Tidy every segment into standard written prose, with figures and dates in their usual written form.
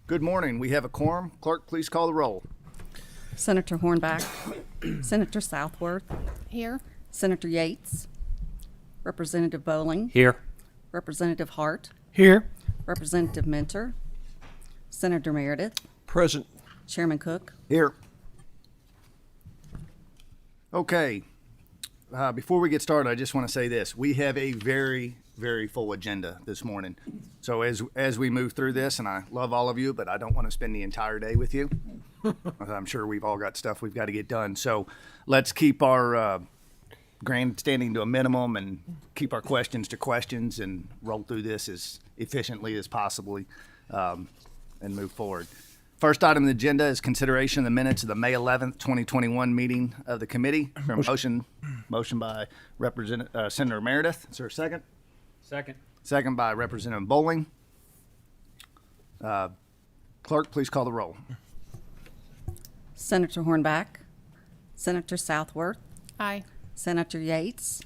Good morning. We have a quorum. Clerk, please call the roll. Senator Hornback, Senator Southworth, Here. Senator Yates, Representative Bowling, Here. Representative Hart, Here. Representative Minter, Senator Meredith, Present. Chairman Cook. Here. Okay. Before we get started, I just want to say this. We have a very, very full agenda this morning. So as we move through this, and I love all of you, but I don't want to spend the entire day with you. I'm sure we've all got stuff we've got to get done. So let's keep our grandstanding to a minimum and keep our questions to questions and roll through this as efficiently as possibly and move forward. First item on the agenda is consideration of the minutes of the May 11th, 2021 meeting of the committee. Motion by Senator Meredith. Is there a second? Second. Second by Representative Bowling. Clerk, please call the roll. Senator Hornback, Senator Southworth, Aye. Senator Yates,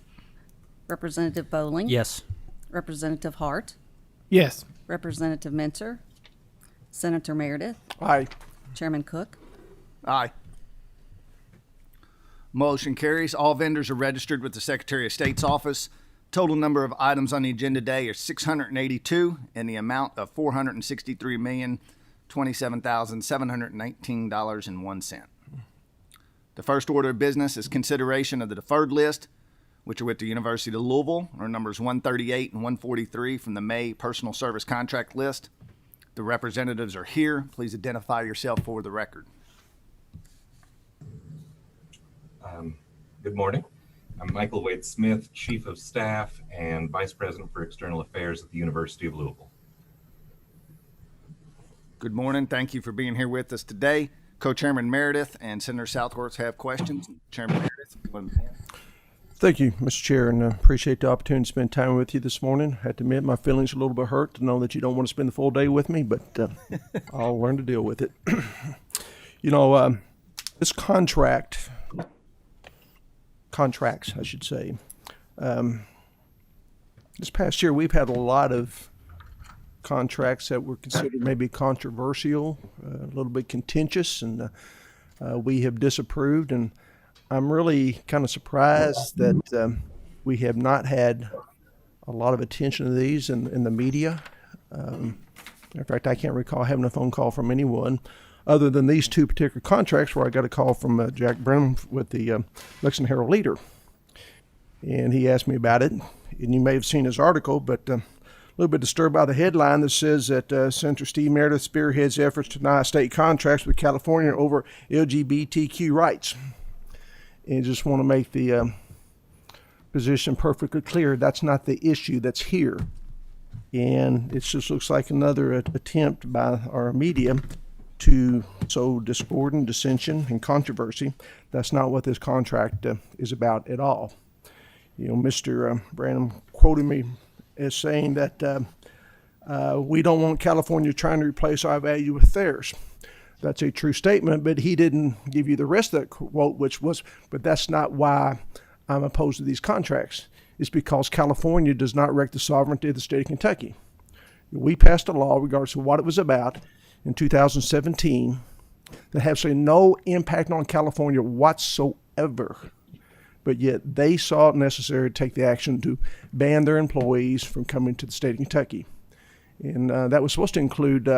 Representative Bowling, Yes. Representative Hart, Yes. Representative Minter, Senator Meredith, Aye. Chairman Cook. Aye. Motion carries. All vendors are registered with the Secretary of State's office. Total number of items on the agenda today are 682 and the amount of $463,027,719.01. The first order of business is consideration of the deferred list, which are with the University of Louisville, or numbers 138 and 143 from the May personal service contract list. The representatives are here. Please identify yourself for the record. Good morning. I'm Michael Wade Smith, Chief of Staff and Vice President for External Affairs at the University of Louisville. Good morning. Thank you for being here with us today. Co-Chairman Meredith and Senator Southworth have questions. Chairman Meredith, you want to begin? Thank you, Mr. Chair, and appreciate the opportunity to spend time with you this morning. I have to admit my feelings are a little bit hurt to know that you don't want to spend the full day with me, but I'll learn to deal with it. This contracts, I should say. This past year, we've had a lot of contracts that were considered maybe controversial, a little bit contentious, and we have disapproved. And I'm really kind of surprised that we have not had a lot of attention to these in the media. In fact, I can't recall having a phone call from anyone other than these two particular contracts where I got a call from Jack Brenham with the Lexington Herald Leader. And he asked me about it. And you may have seen his article, but a little bit disturbed by the headline that says that Senator Steve Meredith spearheads efforts to deny state contracts with California over LGBTQ rights. And just want to make the position perfectly clear. That's not the issue that's here. And it just looks like another attempt by our media to sow discord and dissension and controversy. That's not what this contract is about at all. Mr. Branham quoted me as saying that we don't want California trying to replace our value with theirs. That's a true statement, but he didn't give you the rest of that quote, but that's not why I'm opposed to these contracts. It's because California does not wreck the sovereignty of the state of Kentucky. We passed a law, regardless of what it was about, in 2017 that has no impact on California whatsoever. But yet they saw it necessary to take the action to ban their employees from coming to the state of Kentucky. And that was supposed to include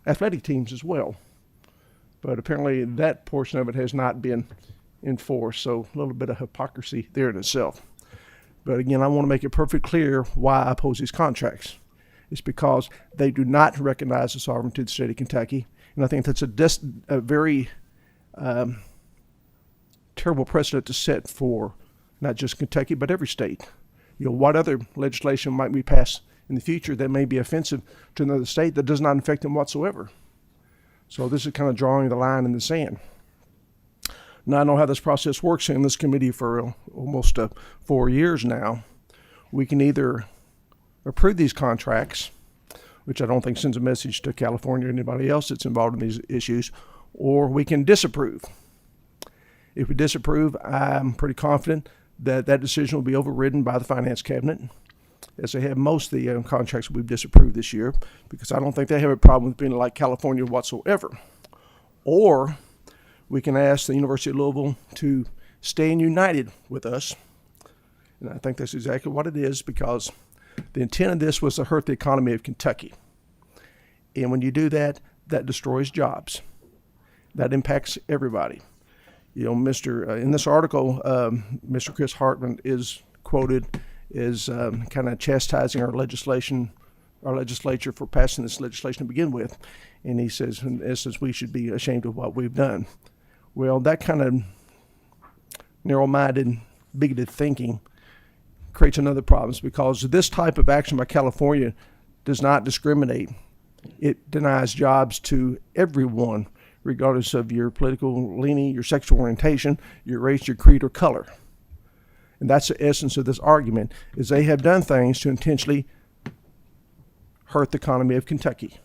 athletic teams as well. But apparently that portion of it has not been enforced. So a little bit of hypocrisy there in itself. But again, I want to make it perfectly clear why I oppose these contracts. It's because they do not recognize the sovereignty of the state of Kentucky. And I think that's a very terrible precedent to set for not just Kentucky, but every state. What other legislation might we pass in the future that may be offensive to another state that does not affect them whatsoever? So this is kind of drawing the line in the sand. Now, I know how this process works in this committee for almost 4 years now. We can either approve these contracts, which I don't think sends a message to California or anybody else that's involved in these issues, or we can disapprove. If we disapprove, I'm pretty confident that that decision will be overridden by the Finance Cabinet, as they have most of the contracts we've disapproved this year, because I don't think they have a problem with being like California whatsoever. Or we can ask the University of Louisville to stay united with us. And I think that's exactly what it is, because the intent of this was to hurt the economy of Kentucky. And when you do that, that destroys jobs. That impacts everybody. You know, in this article, Mr. Chris Hartman is quoted as kind of chastising our legislature for passing this legislation to begin with. And he says, in essence, we should be ashamed of what we've done. Well, that kind of narrow-minded, bigoted thinking creates another problem, because this type of action by California does not discriminate. It denies jobs to everyone, regardless of your political leaning, your sexual orientation, your race, your creed, or color. And that's the essence of this argument, is they have done things to intentionally hurt the economy of Kentucky.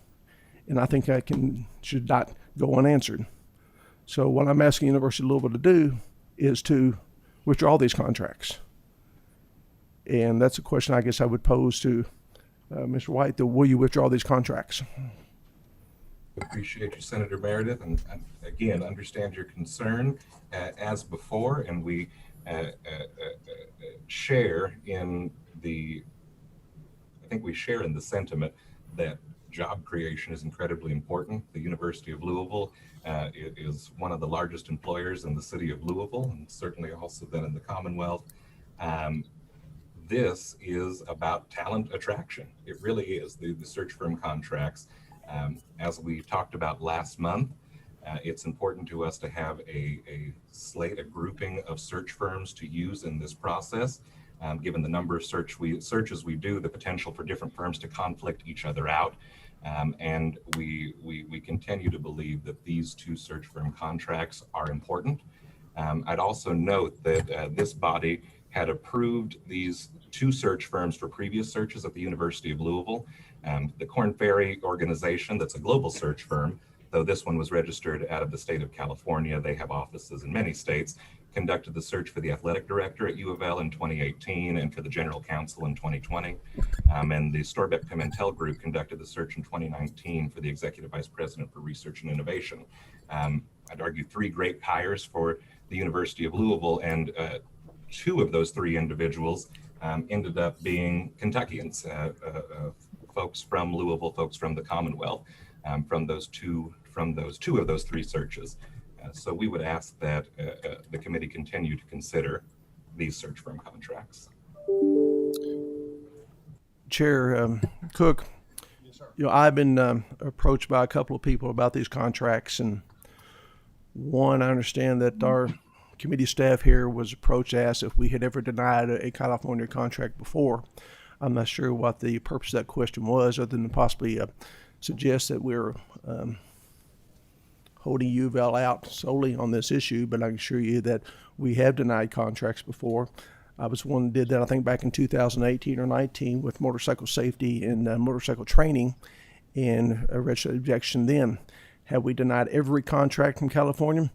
And I think that should not go unanswered. So what I'm asking the University of Louisville to do is to withdraw these contracts. And that's a question I guess I would pose to Mr. White, will you withdraw these contracts? Appreciate you, Senator Meredith, and again, understand your concern as before, and we share in the sentiment that job creation is incredibly important. The University of Louisville is one of the largest employers in the city of Louisville, and certainly also then in the Commonwealth. This is about talent attraction. It really is. The search firm contracts, as we talked about last month, it's important to us to have a slate, a grouping of search firms to use in this process. Given the number of searches we do, the potential for different firms to conflict each other out. And we continue to believe that these two search firm contracts are important. I'd also note that this body had approved these two search firms for previous searches at the University of Louisville. The Korn Ferry organization, that's a global search firm, though this one was registered out of the state of California. They have offices in many states, conducted the search for the athletic director at U of L in 2018 and for the general counsel in 2020. And the Storbeck Pimentel Group conducted the search in 2019 for the executive vice president for research and innovation. I'd argue three great hires for the University of Louisville, and two of those three individuals ended up being Kentuckians, folks from Louisville, folks from the Commonwealth, from those two of those three searches. So we would ask that the committee continue to consider these search firm contracts. Chair Cook, you know, I've been approached by a couple of people about these contracts, and one, I understand that our committee staff here was approached, asked if we had ever denied a California contract before. I'm not sure what the purpose of that question was, other than to possibly suggest that we're holding U of L out solely on this issue, but I can assure you that we have denied contracts before. I was one that did that, I think, back in 2018 or 19 with motorcycle safety and motorcycle training, and a registered objection then. Have we denied every contract from California?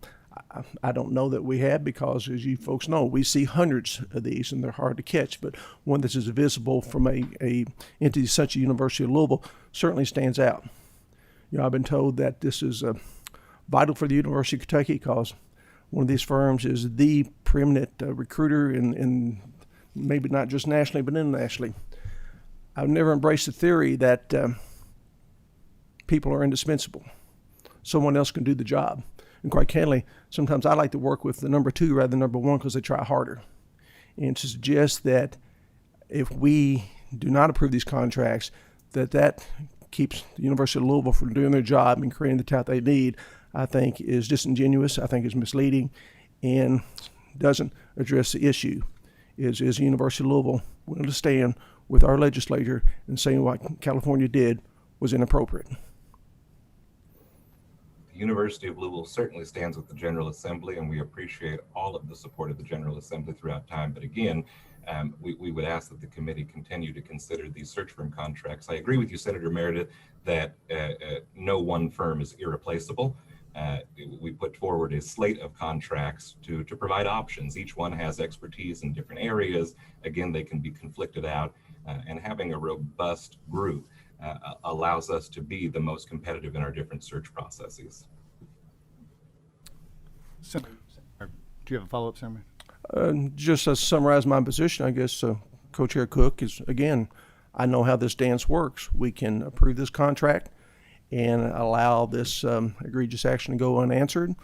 I don't know that we have, because, as you folks know, we see hundreds of these and they're hard to catch, but one that is visible from a entity such as University of Louisville certainly stands out. You know, I've been told that this is vital for the University of Kentucky, because one of these firms is the preeminent recruiter in maybe not just nationally but internationally. I've never embraced the theory that people are indispensable. Someone else can do the job. And quite candidly, sometimes I like to work with the number two rather than number one, because they try harder. And to suggest that if we do not approve these contracts, that keeps the University of Louisville from doing their job and creating the talent they need, I think is disingenuous, I think is misleading, and doesn't address the issue. Is the University of Louisville willing to stand with our legislature and saying what California did was inappropriate? The University of Louisville certainly stands with the General Assembly, and we appreciate all of the support of the General Assembly throughout time. But again, we would ask that the committee continue to consider these search firm contracts. I agree with you, Senator Meredith, that no one firm is irreplaceable. We put forward a slate of contracts to provide options. Each one has expertise in different areas. Again, they can be conflicted out. And having a robust group allows us to be the most competitive in our different search processes. Do you have a follow-up, Senator? Just to summarize my position, I guess, Co-Chair Cook is, again, I know how this dance works. We can approve this contract and allow this egregious action to go unanswered,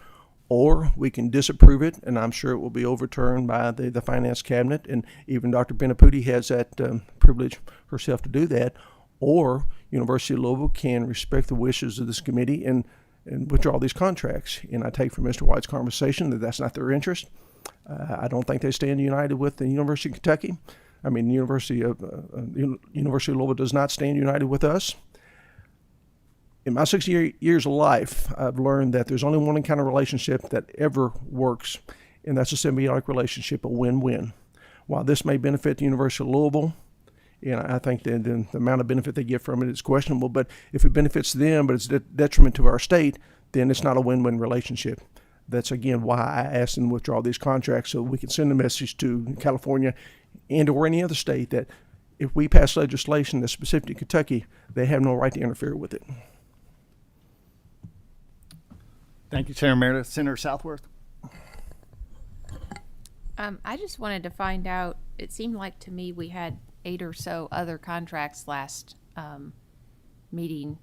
or we can disapprove it, and I'm sure it will be overturned by the Finance Cabinet, and even Dr. Benaputi has that privilege herself to do that, or University of Louisville can respect the wishes of this committee and withdraw these contracts. And I take from Mr. White's conversation that that's not their interest. I don't think they stand united with the University of Kentucky. I mean, the University of Louisville does not stand united with us. In my 60 years of life, I've learned that there's only one kind of relationship that ever works, and that's a symbiotic relationship, a win-win. While this may benefit the University of Louisville, and I think the amount of benefit they get from it is questionable, but if it benefits them but it's detriment to our state, then it's not a win-win relationship. That's, again, why I asked them to withdraw these contracts, so we can send a message to California and or any other state that if we pass legislation that's specific to Kentucky, they have no right to interfere with it. Thank you, Senator Meredith. Senator Southworth? I just wanted to find out, it seemed like to me we had 8 or so other contracts last meeting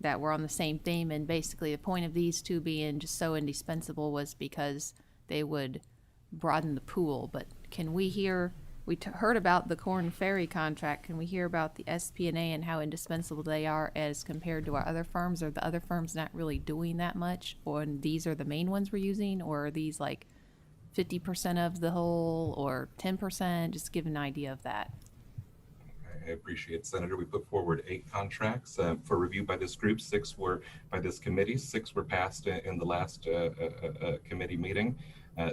that were on the same theme, and basically the point of these two being just so indispensable was because they would broaden the pool. But can we hear, heard about the Corn Ferry contract, can we hear about the SPNA and how indispensable they are as compared to our other firms? Are the other firms not really doing that much, or these are the main ones we're using, or are these like 50% of the whole or 10%? Just give an idea of that. I appreciate it, Senator. We put forward 8 contracts for review by this group. 6 were by this committee. 6 were passed in the last committee meeting.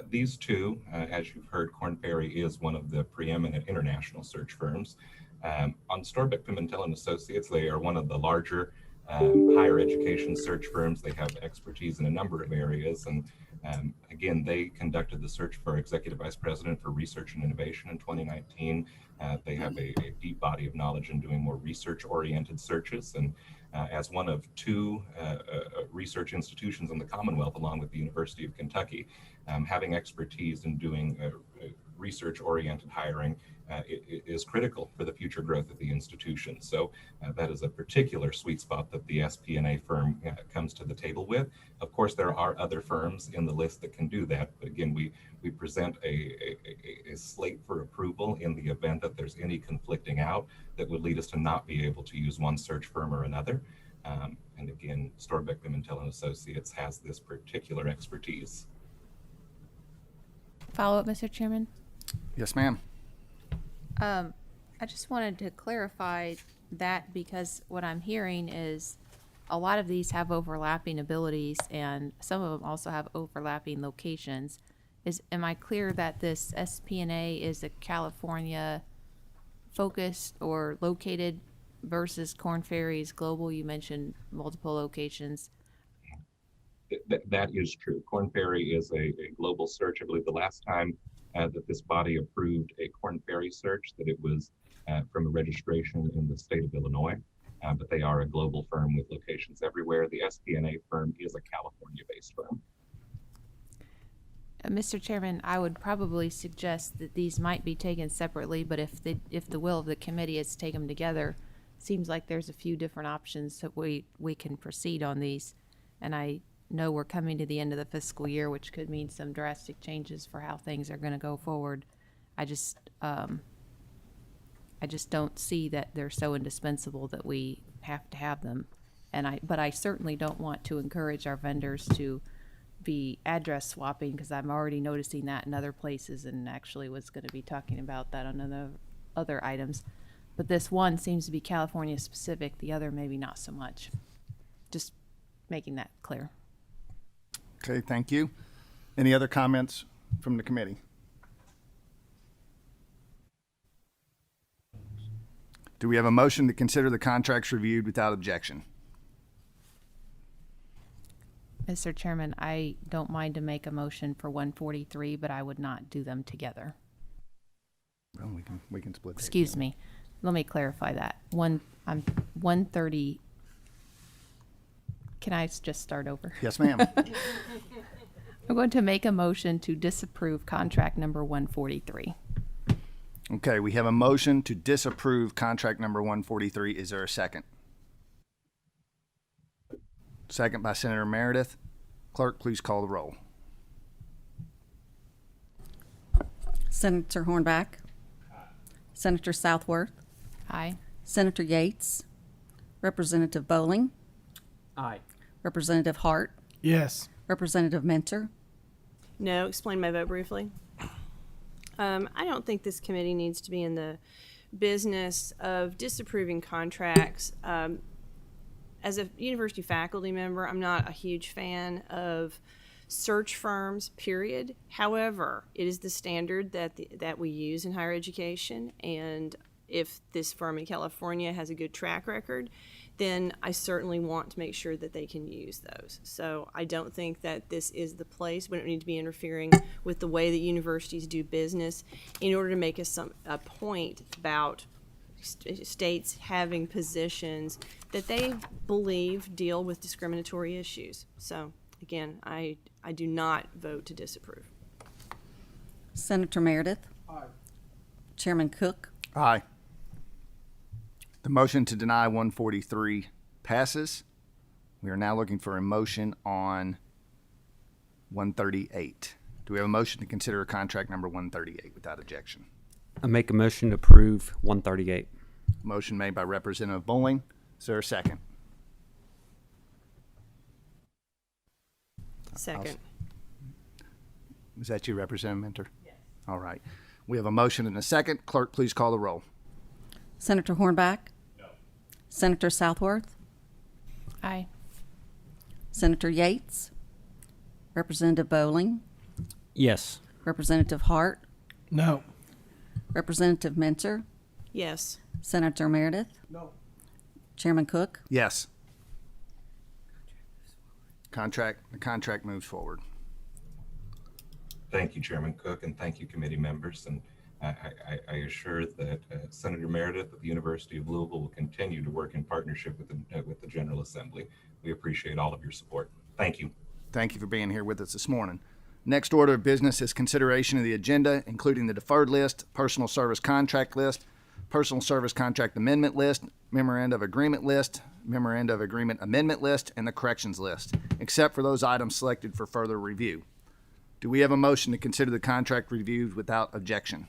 These 2, as you've heard, Corn Ferry is one of the preeminent international search firms. On Storbeck, Pimentel and Associates, they are one of the larger higher education search firms. They have expertise in a number of areas. And again, they conducted the search for Executive Vice President for Research and Innovation in 2019. They have a deep body of knowledge in doing more research-oriented searches. And as one of 2 research institutions in the Commonwealth, along with the University of Kentucky, having expertise in doing research-oriented hiring is critical for the future growth of the institution. So that is a particular sweet spot that the SPNA firm comes to the table with. Of course, there are other firms in the list that can do that. But again, we present a slate for approval in the event that there's any conflicting out that would lead us to not be able to use one search firm or another. And again, Storbeck, Pimentel and Associates has this particular expertise. Follow up, Mr. Chairman? Yes, ma'am. I just wanted to clarify that, because what I'm hearing is a lot of these have overlapping abilities and some of them also have overlapping locations. Am I clear that this SPNA is a California focused or located versus Corn Ferry's global? You mentioned multiple locations. That is true. Corn Ferry is a global search. I believe the last time that this body approved a Corn Ferry search, that it was from a registration in the state of Illinois, but they are a global firm with locations everywhere. The SPNA firm is a California-based firm. Mr. Chairman, I would probably suggest that these might be taken separately, but if the will of the committee is to take them together, seems like there's a few different options that we can proceed on these. And I know we're coming to the end of the fiscal year, which could mean some drastic changes for how things are going to go forward. I just don't see that they're so indispensable that we have to have them. But I certainly don't want to encourage our vendors to be address swapping, because I'm already noticing that in other places, and actually was going to be talking about that on other items. But this one seems to be California specific, the other maybe not so much. Just making that clear. Okay, thank you. Any other comments from the committee? Do we have a motion to consider the contracts reviewed without objection? Mr. Chairman, I don't mind to make a motion for 143, but I would not do them together. Well, we can split that. Excuse me. let me clarify that. I'm 130. Can I just start over? Yes, ma'am. I'm going to make a motion to disapprove contract number 143. Okay, we have a motion to disapprove contract number 143. Is there a second? Second by Senator Meredith. Clerk, please call the roll. Senator Hornback. Senator Southworth. Aye. Senator Yates. Representative Bowling. Aye. Representative Hart. Yes. Representative Mentor. No, explain my vote briefly. I don't think this committee needs to be in the business of disapproving contracts. As a university faculty member, I'm not a huge fan of search firms, period. However, it is the standard that we use in higher education, and if this firm in California has a good track record, then I certainly want to make sure that they can use those. So I don't think that this is the place. We don't need to be interfering with the way that universities do business in order to make a point about states having positions that they believe deal with discriminatory issues. So again, I do not vote to disapprove. Senator Meredith. Aye. Chairman Cook. Aye. The motion to deny 143 passes. We are now looking for a motion on 138. Do we have a motion to consider contract number 138 without objection? I make a motion to approve 138. Motion made by Representative Bowling. Is there a second? Second. Is that you, Representative Mentor? Yes. All right. We have a motion and a second. Clerk, please call the roll. Senator Hornback. No. Senator Southworth. Aye. Senator Yates. Representative Bowling. Yes. Representative Hart. No. Representative Mentor. Yes. Senator Meredith. No. Chairman Cook. Yes. The contract moves forward. Thank you, Chairman Cook, and thank you, committee members. And I assure that Senator Meredith of the University of Louisville will continue to work in partnership with the General Assembly. We appreciate all of your support. Thank you. Thank you for being here with us this morning. Next order of business is consideration of the agenda, including the deferred list, personal service contract list, personal service contract amendment list, memoranda of agreement list, memoranda of agreement amendment list, and the corrections list, except for those items selected for further review. Do we have a motion to consider the contract reviewed without objection?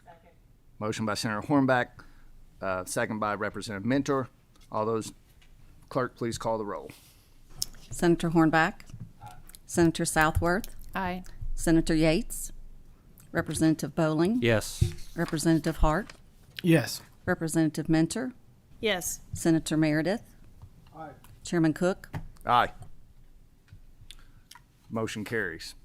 Second. Motion by Senator Hornback, second by Representative Mentor. All those, clerk, please call the roll. Senator Hornback. Senator Southworth. Aye. Senator Yates. Representative Bowling. Yes. Representative Hart. Yes. Representative Mentor. Yes. Senator Meredith. Aye. Chairman Cook. Aye. Motion carries.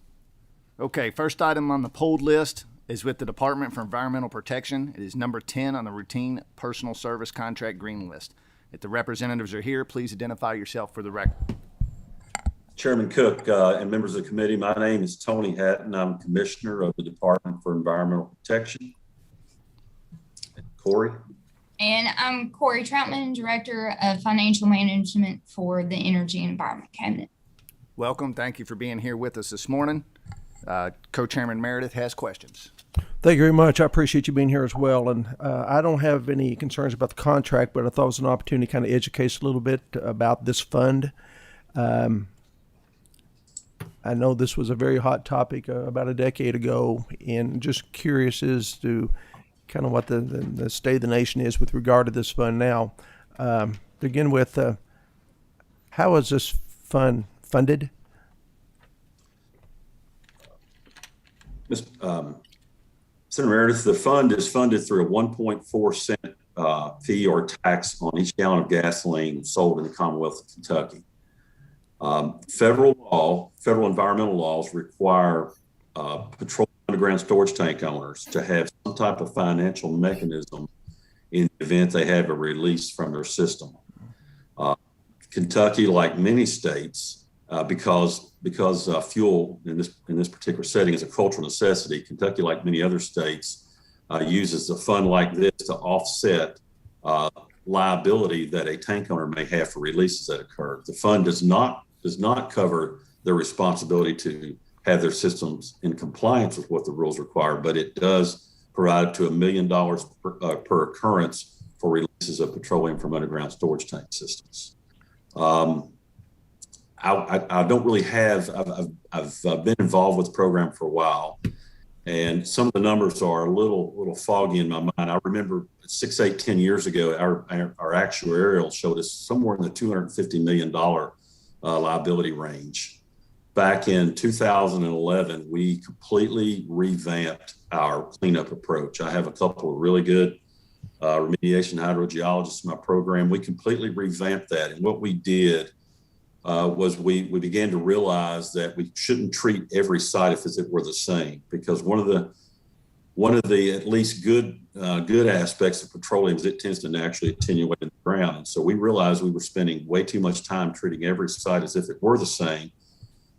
Okay, first item on the pulled list is with the Department for Environmental Protection. It is number 10 on the routine personal service contract green list. If the representatives are here, please identify yourself for the record. Chairman Cook and members of the committee, my name is Tony Hatton. I'm Commissioner of the Department for Environmental Protection. Corey? And I'm Corey Troutman, Director of Financial Management for the Energy and Environment Cabinet. Welcome. Thank you for being here with us this morning. Co-Chairman Meredith has questions. Thank you very much. I appreciate you being here as well. And I don't have any concerns about the contract, but I thought it was an opportunity to kind of educate us a little bit about this fund. I know this was a very hot topic about a decade ago, and just curious as to kind of what the state of the nation is with regard to this fund now. To begin with, how is this fund funded? Senator Meredith, the fund is funded through a 1.4 cent fee or tax on each gallon of gasoline sold in the Commonwealth of Kentucky. Federal environmental laws require petroleum underground storage tank owners to have some type of financial mechanism in the event they have a release from their system. Kentucky, like many states, because fuel in this particular setting is a cultural necessity, Kentucky, like many other states, uses a fund like this to offset liability that a tank owner may have for releases that occur. The fund does not cover their responsibility to have their systems in compliance with what the rules require, but it does provide up to $1 million per occurrence for releases of petroleum from underground storage tank systems. I don't really have, I've been involved with the program for a while, and some of the numbers are a little foggy in my mind. I remember 6, 8, 10 years ago, our actuarial showed us somewhere in the $250 million liability range. Back in 2011, we completely revamped our cleanup approach. I have a couple of really good remediation hydrogeologists in my program. We completely revamped that. And what we did was we began to realize that we shouldn't treat every site as if it were the same, because one of the at least good aspects of petroleum is it tends to naturally attenuate in the ground. And so we realized we were spending way too much time treating every site as if it were the same.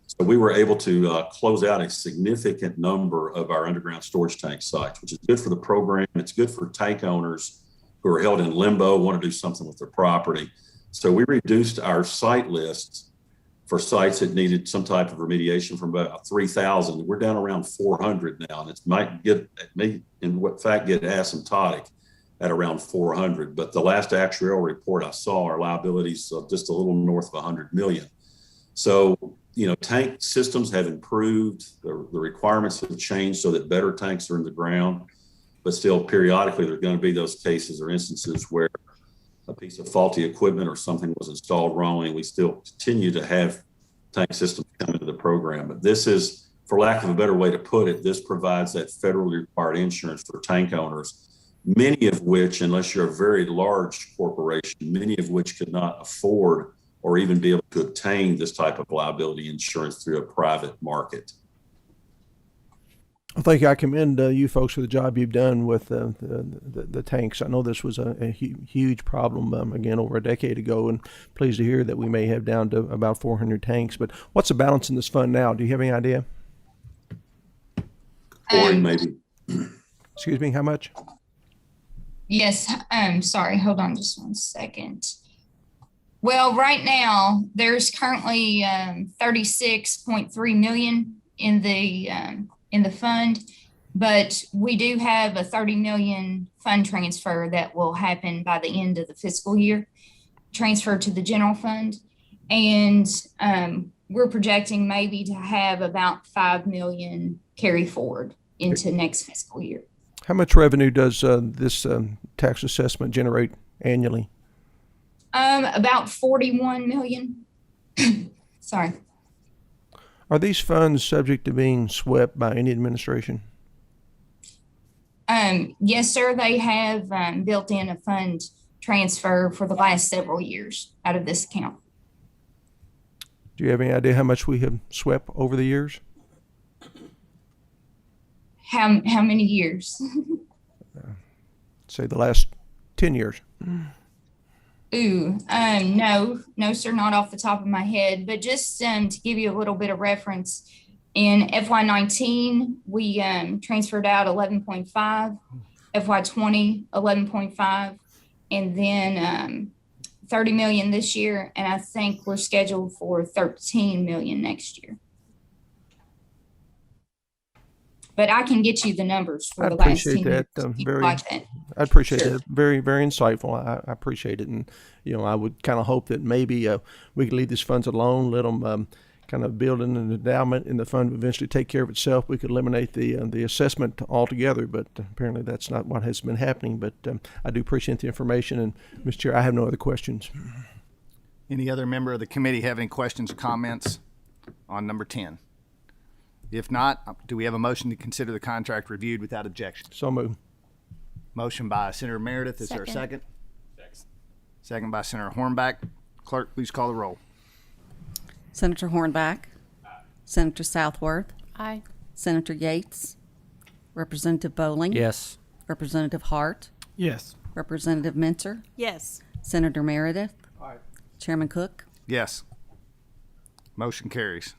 So we were able to close out a significant number of our underground storage tank sites, which is good for the program. It's good for tank owners who are held in limbo, want to do something with their property. So we reduced our site lists for sites that needed some type of remediation from about 3,000. We're down around 400 now, and it may in fact get asymptotic at around 400. But the last actuarial report I saw, our liabilities of just a little north of 100 million. So, tank systems have improved. The requirements have changed so that better tanks are in the ground, but still periodically there's going to be those cases or instances where a piece of faulty equipment or something was installed wrongly. We still continue to have tank systems come into the program. But this is, for lack of a better way to put it, this provides that federally required insurance for tank owners, many of which, unless you're a very large corporation, many of which could not afford or even be able to obtain this type of liability insurance through a private market. I think I commend you folks for the job you've done with the tanks. I know this was a huge problem, again, over a decade ago, and pleased to hear that we may have down to about 400 tanks. But what's the balance in this fund now? Do you have any idea? Or maybe. Excuse me, how much? Yes, sorry, hold on just 1 second. Well, right now, there's currently 36.3 million in the fund, but we do have a 30 million fund transfer that will happen by the end of the fiscal year, transfer to the general fund. And we're projecting maybe to have about 5 million carry forward into next fiscal year. How much revenue does this tax assessment generate annually? About 41 million. Sorry. Are these funds subject to being swept by any administration? Yes, sir. They have built in a fund transfer for the last several years out of this account. Do you have any idea how much we have swept over the years? How many years? Say the last 10 years. Ooh, no, sir, not off the top of my head, but just to give you a little bit of reference, in FY19, we transferred out 11.5, FY20, 11.5, and then 30 million this year, and I think we're scheduled for 13 million next year. But I can get you the numbers for the last 10 years. I appreciate Sure. that. Very, very insightful. I appreciate it. And, I would kind of hope that maybe we could leave these funds alone, let them kind of build an endowment, and the fund would eventually take care of itself. We could eliminate the assessment altogether, but apparently that's not what has been happening. But I do appreciate the information. And, Mr. Chair, I have no other questions. Any other member of the committee have any questions or comments on number 10? If not, do we have a motion to consider the contract reviewed without objection? So moved. Motion by Senator Meredith. Is there a second? Second by Senator Hornback. Clerk, please call the roll. Senator Hornback. Senator Southworth. Aye. Senator Yates. Representative Bowling. Yes. Representative Hart. Yes. Representative Mentor. Yes. Senator Meredith. Aye. Chairman Cook. Yes. Motion carries.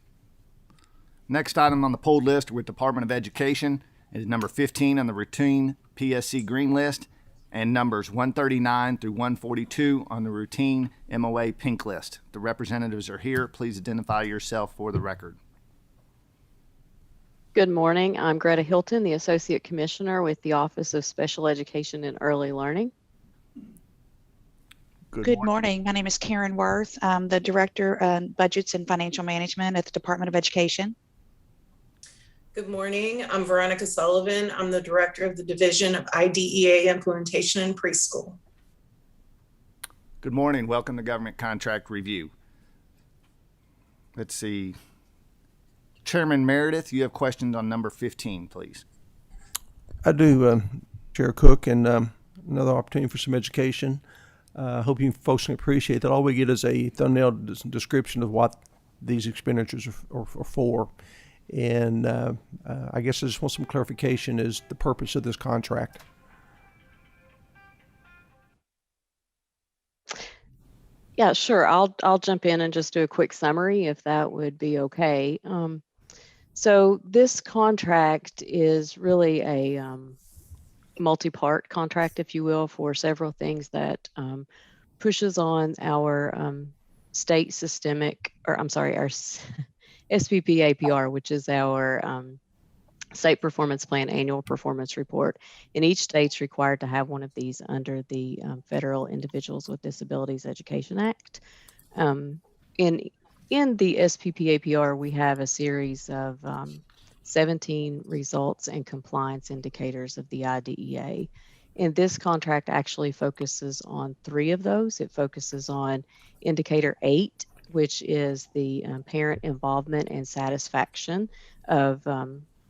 Next item on the pulled list with Department of Education is number 15 on the routine PSC Green List, and numbers 139 through 142 on the routine MOA Pink List. The representatives are here. Please identify yourself for the record. Good morning. I'm Greta Hilton, the Associate Commissioner with the Office of Special Education and Early Learning. Good morning. My name is Karen Worth. I'm the Director of Budgets and Financial Management at the Department of Education. Good morning. I'm Veronica Sullivan. I'm the Director of the Division of IDEA Implementation and Preschool. Good morning. Welcome to Government Contract Review. Let's see. Chairman Meredith, you have questions on number 15, please. I do, Chair Cook, and another opportunity for some education. I hope you folks can appreciate that all we get is a thumbnail description of what these expenditures are for. And I guess I just want some clarification as the purpose of this contract. Yeah, sure. I'll jump in and just do a quick summary if that would be okay. So this contract is really a multi-part contract, if you will, for several things that pushes on our state systemic, or I'm sorry, our SPP APR, which is our state performance plan annual performance report. And each state's required to have one of these under the Federal Individuals with Disabilities Education Act. In the SPP APR, we have a series of 17 results and compliance indicators of the IDEA. And this contract actually focuses on 3 of those. It focuses on indicator 8, which is the parent involvement and satisfaction of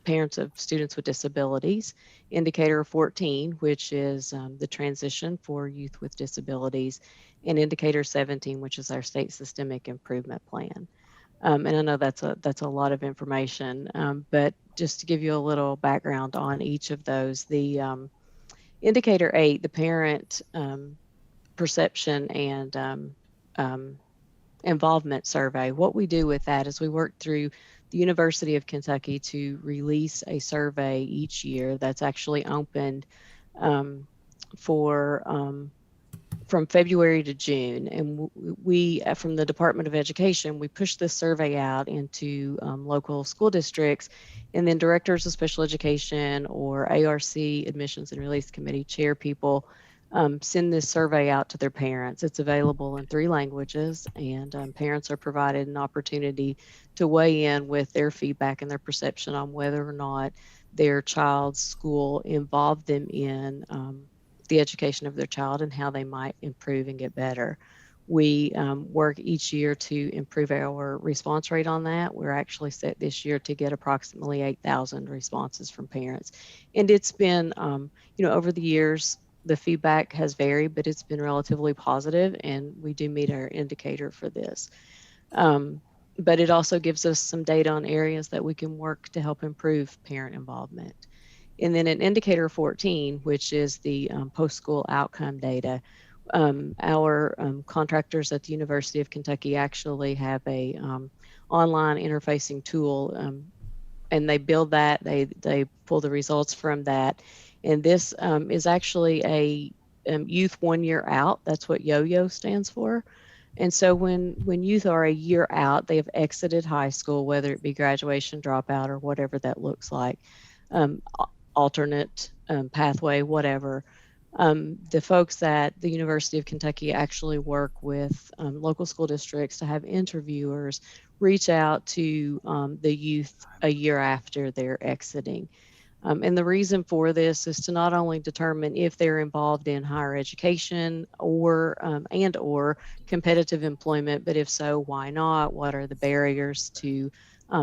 parents of students with disabilities. Indicator 14, which is the transition for youth with disabilities. And indicator 17, which is our state systemic improvement plan. And I know that's a lot of information, but just to give you a little background on each of those, the indicator 8, the parent perception and involvement survey, what we do with that is we work through the University of Kentucky to release a survey each year that's actually opened from February to June. And we, from the Department of Education, we push this survey out into local school districts, and then directors of special education or ARC admissions and release committee chair people send this survey out to their parents. It's available in 3 languages, and parents are provided an opportunity to weigh in with their feedback and their perception on whether or not their child's school involved them in the education of their child and how they might improve and get better. We work each year to improve our response rate on that. We're actually set this year to get approximately 8,000 responses from parents. And it's been, over the years, the feedback has varied, but it's been relatively positive, and we do meet our indicator for this. But it also gives us some data on areas that we can work to help improve parent involvement. And then in indicator 14, which is the post-school outcome data, our contractors at the University of Kentucky actually have a online interfacing tool, and they build that, they pull the results from that. And this is actually a youth 1 year out. That's what YOYO stands for. And so when youth are a year out, they have exited high school, whether it be graduation, dropout, or whatever that looks like, alternate pathway, whatever. The folks at the University of Kentucky actually work with local school districts to have interviewers reach out to the youth a year after they're exiting. And the reason for this is to not only determine if they're involved in higher education or competitive employment, but if so, why not? What are the barriers to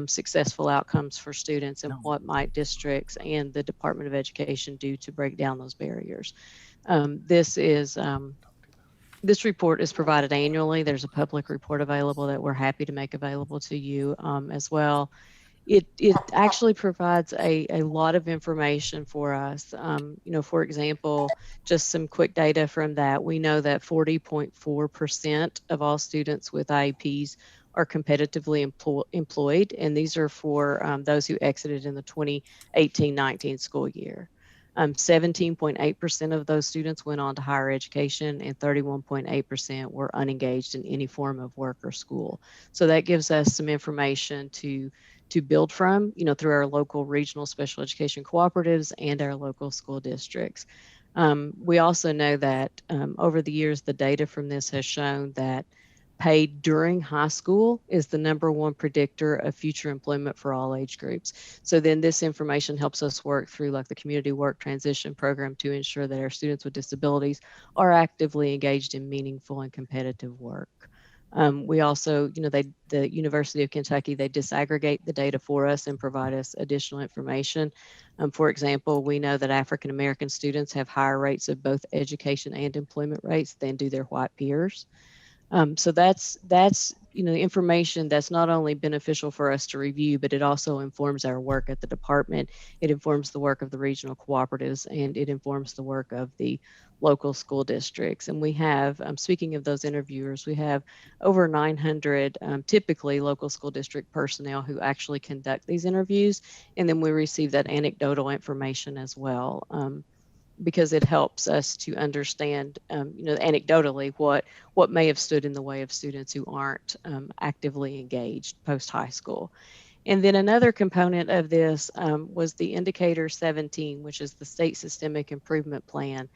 successful outcomes for students, and what might districts and the Department of Education do to break down those barriers? This report is provided annually. There's a public report available that we're happy to make available to you as well. It actually provides a lot of information for us. For example, just some quick data from that. We know that 40.4% of all students with IEPs are competitively employed, and these are for those who exited in the 2018-19 school year. 17.8% of those students went on to higher education, and 31.8% were unengaged in any form of work or school. So that gives us some information to build from, through our local regional special education cooperatives and our local school districts. We also know that over the years, the data from this has shown that paid during high school is the #1 predictor of future employment for all age groups. So then this information helps us work through like the community work transition program to ensure that our students with disabilities are actively engaged in meaningful and competitive work. We also, the University of Kentucky, they disaggregate the data for us and provide us additional information. For example, we know that African American students have higher rates of both education and employment rates than do their white peers. So that's information that's not only beneficial for us to review, but it also informs our work at the department. It informs the work of the regional cooperatives, and it informs the work of the local school districts. And we have, speaking of those interviewers, we have over 900 typically local school district personnel who actually conduct these interviews, and then we receive that anecdotal information as well. Because it helps us to understand, anecdotally what may have stood in the way of students who aren't actively engaged post high school. And then another component of this was the indicator 17, which is the state systemic improvement plan.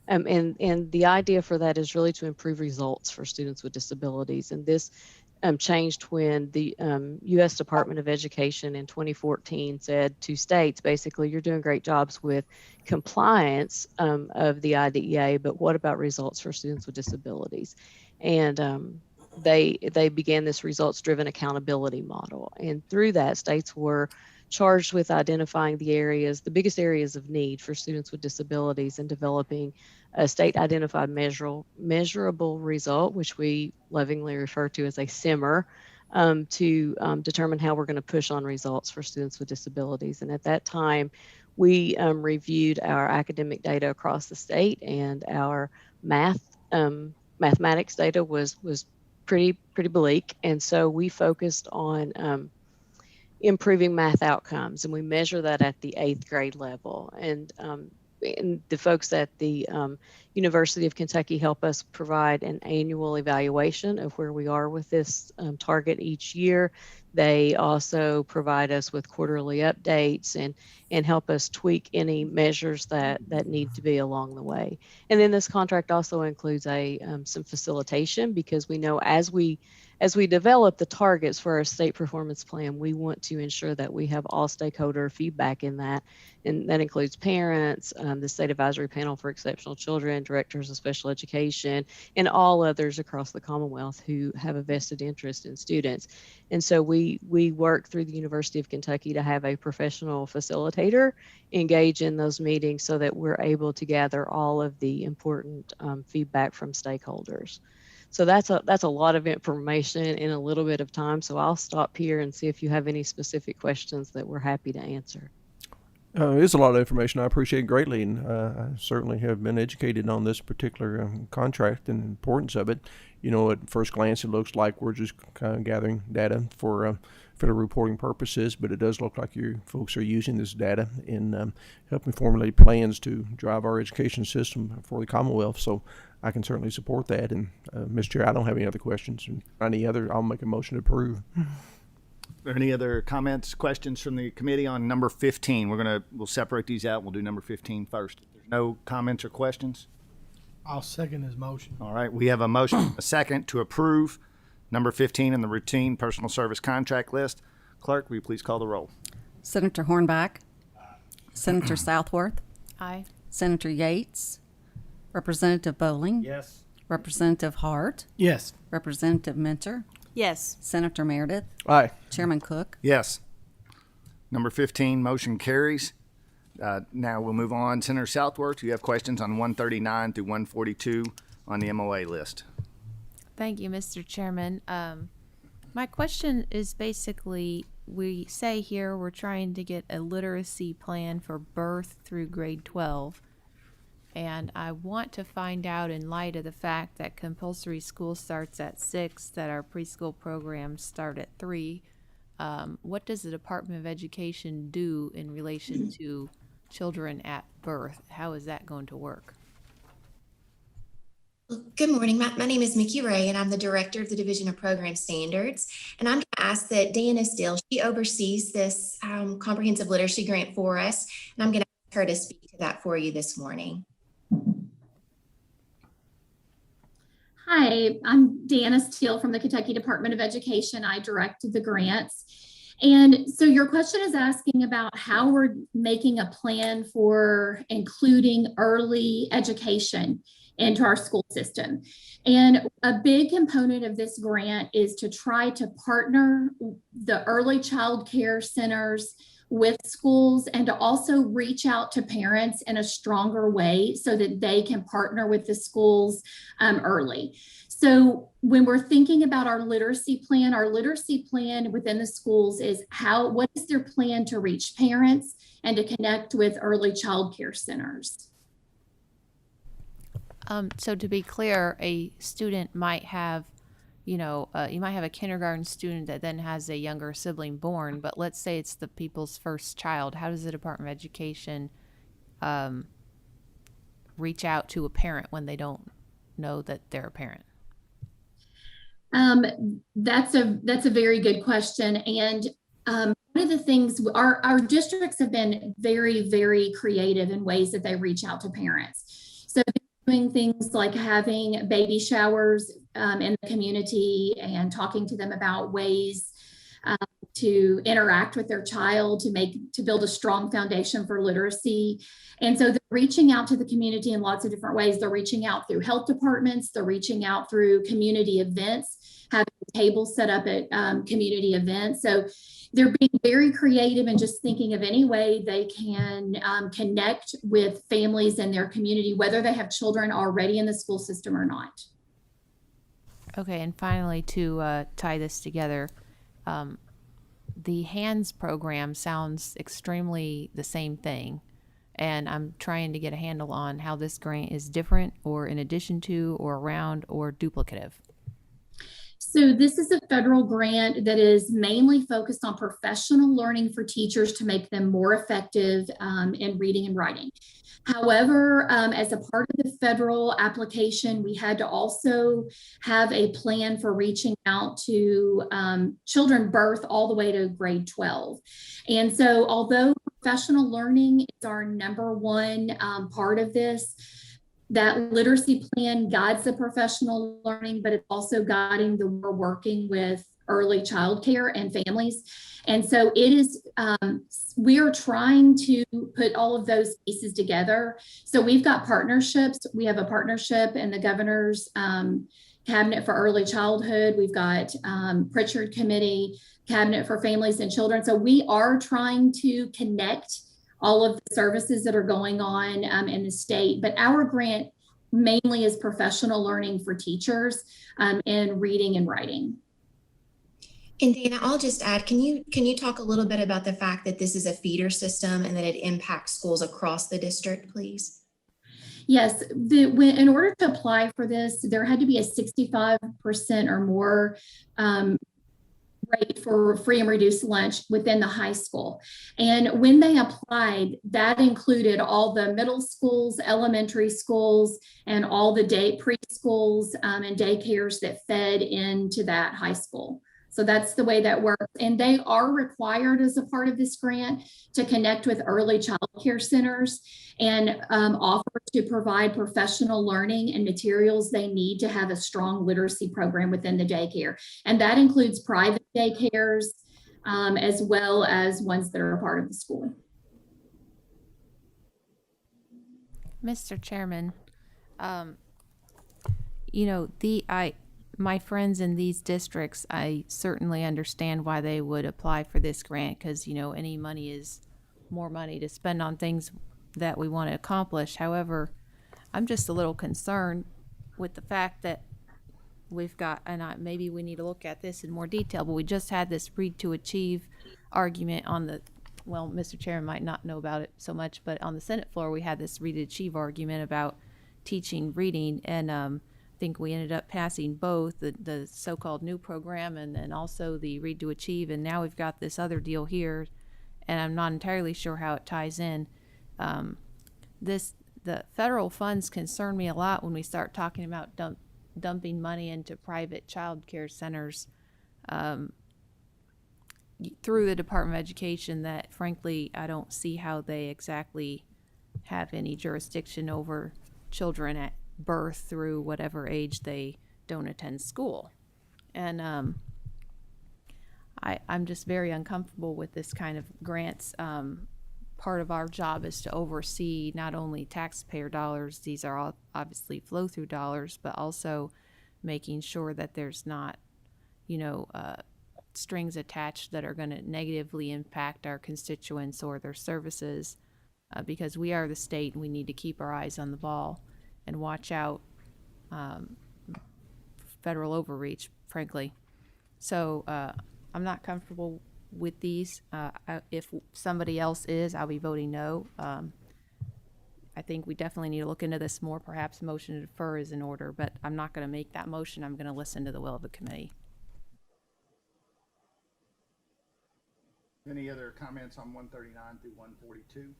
And the idea for that is really to improve results for students with disabilities. And this changed when the U.S. Department of Education in 2014 said to states, basically, you're doing great jobs with compliance of the IDEA, but what about results for students with disabilities? And they began this results-driven accountability model. And through that, states were charged with identifying the biggest areas of need for students with disabilities and developing a state identified measurable result, which we lovingly refer to as a SIMR, to determine how we're going to push on results for students with disabilities. And at that time, we reviewed our academic data across the state, and our mathematics data was pretty bleak. And so we focused on improving math outcomes, and we measure that at the 8th grade level. And the folks at the University of Kentucky help us provide an annual evaluation of where we are with this target each year. They also provide us with quarterly updates and help us tweak any measures that need to be along the way. And then this contract also includes some facilitation, because we know as we develop the targets for our state performance plan, we want to ensure that we have all stakeholder feedback in that. And that includes parents, the State Advisory Panel for Exceptional Children, directors of special education, and all others across the Commonwealth who have a vested interest in students. And so we work through the University of Kentucky to have a professional facilitator engage in those meetings so that we're able to gather all of the important feedback from stakeholders. So that's a lot of information in a little bit of time. So I'll stop here and see if you have any specific questions that we're happy to answer. It is a lot of information. I appreciate it greatly, and I certainly have been educated on this particular contract and the importance of it. At first glance, it looks like we're just kind of gathering data for federal reporting purposes, but it does look like you folks are using this data in helping formulate plans to drive our education system for the Commonwealth. So I can certainly support that. And Mr. Chair, I don't have any other questions. Any other, I'll make a motion to approve. Are there any other comments, questions from the committee on number 15? We'll separate these out. We'll do number 15 first. If there's no comments or questions, I'll second his motion. all right. We have a motion, a second, to approve number 15 in the routine personal service contract list. Clerk, will you please call the roll? Senator Hornback. Senator Southworth. Aye. Senator Yates. Representative Bowling. Yes. Representative Hart. Yes. Representative Minter. Yes. Senator Meredith. Aye. Chairman Cook. Yes. Number 15, motion carries. Now we'll move on. Senator Southworth, you have questions on 139 through 142 on the MOA list. Thank you, Mr. Chairman. My question is basically, we say here we're trying to get a literacy plan for birth through grade 12. And I want to find out, in light of the fact that compulsory school starts at 6, that our preschool programs start at 3, what does the Department of Education do in relation to children at birth. How is that going to work? Well, good morning. My name is Mickey Ray, and I'm the director of the Division of Program Standards. And I'm going to ask that Deanna Steele, she oversees this comprehensive literacy grant for us, and I'm going to ask her to speak to that for you this morning. Hi, I'm Deanna Steele from the Kentucky Department of Education. I direct the grants. And so your question is asking about how we're making a plan for including early education into our school system. And a big component of this grant is to try to partner the early child care centers with schools and to also reach out to parents in a stronger way so that they can partner with the schools early. So when we're thinking about our literacy plan within the schools is what is their plan to reach parents and to connect with early child care centers? So to be clear, a student might have, you might have a kindergarten student that then has a younger sibling born, but let's say it's the people's first child. How does the Department of Education reach out to a parent when they don't know that they're a parent? That's a very good question. And one of the things, our districts have been very, very creative in ways that they reach out to parents. So doing things like having baby showers in the community and talking to them about ways to interact with their child to build a strong foundation for literacy. And so they're reaching out to the community in lots of different ways. They're reaching out through health departments. They're reaching out through community events, having tables set up at community events. So they're being very creative and just thinking of any way they can connect with families in their community, whether they have children already in the school system or not. Okay, and finally, to tie this together, the HANDS program sounds extremely the same thing, and I'm trying to get a handle on how this grant is different or in addition to or around or duplicative. So this is a federal grant that is mainly focused on professional learning for teachers to make them more effective in reading and writing. However, as a part of the federal application, we had to also have a plan for reaching out to children birth all the way to grade 12. And so although professional learning is our number one part of this, that literacy plan guides the professional learning, but it's also guiding the we're working with early childcare and families. And so it is, we are trying to put all of those pieces together. So we've got partnerships. We have a partnership in the governor's cabinet for early childhood. We've got Pritchard Committee, cabinet for families and children. So we are trying to connect all of the services that are going on in the state, but our grant mainly is professional learning for teachers in reading and writing. And Dana, I'll just add, can you talk a little bit about the fact that this is a feeder system and that it impacts schools across the district, please? Yes, in order to apply for this, there had to be a 65% or more rate for free and reduced lunch within the high school. And when they applied, that included all the middle schools, elementary schools, and all the preschools and daycares that fed into that high school. So that's the way that works. And they are required as a part of this grant to connect with early child care centers and offer to provide professional learning and materials they need to have a strong literacy program within the daycare. And that includes private daycares as well as ones that are a part of the school. Mr. Chairman, my friends in these districts, I certainly understand why they would apply for this grant because, any money is more money to spend on things that we want to accomplish. However, I'm just a little concerned with the fact that we've got, and maybe we need to look at this in more detail, but we just had this read to achieve argument on Mr. Chairman might not know about it so much, but on the Senate floor, we had this read to achieve argument about teaching reading, and I think we ended up passing both the so-called new program and then also the read to achieve, and now we've got this other deal here, and I'm not entirely sure how it ties in. the federal funds concern me a lot when we start talking about dumping money into private child care centers through the Department of Education, that frankly I don't see how they exactly have any jurisdiction over children at birth through whatever age they don't attend school. And I'm just very uncomfortable with this kind of grants. Part of our job is to oversee not only taxpayer dollars, these are all obviously flow through dollars, but also making sure that there's not, strings attached that are going to negatively impact our constituents or their services, because we are the state and we need to keep our eyes on the ball and watch out federal overreach, frankly. So I'm not comfortable with these. If somebody else is, I'll be voting no. I think we definitely need to look into this more. Perhaps motion to defer is in order, but I'm not going to make that motion. I'm going to listen to the will of the committee. Any other comments on 139 through 142?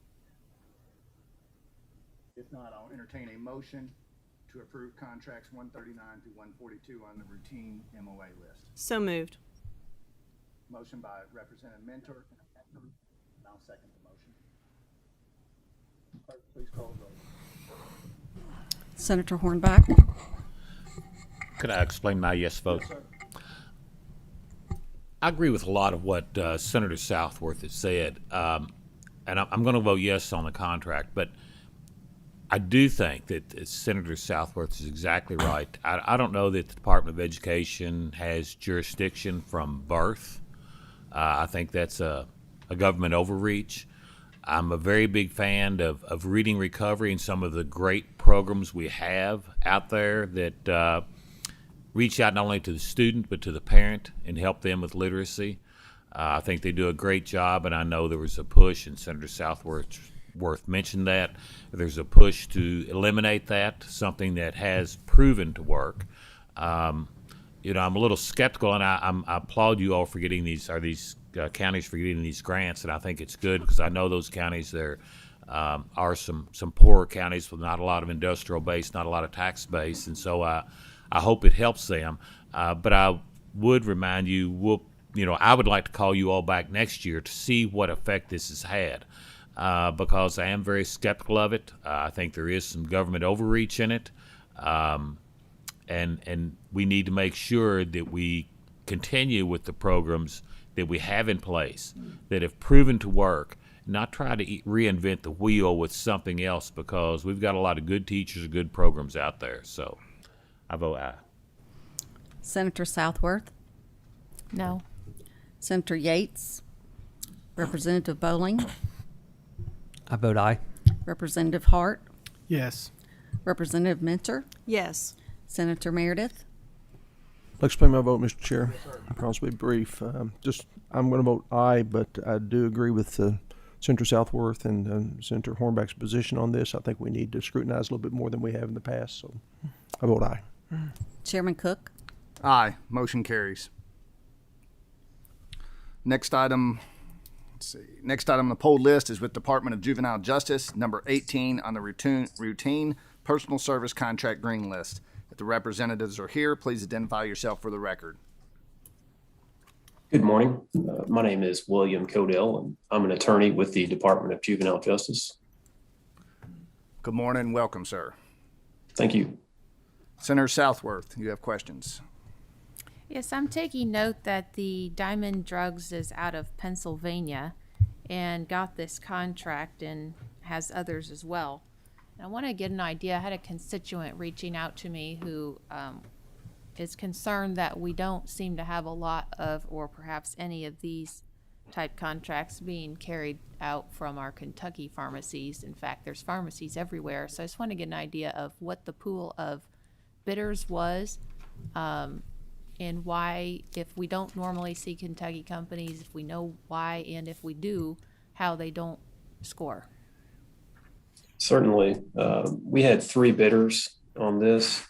If not, I'll entertain a motion to approve contracts 139 through 142 on the routine MOA list. So moved. Motion by Representative Mentor, and I'll second the motion. Clerk, please call the roll. Senator Hornback, Could I explain my yes vote? Yes, sir. I agree with a lot of what Senator Southworth has said, and I'm going to vote yes on the contract, but I do think that Senator Southworth is exactly right. I don't know that the Department of Education has jurisdiction from birth. I think that's a government overreach. I'm a very big fan of reading recovery and some of the great programs we have out there that reach out not only to the student but to the parent and help them with literacy. I think they do a great job, and I know there was a push, and Senator Southworth mentioned that. There's a push to eliminate that, something that has proven to work. I'm a little skeptical, and I applaud you all for getting these counties for getting these grants, and I think it's good because I know those counties there are some poorer counties with not a lot of industrial base, not a lot of tax base, and so I hope it helps them. But I would remind you, I would like to call you all back next year to see what effect this has had, because I am very skeptical of it. I think there is some government overreach in it, and we need to make sure that we continue with the programs that we have in place that have proven to work, not try to reinvent the wheel with something else, because we've got a lot of good teachers and good programs out there. So I vote aye. Senator Southworth, No. Senator Yates, Representative Bowling, I vote aye. Representative Hart, Yes. Representative Mentor, Yes. Senator Meredith. I'll explain my vote, Mr. Chair. I promise to be brief. I'm going to vote aye, but I do agree with Senator Southworth and Senator Hornback's position on this. I think we need to scrutinize a little bit more than we have in the past, so I vote aye. Chairman Cook, Aye. Motion carries. Next item, let's see. Next item on the poll list is with Department of Juvenile Justice, number 18 on the routine personal service contract green list. If the representatives are here, please identify yourself for the record. Good morning. My name is William Codell, and I'm an attorney with the Department of Juvenile Justice. Good morning. Welcome, sir. Thank you. Senator Southworth, you have questions. Yes, I'm taking note that the Diamond Drugs is out of Pennsylvania and got this contract and has others as well. I want to get an idea. I had a constituent reaching out to me who is concerned that we don't seem to have a lot of, or perhaps any of these type contracts being carried out from our Kentucky pharmacies. In fact, there's pharmacies everywhere. So I just want to get an idea of what the pool of bidders was, and why, if we don't normally see Kentucky companies, if we know why, and if we do, how they don't score. Certainly. We had 3 bidders on this.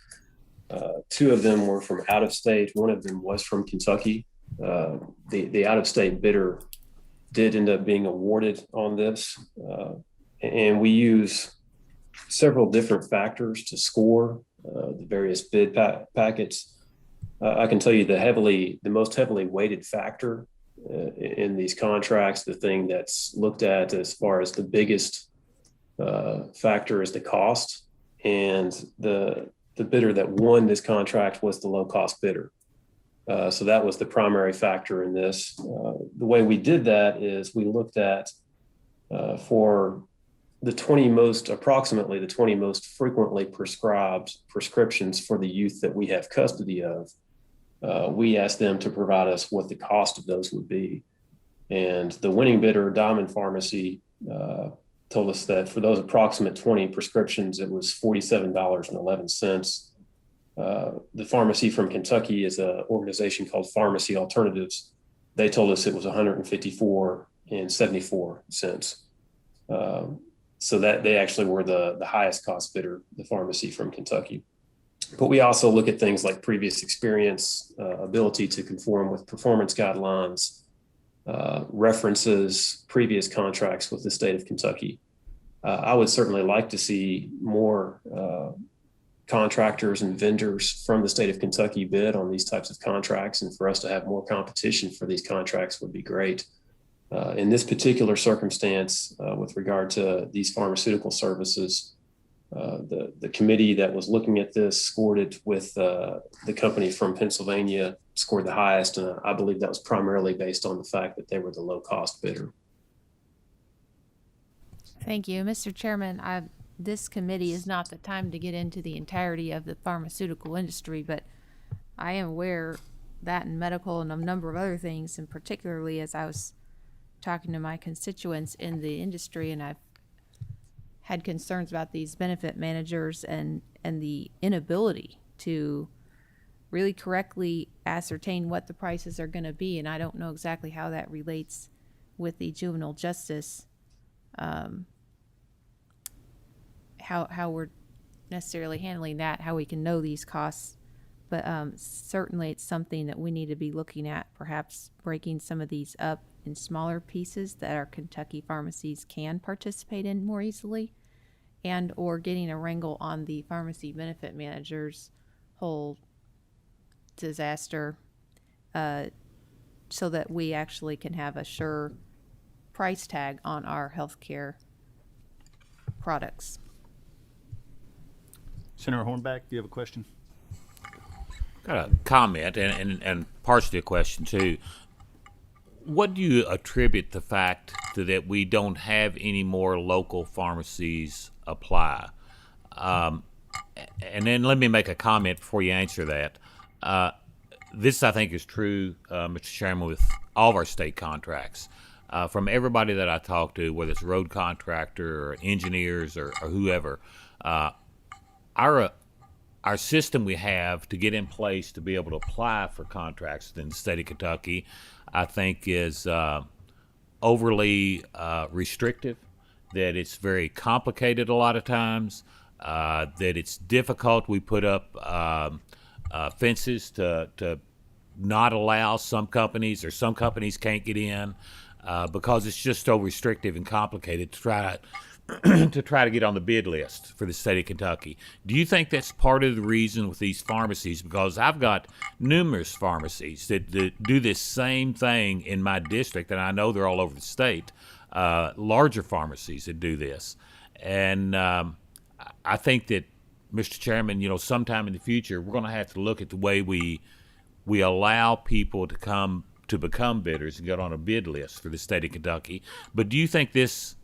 2 of them were from out of state. One of them was from Kentucky. The out of state bidder did end up being awarded on this. And we use several different factors to score the various bid packets. I can tell you the most heavily weighted factor in these contracts, the thing that's looked at as far as the biggest factor is the cost. And the bidder that won this contract was the low cost bidder. So that was the primary factor in this. The way we did that is we looked at for approximately the 20 most frequently prescribed prescriptions for the youth that we have custody of. We asked them to provide us what the cost of those would be. And the winning bidder, Diamond Pharmacy, told us that for those approximate 20 prescriptions, it was $47.11. The pharmacy from Kentucky is an organization called Pharmacy Alternatives. They told us it was $154.74. So that they actually were the highest cost bidder, the pharmacy from Kentucky. But we also look at things like previous experience, ability to conform with performance guidelines, references, previous contracts with the state of Kentucky. I would certainly like to see more contractors and vendors from the state of Kentucky bid on these types of contracts, and for us to have more competition for these contracts would be great. In this particular circumstance, with regard to these pharmaceutical services, the committee that was looking at this scored it with the company from Pennsylvania, scored the highest, and I believe that was primarily based on the fact that they were the low cost bidder. Thank you. Mr. Chairman, this committee is not the time to get into the entirety of the pharmaceutical industry, but I am aware that in medical and a number of other things, and particularly as I was talking to my constituents in the industry, and I've had concerns about these benefit managers and the inability to really correctly ascertain what the prices are going to be. And I don't know exactly how that relates with the juvenile justice, how we're necessarily handling that, how we can know these costs. But certainly it's something that we need to be looking at, perhaps breaking some of these up in smaller pieces that our Kentucky pharmacies can participate in more easily, and or getting a wrangle on the pharmacy benefit manager's whole disaster, so that we actually can have a sure price tag on our healthcare products. Senator Hornback, do you have a question? Got a comment and partially a question too. What do you attribute the fact that we don't have any more local pharmacies apply? And then let me make a comment before you answer that. This, I think, is true, Mr. Chairman, with all of our state contracts. From everybody that I talk to, whether it's a road contractor or engineers or whoever, our system we have to get in place to be able to apply for contracts in the state of Kentucky, I think, is overly restrictive, that it's very complicated a lot of times, that it's difficult. We put up fences to not allow some companies, or some companies can't get in because it's just so restrictive and complicated to try to get on the bid list for the state of Kentucky. Do you think that's part of the reason with these pharmacies? Because I've got numerous pharmacies that do this same thing in my district, and I know they're all over the state, larger pharmacies that do this. And I think that, Mr. Chairman, sometime in the future, we're going to have to look at the way we allow people to become bidders and get on a bid list for the state of Kentucky. But do you think this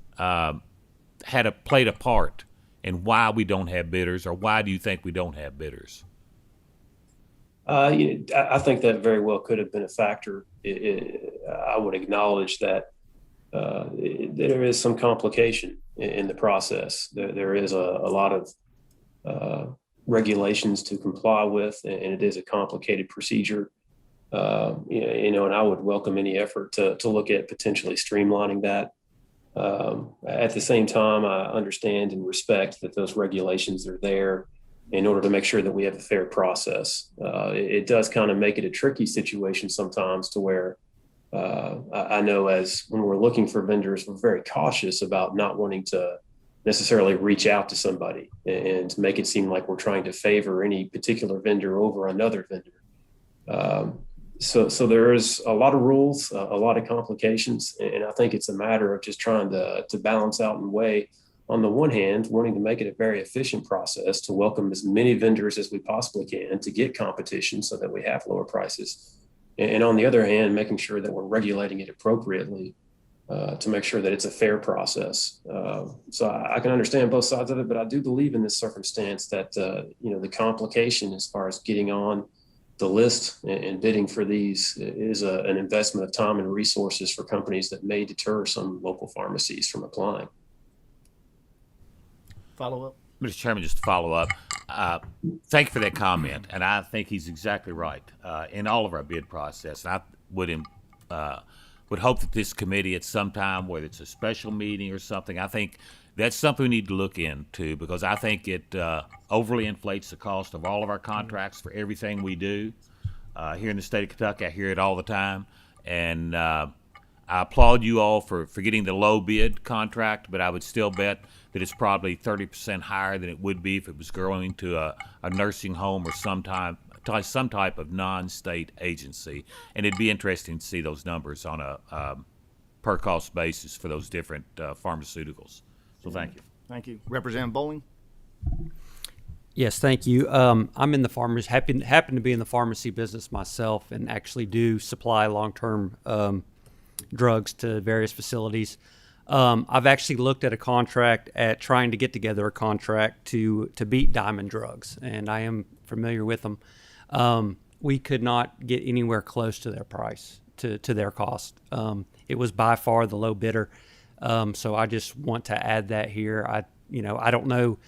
played a part in why we don't have bidders, or why do you think we don't have bidders? I think that very well could have been a factor. I would acknowledge that there is some complication in the process. There is a lot of regulations to comply with, and it is a complicated procedure. And I would welcome any effort to look at potentially streamlining that. At the same time, I understand and respect that those regulations are there in order to make sure that we have a fair process. It does kind of make it a tricky situation sometimes, to where I know, as when we're looking for vendors, we're very cautious about not wanting to necessarily reach out to somebody and make it seem like we're trying to favor any particular vendor over another vendor. So there is a lot of rules, a lot of complications, and I think it's a matter of just trying to balance out and weigh, on the one hand, wanting to make it a very efficient process to welcome as many vendors as we possibly can to get competition so that we have lower prices. And on the other hand, making sure that we're regulating it appropriately to make sure that it's a fair process. So I can understand both sides of it, but I do believe in this circumstance that, the complication as far as getting on the list and bidding for these is an investment of time and resources for companies that may deter some local pharmacies from applying. Follow up. Mr. Chairman, just to follow up, thank you for that comment, and I think he's exactly right in all of our bid process. And I would hope that this committee at some time, whether it's a special meeting or something, I think that's something we need to look into, because I think it overly inflates the cost of all of our contracts for everything we do. Here in the state of Kentucky, I hear it all the time, and I applaud you all for getting the low bid contract, but I would still bet that it's probably 30% higher than it would be if it was going to a nursing home or some type of non-state agency. And it'd be interesting to see those numbers on a per cost basis for those different pharmaceuticals. So thank you. Thank you. Representative Bowling? Yes, thank you. I'm in the pharmacy, happen to be in the pharmacy business myself, and actually do supply long-term drugs to various facilities. I've actually looked at a contract at trying to get together a contract to beat Diamond Drugs, and I am familiar with them. We could not get anywhere close to their price, to their cost. It was by far the low bidder. So I just want to add that here. I don't know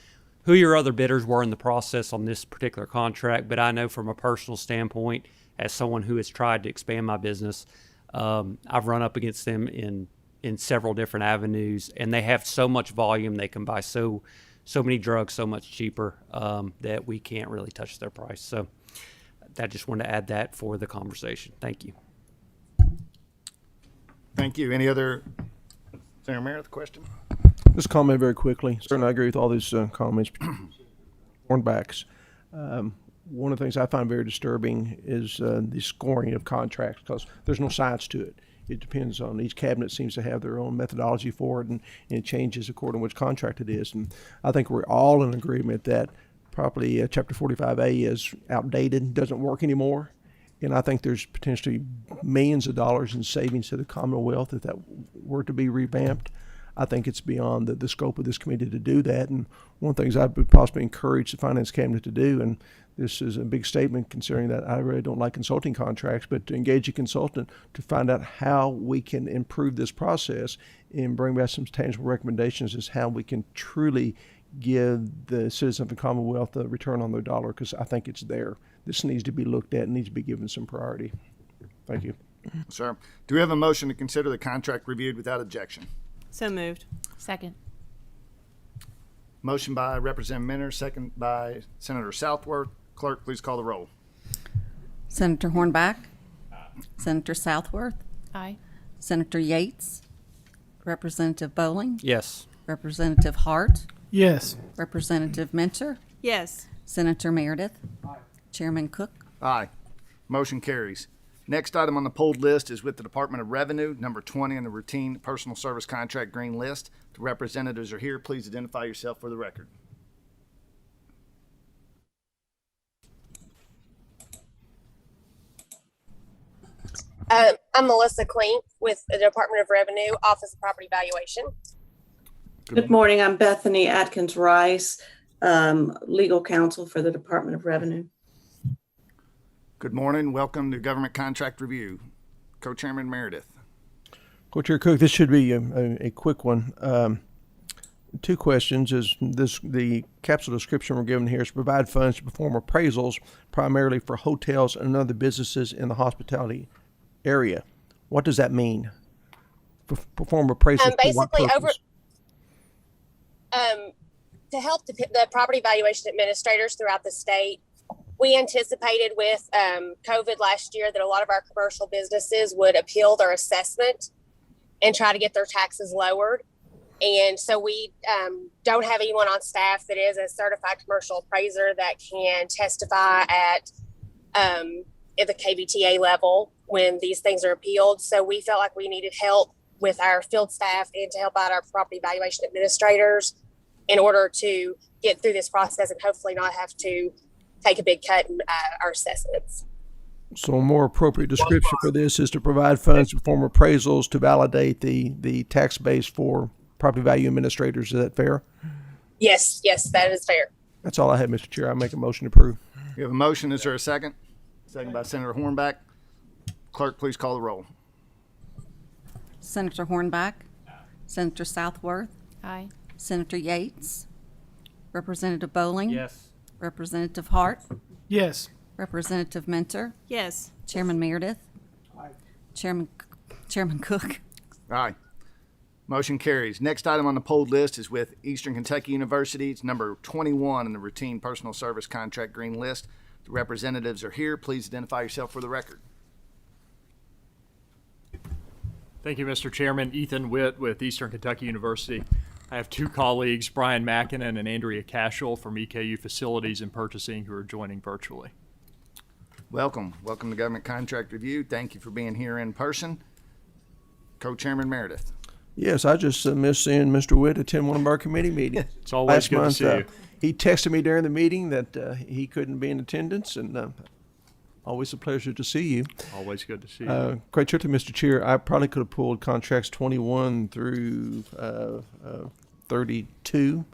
who your other bidders were in the process on this particular contract, but I know from a personal standpoint, as someone who has tried to expand my business, I've run up against them in several different avenues, and they have so much volume. They can buy so many drugs so much cheaper that we can't really touch their price. So I just wanted to add that for the conversation. Thank you. Thank you. Any other, Senator Meredith, question? Just comment very quickly. Certainly, I agree with all these comments. Hornbacks. One of the things I find very disturbing is the scoring of contracts, because there's no science to it. It depends on, each cabinet seems to have their own methodology for it, and it changes according to which contract it is. And I think we're all in agreement that probably Chapter 45A is outdated, doesn't work anymore. And I think there's potentially millions of dollars in savings to the Commonwealth if that were to be revamped. I think it's beyond the scope of this committee to do that. And one of the things I would possibly encourage the Finance Cabinet to do, and this is a big statement considering that I really don't like consulting contracts, but to engage a consultant to find out how we can improve this process and bring back some tangible recommendations as how we can truly give the citizens of the Commonwealth a return on their dollar, because I think it's there. This needs to be looked at and needs to be given some priority. Thank you. Sir, do we have a motion to consider the contract reviewed without objection? So moved. Second. Motion by Representative Minner, second by Senator Southworth. Clerk, please call the roll. Senator Hornback? Senator Southworth? Aye. Senator Yates? Representative Bowling? Yes. Representative Hart? Yes. Representative Minter? Yes. Senator Meredith? Aye. Chairman Cook? Aye. Motion carries. Next item on the pulled list is with the Department of Revenue, number 20 on the routine personal service contract green list. The representatives are here. Please identify yourself for the record. I'm Melissa Klink with the Department of Revenue, Office of Property Valuation. Good morning. I'm Bethany Atkins Rice, legal counsel for the Department of Revenue. Good morning. Welcome to Government Contract Review. Co-Chairman Meredith. Co-Chair Cook, this should be a quick one. Two questions. Is this the capsule description we're given here is to provide funds to perform appraisals primarily for hotels and other businesses in the hospitality area. What does that mean? Perform appraisals for what purpose? To help the property valuation administrators throughout the state. We anticipated with COVID last year that a lot of our commercial businesses would appeal their assessment and try to get their taxes lowered. And so we don't have anyone on staff that is a certified commercial appraiser that can testify at the KVTA level when these things are appealed. So we felt like we needed help with our field staff and to help out our property valuation administrators in order to get through this process and hopefully not have to take a big cut in our assessments. So a more appropriate description for this is to provide funds to perform appraisals to validate the tax base for property value administrators. Is that fair? Yes, that is fair. That's all I have, Mr. Chair. I make a motion to approve. We have a motion. Is there a second? Second by Senator Hornback. Clerk, please call the roll. Senator Hornback. Senator Southworth. Aye. Senator Yates. Representative Bowling. Yes. Representative Hart. Yes. Representative Mentor. Yes. Chairman Meredith. Chairman Cook. Aye. Motion carries. Next item on the polled list is with Eastern Kentucky University. It's number 21 in the routine personal service contract green list. The representatives are here. Please identify yourself for the record. Thank you, Mr. Chairman. Ethan Witt with Eastern Kentucky University. I have two colleagues, Brian Mackinnon and Andrea Cashel from EKU Facilities and Purchasing, who are joining virtually. Welcome. Welcome to Government Contract Review. Thank you for being here in person. Co-Chairman Meredith. Yes, I just missed seeing Mr. Witt attend one of our committee meetings. It's always last good month. to see you. He texted me during the meeting that he couldn't be in attendance, and always a pleasure to see you. Always good to see you. Quite truthfully, Mr. Chair, I probably could have pulled contracts 21 through 32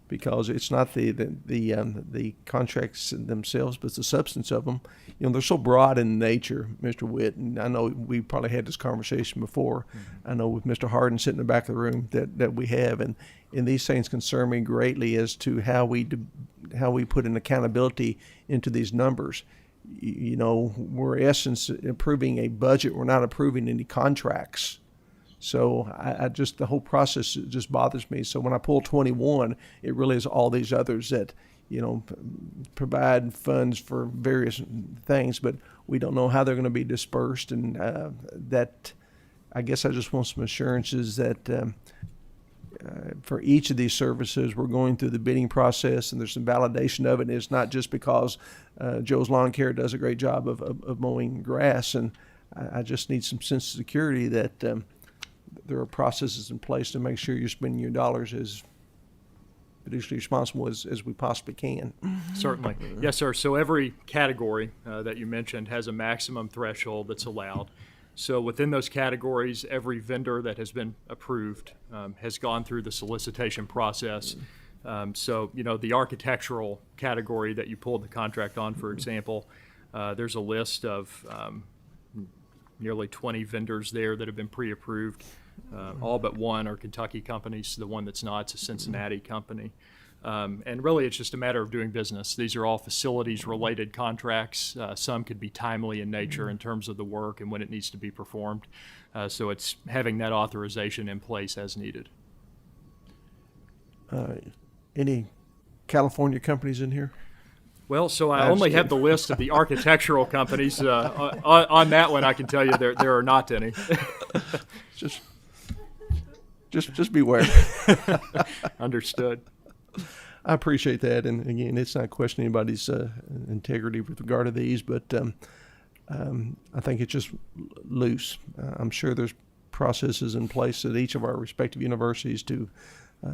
because it's not the contracts themselves, but it's the substance of them. You know, they're so broad in nature, Mr. Witt, and I know we probably had this conversation before. I know with Mr. Harden sitting in the back of the room that we have, and these things concern me greatly as to how we put an accountability into these numbers. You know, we're in essence approving a budget. We're not approving any contracts. So I just, the whole process just bothers me. So when I pull 21, it really is all these others that, you know, provide funds for various things, but we don't know how they're going to be dispersed. And that, I guess I just want some assurances that for each of these services, we're going through the bidding process and there's some validation of it. And it's not just because Joe's Lawn Care does a great job of mowing grass. And I just need some sense of security that there are processes in place to make sure you're spending your dollars as fiduciarily responsible as we possibly can. Certainly. Yes, sir. So every category that you mentioned has a maximum threshold that's allowed. So within those categories, every vendor that has been approved has gone through the solicitation process. So, you know, the architectural category that you pulled the contract on, for example, there's a list of nearly 20 vendors there that have been pre-approved. All but one are Kentucky companies. The one that's not is a Cincinnati company. And really, it's just a matter of doing business. These are all facilities-related contracts. Some could be timely in nature in terms of the work and when it needs to be performed. So it's having that authorization in place as needed. Any California companies in here? Well, so I only have the list of the architectural companies. On that one, I can tell you there are not any. Just beware. Understood. I appreciate that, and again, it's not questioning anybody's integrity with regard to these, but I think it's just loose. I'm sure there's processes in place at each of our respective universities to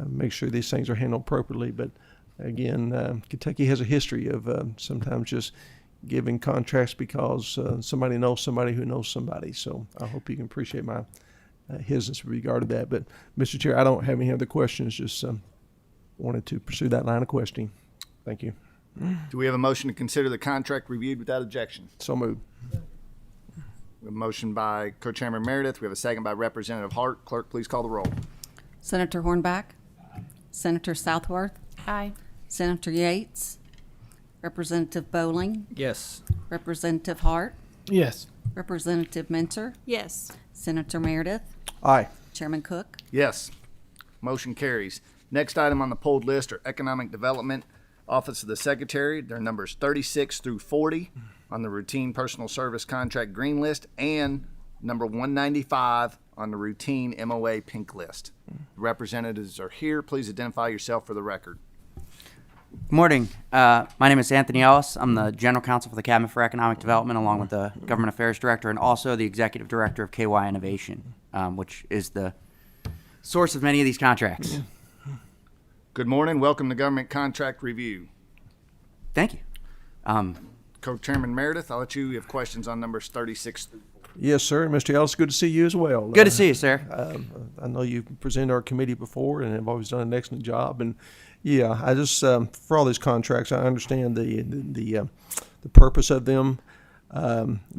make sure these things are handled appropriately, but again, Kentucky has a history of sometimes just giving contracts because somebody knows somebody who knows somebody. So I hope you can appreciate my hesitance with regard to that. But Mr. Chair, I don't have any other questions. Just wanted to pursue that line of questioning. Thank you. Do we have a motion to consider the contract reviewed without objection? So moved. We have a motion by Co-Chairman Meredith. We have a second by Representative Hart. Clerk, please call the roll. Senator Hornback. Senator Southworth. Aye. Senator Yates. Representative Bowling. Yes. Representative Hart. Yes. Representative Mentor. Yes. Senator Meredith. Aye. Chairman Cook. Yes. Motion carries. Next item on the polled list are Economic Development, Office of the Secretary. Their numbers 36 through 40 on the routine personal service contract green list, and number 195 on the routine MOA pink list. Representatives are here. Please identify yourself for the record. Good morning. My name is Anthony Ellis. I'm the General Counsel for the Cabinet for Economic Development, along with the Government Affairs Director and also the Executive Director of KY Innovation, which is the source of many of these contracts. Good morning. Welcome to Government Contract Review. Thank you. Co-Chairman Meredith, I'll let you have questions on numbers 36 through 40. Yes, sir. Mr. Ellis, good to see you as well. Good to see you, sir. I know you've presented our committee before and have always done an excellent job. And yeah, I just for all these contracts, I understand the purpose of them.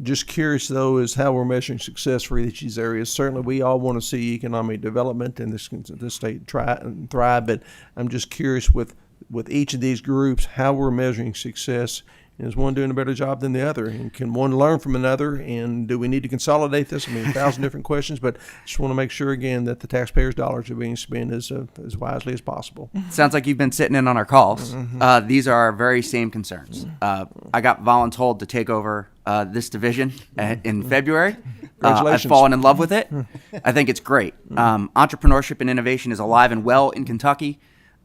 Just curious though, is how we're measuring success for each of these areas. Certainly, we all want to see economic development in this state thrive, but I'm just curious with each of these groups how we're measuring success. Is one doing a better job than the other? And can one learn from another? And do we need to consolidate this? I mean, 1,000 different questions, but just want to make sure, again, that the taxpayers' dollars are being spent as wisely as possible. Sounds like you've been sitting in on our calls. These are our very same concerns. I got voluntold to take over this division in February. I've fallen in love with it. I think it's great. Entrepreneurship and innovation is alive and well in Kentucky.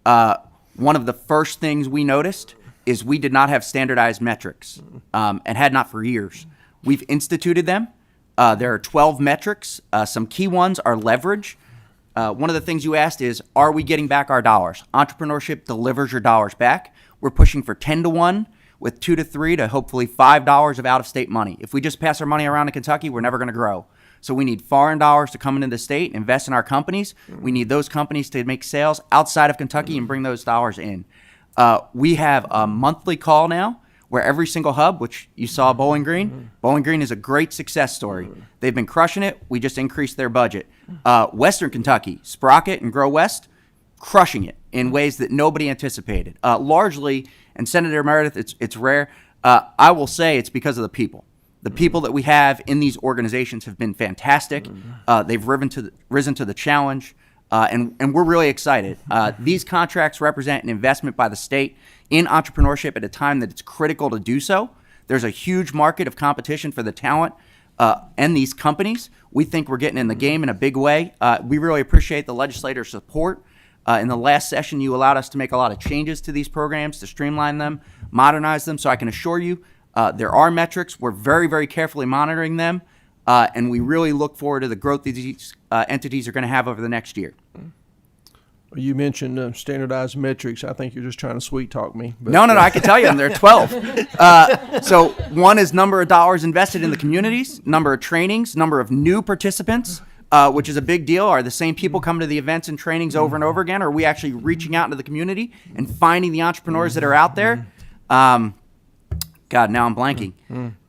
One of the first things we noticed is we did not have standardized metrics and had not for years. We've instituted them. There are 12 metrics. Some key ones are leverage. One of the things you asked is, are we getting back our dollars? Entrepreneurship delivers your dollars back. We're pushing for 10 to 1 with 2 to 3 to hopefully $5 of out-of-state money. If we just pass our money around in Kentucky, we're never going to grow. So we need foreign dollars to come into the state and invest in our companies. We need those companies to make sales outside of Kentucky and bring those dollars in. We have a monthly call now where every single hub, which you saw Bowling Green, Bowling Green is a great success story. They've been crushing it. We just increased their budget. Western Kentucky, Sprocket and Grow West, crushing it in ways that nobody anticipated. Largely, and Senator Meredith, it's rare. I will say it's because of the people. The people that we have in these organizations have been fantastic. They've risen to the challenge. And we're really excited. These contracts represent an investment by the state in entrepreneurship at a time that it's critical to do so. There's a huge market of competition for the talent and these companies. We think we're getting in the game in a big way. We really appreciate the legislator's support. In the last session, you allowed us to make a lot of changes to these programs to streamline them, modernize them. So I can assure you there are metrics. We're very, very carefully monitoring them. And we really look forward to the growth these entities are going to have over the next year. You mentioned standardized metrics. I think you're just trying to sweet talk me. But, no, I can tell you, there are 12. So one is number of dollars invested in the communities, number of trainings, number of new participants, which is a big deal. Are the same people coming to the events and trainings over and over again? Or are we actually reaching out into the community and finding the entrepreneurs that are out there? God, now I'm blanking.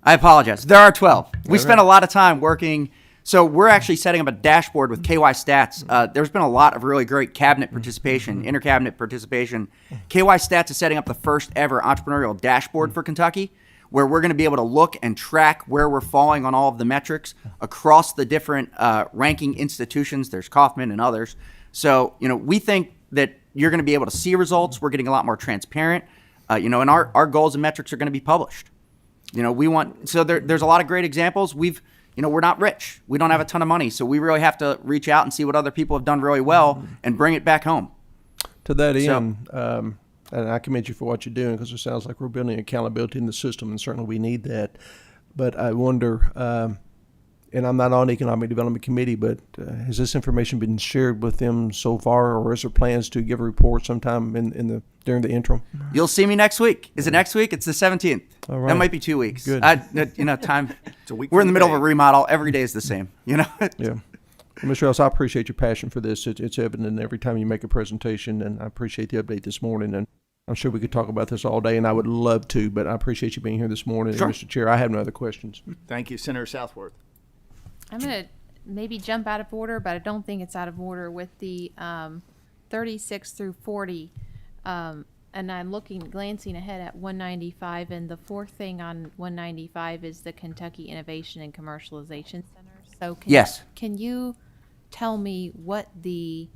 I apologize. There are 12. We spent a lot of time working. So we're actually setting up a dashboard with KY Stats. There's been a lot of really great cabinet participation, inter-cabinet participation. KY Stats is setting up the first ever entrepreneurial dashboard for Kentucky, where we're going to be able to look and track where we're falling on all of the metrics across the different ranking institutions. There's Kauffman and others. So, we think that you're going to be able to see results. We're getting a lot more transparent. And our goals and metrics are going to be published. There's a lot of great examples. We're not rich. We don't have a ton of money. So we really have to reach out and see what other people have done really well and bring it back home. To that end, and I commend you for what you're doing, because it sounds like we're building accountability in the system, and certainly we need that. But I wonder, and I'm not on the Economic Development Committee, but has this information been shared with them so far, or is there plans to give a report sometime during the interim? You'll see me next week. Is it next week? It's the 17th. All right. That might be 2 weeks. Good. Time. We're in the middle of a remodel. Every day is the same. Yeah. Well, Mr. Ellis, I appreciate your passion for this. It's evident every time you make a presentation, and I appreciate the update this morning. And I'm sure we could talk about this all day, and I would love to, but I appreciate you being here this morning. Sure. And Mr. Chair, I have no other questions. Thank you, Senator Southworth. I'm going to maybe jump out of order, but I don't think it's out of order with the 36 through 40. And I'm glancing ahead at 195, and the fourth thing on 195 is the Kentucky Innovation and Commercialization Center. So can you tell me what the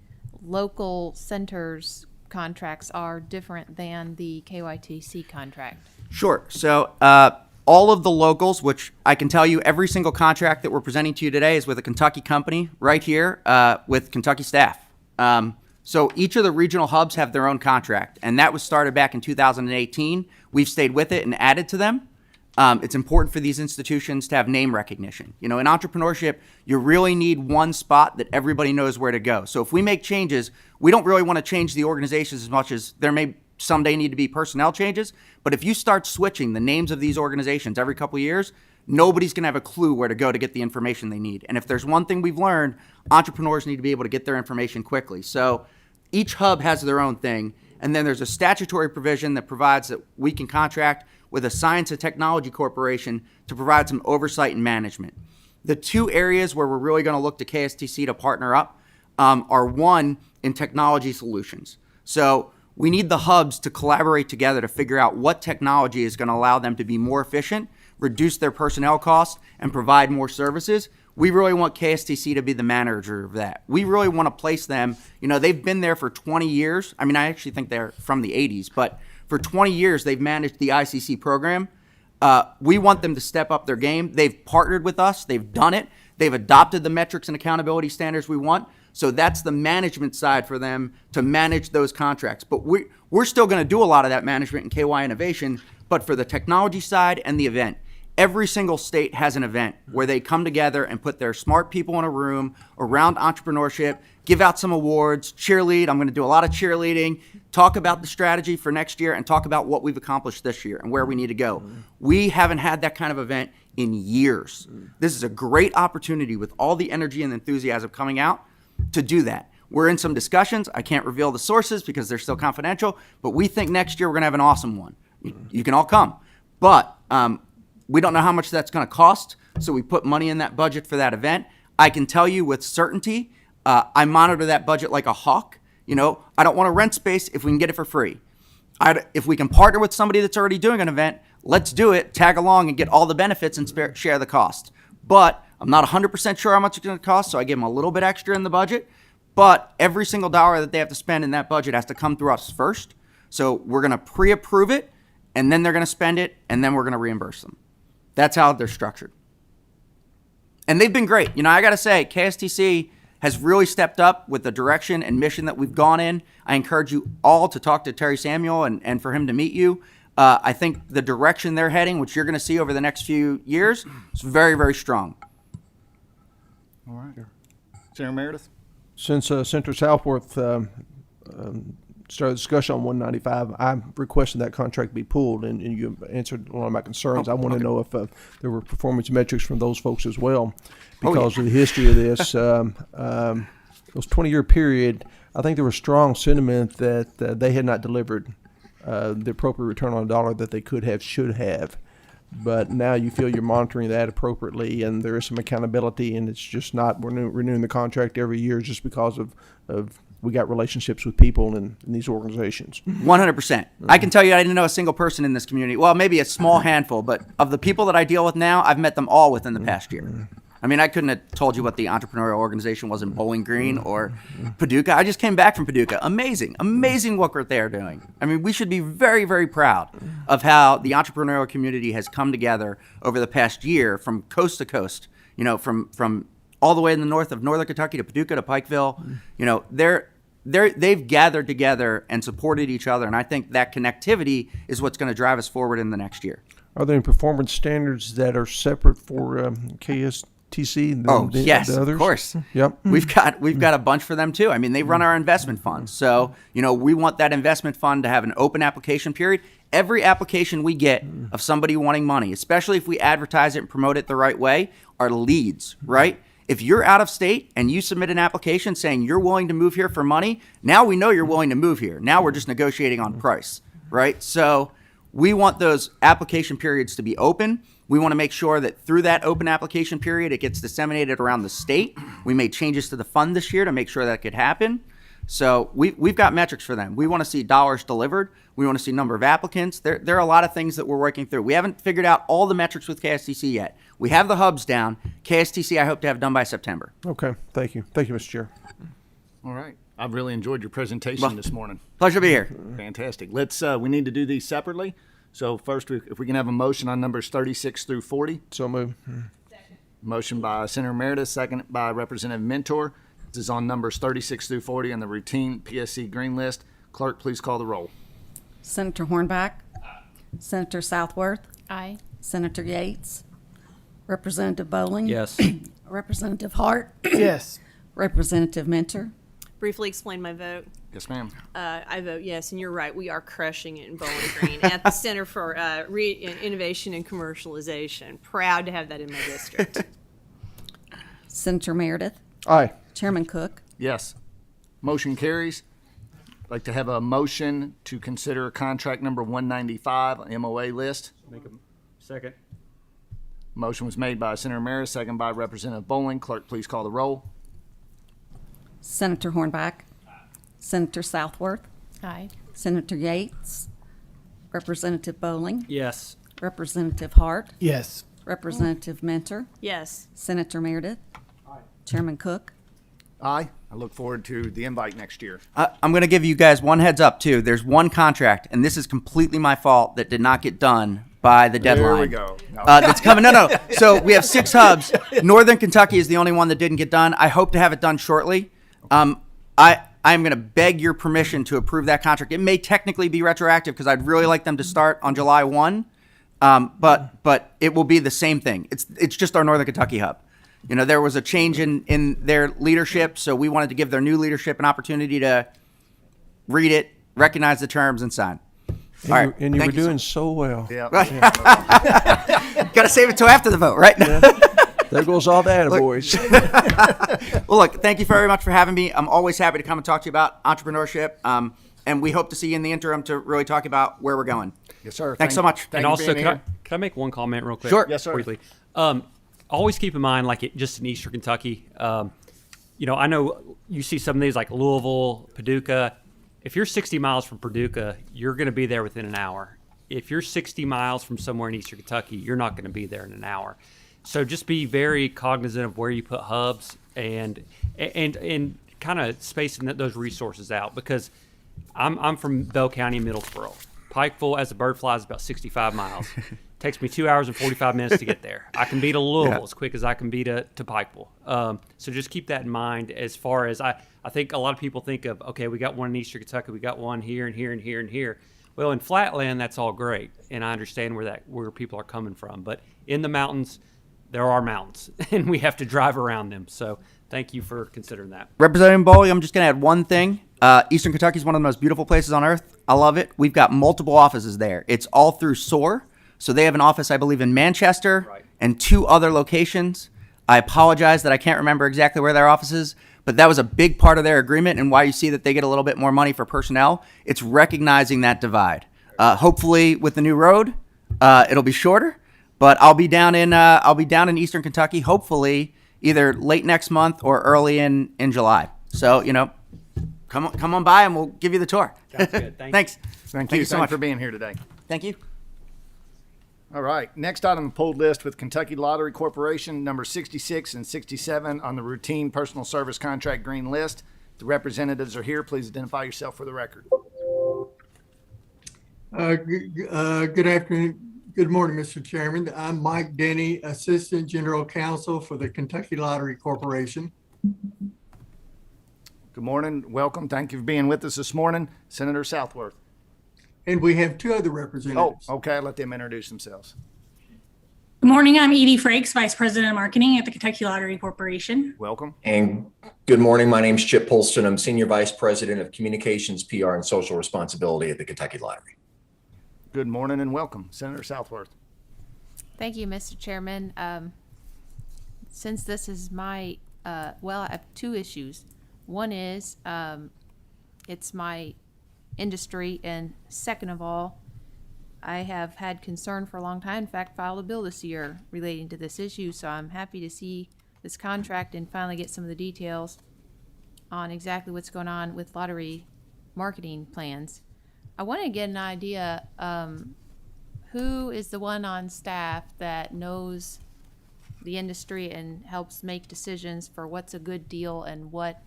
local centers contracts are different than the KYTC contract? Sure. So all of the locals, which I can tell you every single contract that we're presenting to you today is with a Kentucky company right here with Kentucky staff. So each of the regional hubs have their own contract, and that was started back in 2018. We've stayed with it and added to them. It's important for these institutions to have name recognition. In entrepreneurship, you really need one spot that everybody knows where to go. So if we make changes, we don't really want to change the organizations as much as there may someday need to be personnel changes. But if you start switching the names of these organizations every couple of years, nobody's going to have a clue where to go to get the information they need. And if there's one thing we've learned, entrepreneurs need to be able to get their information quickly. So each hub has their own thing. And then there's a statutory provision that provides that we can contract with a science and technology corporation to provide some oversight and management. The two areas where we're really going to look to KSTC to partner up are one, in technology solutions. So we need the hubs to collaborate together to figure out what technology is going to allow them to be more efficient, reduce their personnel costs, and provide more services. We really want KSTC to be the manager of that. We really want to place them, they've been there for 20 years. I mean, I actually think they're from the 80s, but for 20 years, they've managed the ICC program. We want them to step up their game. They've partnered with us. They've done it. They've adopted the metrics and accountability standards we want. So that's the management side for them to manage those contracts. But we're still going to do a lot of that management in KY Innovation, but for the technology side and the event. Every single state has an event where they come together and put their smart people in a room around entrepreneurship, give out some awards, cheerlead. I'm going to do a lot of cheerleading, talk about the strategy for next year, and talk about what we've accomplished this year and where we need to go. We haven't had that kind of event in years. This is a great opportunity with all the energy and enthusiasm coming out to do that. We're in some discussions. I can't reveal the sources because they're still confidential, but we think next year we're going to have an awesome one. You can all come. But we don't know how much that's going to cost, so we put money in that budget for that event. I can tell you with certainty, I monitor that budget like a hawk. I don't want to rent space if we can get it for free. If we can partner with somebody that's already doing an event, let's do it, tag along and get all the benefits and share the cost. But I'm not 100% sure how much it's going to cost, so I give them a little bit extra in the budget. But every single dollar that they have to spend in that budget has to come through us first. So we're going to pre-approve it, and then they're going to spend it, and then we're going to reimburse them. That's how they're structured. And they've been great. I got to say, KSTC has really stepped up with the direction and mission that we've gone in. I encourage you all to talk to Terry Samuel and for him to meet you. I think the direction they're heading, which you're going to see over the next few years, is very, very strong. All right. Senator Meredith? Since Senator Southworth started a discussion on 195, I requested that contract be pulled, and you answered one of my concerns. I want to know if there were performance metrics from those folks as well, because of the history of this. Those 20-year period, I think there was strong sentiment that they had not delivered the appropriate return on a dollar that they should have. But now you feel you're monitoring that appropriately, and there is some accountability, and it's just not renewing the contract every year just because of we got relationships with people in these organizations. 100%. I can tell you I didn't know a single person in this community. Well, maybe a small handful, but of the people that I deal with now, I've met them all within the past year. I mean, I couldn't have told you what the entrepreneurial organization was in Bowling Green or Paducah. I just came back from Paducah. Amazing work they're doing. I mean, we should be very, very proud of how the entrepreneurial community has come together over the past year from coast to coast, from all the way in the north of northern Kentucky to Paducah to Pikeville. They've gathered together and supported each other, and I think that connectivity is what's going to drive us forward in the next year. Are there any performance standards that are separate for KSTC than yes, the others? Of course. Yep. We've got a bunch for them too. I mean, they run our investment fund. So, we want that investment fund to have an open application period. Every application we get of somebody wanting money, especially if we advertise it and promote it the right way, are leads, right? If you're out of state and you submit an application saying you're willing to move here for money, now we know you're willing to move here. Now we're just negotiating on price, right? So we want those application periods to be open. We want to make sure that through that open application period, it gets disseminated around the state. We made changes to the fund this year to make sure that could happen. So we've got metrics for them. We want to see dollars delivered. We want to see number of applicants. There are a lot of things that we're working through. We haven't figured out all the metrics with KSTC yet. We have the hubs down. KSTC, I hope to have done by September. Okay. Thank you. Thank you, Mr. Chair. All right. I've really enjoyed your presentation this morning. Pleasure to be here. Fantastic. We need to do these separately. So first, if we can have a motion on numbers 36 through 40. So move. Motion by Senator Meredith, second by Representative Mentor. This is on numbers 36 through 40 on the routine PSC green list. Clerk, please call the roll. Senator Hornback. Senator Southworth. Aye. Senator Yates. Representative Bowling. Yes. Representative Hart. Yes. Representative Mentor. Briefly explain my vote. Yes, ma'am. I vote yes, and you're right. We are crushing it in Bowling Green at the Center for Innovation and Commercialization. Proud to have that in my district. Senator Meredith. Aye. Chairman Cook. Yes. Motion carries. I'd like to have a motion to consider contract number 195 on MOA list. Make a second. Motion was made by Senator Meredith, second by Representative Bowling. Clerk, please call the roll. Senator Hornback. Senator Southworth. Aye. Senator Yates. Representative Bowling. Yes. Representative Hart. Yes. Representative Mentor. Yes. Senator Meredith. Chairman Cook. Aye. I look forward to the invite next year. I'm going to give you guys one heads up, too. There's one contract, and this is completely my fault, that did not get done by the deadline. There we go. No. That's coming. No. So we have 6 hubs. Northern Kentucky is the only one that didn't get done. I hope to have it done shortly. I'm going to beg your permission to approve that contract. It may technically be retroactive because I'd really like them to start on July 1. But it will be the same thing. It's just our Northern Kentucky hub. You know, there was a change in their leadership, so we wanted to give their new leadership an opportunity to read it, recognize the terms, and sign. And All right. and you were Thank you, doing sir. so well. Yeah. Got to save it till after the vote, right? There goes all the attaboys. Well, look, thank you very much for having me. I'm always happy to come and talk to you about entrepreneurship. And we hope to see you in the interim to really talk about where we're going. Yes, sir. Thanks so much. Thank And you also, being can I, here. can I make one comment real quick? Sure. Yes, sir. Briefly. Always keep in mind, just in Eastern Kentucky, I know you see some of these like Louisville, Paducah. If you're 60 miles from Paducah, you're going to be there within an hour. If you're 60 miles from somewhere in Eastern Kentucky, you're not going to be there in an hour. So just be very cognizant of where you put hubs and kind of spacing those resources out, because I'm from Bell County, Middlesboro. Pikeville, as a bird flies, is about 65 miles. Takes me 2 hours and 45 minutes to get there. I can be to Louisville as quick as I can be to Pikeville. So just keep that in mind. As far as I think a lot of people think of, okay, we got one in Eastern Kentucky, we got one here and here and here and here. Well, in flatland, that's all great, and I understand where people are coming from. But in the mountains, there are mountains, and we have to drive around them. So thank you for considering that. Representative Bowley, I'm just going to add one thing. Eastern Kentucky is one of the most beautiful places on earth. I love it. We've got multiple offices there. It's all through SOAR. So they have an office, I believe, in Manchester and 2 other locations. I apologize that I can't remember exactly where their office is, but that was a big part of their agreement and why you see that they get a little bit more money for personnel. It's recognizing that divide. Hopefully, with the new road, it'll be shorter. But I'll be down in Eastern Kentucky, hopefully either late next month or early in July. So come on by and we'll give you the tour. Sounds good. Thanks. Thank you so much for being here today. Thank you. All right. Next item on the pulled list with Kentucky Lottery Corporation, number 66 and 67 on the routine personal service contract green list. The representatives are here. Please identify yourself for the record. Good afternoon. Good morning, Mr. Chairman. I'm Mike Denny, Assistant General Counsel for the Kentucky Lottery Corporation. Good morning. Welcome. Thank you for being with us this morning. Senator Southworth. And we have 2 other representatives. Oh, okay. Let them introduce themselves. Good morning. I'm Edie Frakes, Vice President of Marketing at the Kentucky Lottery Corporation. Welcome. And good morning. My name is Chip Polston. I'm Senior Vice President of Communications, PR, and Social Responsibility at the Kentucky Lottery. Good morning and welcome. Senator Southworth. Thank you, Mr. Chairman. Since this is my, I have 2 issues. One is it's my industry, and second of all, I have had concern for a long time. In fact, filed a bill this year relating to this issue, so I'm happy to see this contract and finally get some of the details on exactly what's going on with lottery marketing plans. I want to get an idea, who is the one on staff that knows the industry and helps make decisions for what's a good deal and what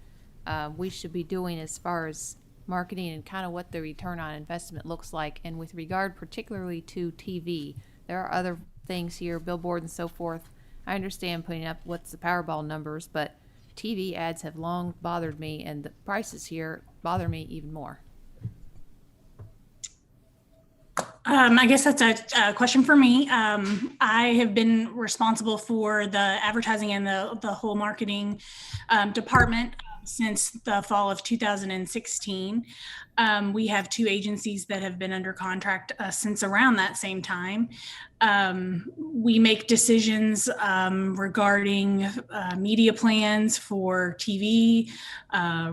we should be doing as far as marketing and kind of what the return on investment looks like. And with regard particularly to TV, there are other things here, billboard and so forth. I understand putting up what's the Powerball numbers, but TV ads have long bothered me, and the prices here bother me even more. I guess that's a question for me. I have been responsible for the advertising and the whole marketing department since the fall of 2016. We have 2 agencies that have been under contract since around that same time. We make decisions regarding media plans for TV,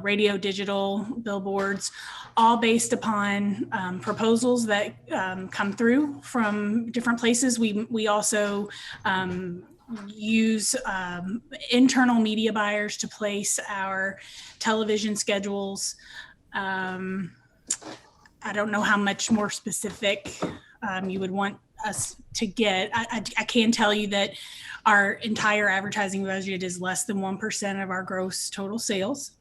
radio, digital, billboards, all based upon proposals that come through from different places. We also use internal media buyers to place our television schedules. I don't know how much more specific you would want us to get. I can tell you that our entire advertising budget is less than 1% of our gross total sales.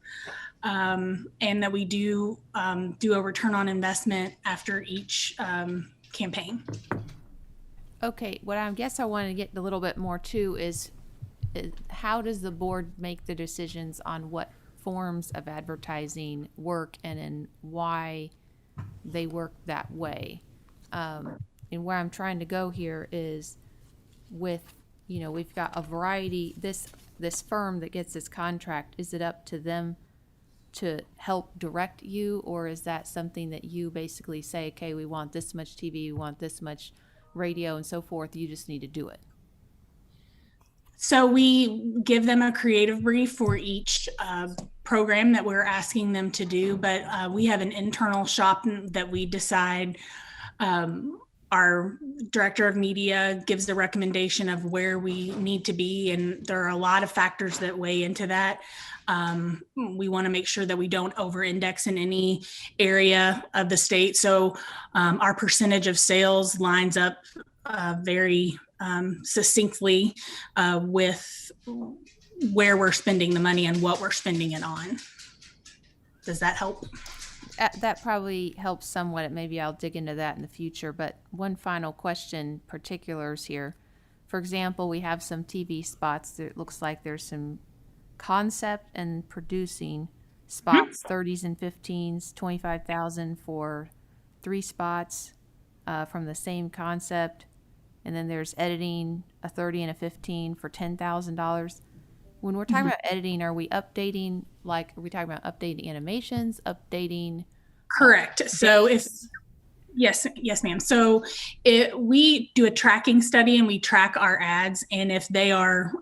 And that we do a return on investment after each campaign. Okay, what I guess I wanted to get a little bit more to is how does the board make the decisions on what forms of advertising work and why they work that way? And where I'm trying to go here is with, we've got a variety, this firm that gets this contract, is it up to them to help direct you, or is that something that you basically say, okay, we want this much TV, we want this much radio and so forth, you just need to do it? So we give them a creative brief for each program that we're asking them to do, but we have an internal shop that we decide. Our director of media gives the recommendation of where we need to be, and there are a lot of factors that weigh into that. We want to make sure that we don't over-index in any area of the state. So our percentage of sales lines up very succinctly with where we're spending the money and what we're spending it on. Does that help? That probably helps somewhat. Maybe I'll dig into that in the future. But one final question, particulars here. For example, we have some TV spots that looks like there's some concept and producing spots, 30s and 15s, 25,000 for 3 spots from the same concept. And then there's editing, a 30 and a 15 for $10,000. When we're talking about editing, are we updating, are we talking about updating animations, updating? Correct. So yes, ma'am. So we do a tracking study and we track our ads. And if they are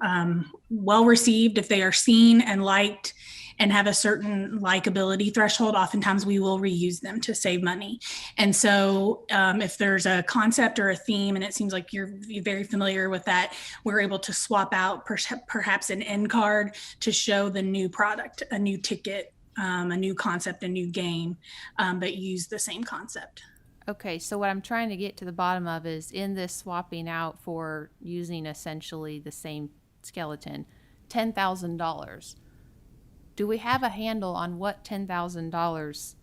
well received, if they are seen and liked and have a certain likability threshold, oftentimes we will reuse them to save money. And so if there's a concept or a theme, and it seems like you're very familiar with that, we're able to swap out perhaps an end card to show the new product, a new ticket, a new concept, a new game, but use the same concept. Okay, so what I'm trying to get to the bottom of is in this swapping out for using essentially the same skeleton, $10,000. Do we have a handle on what $10,000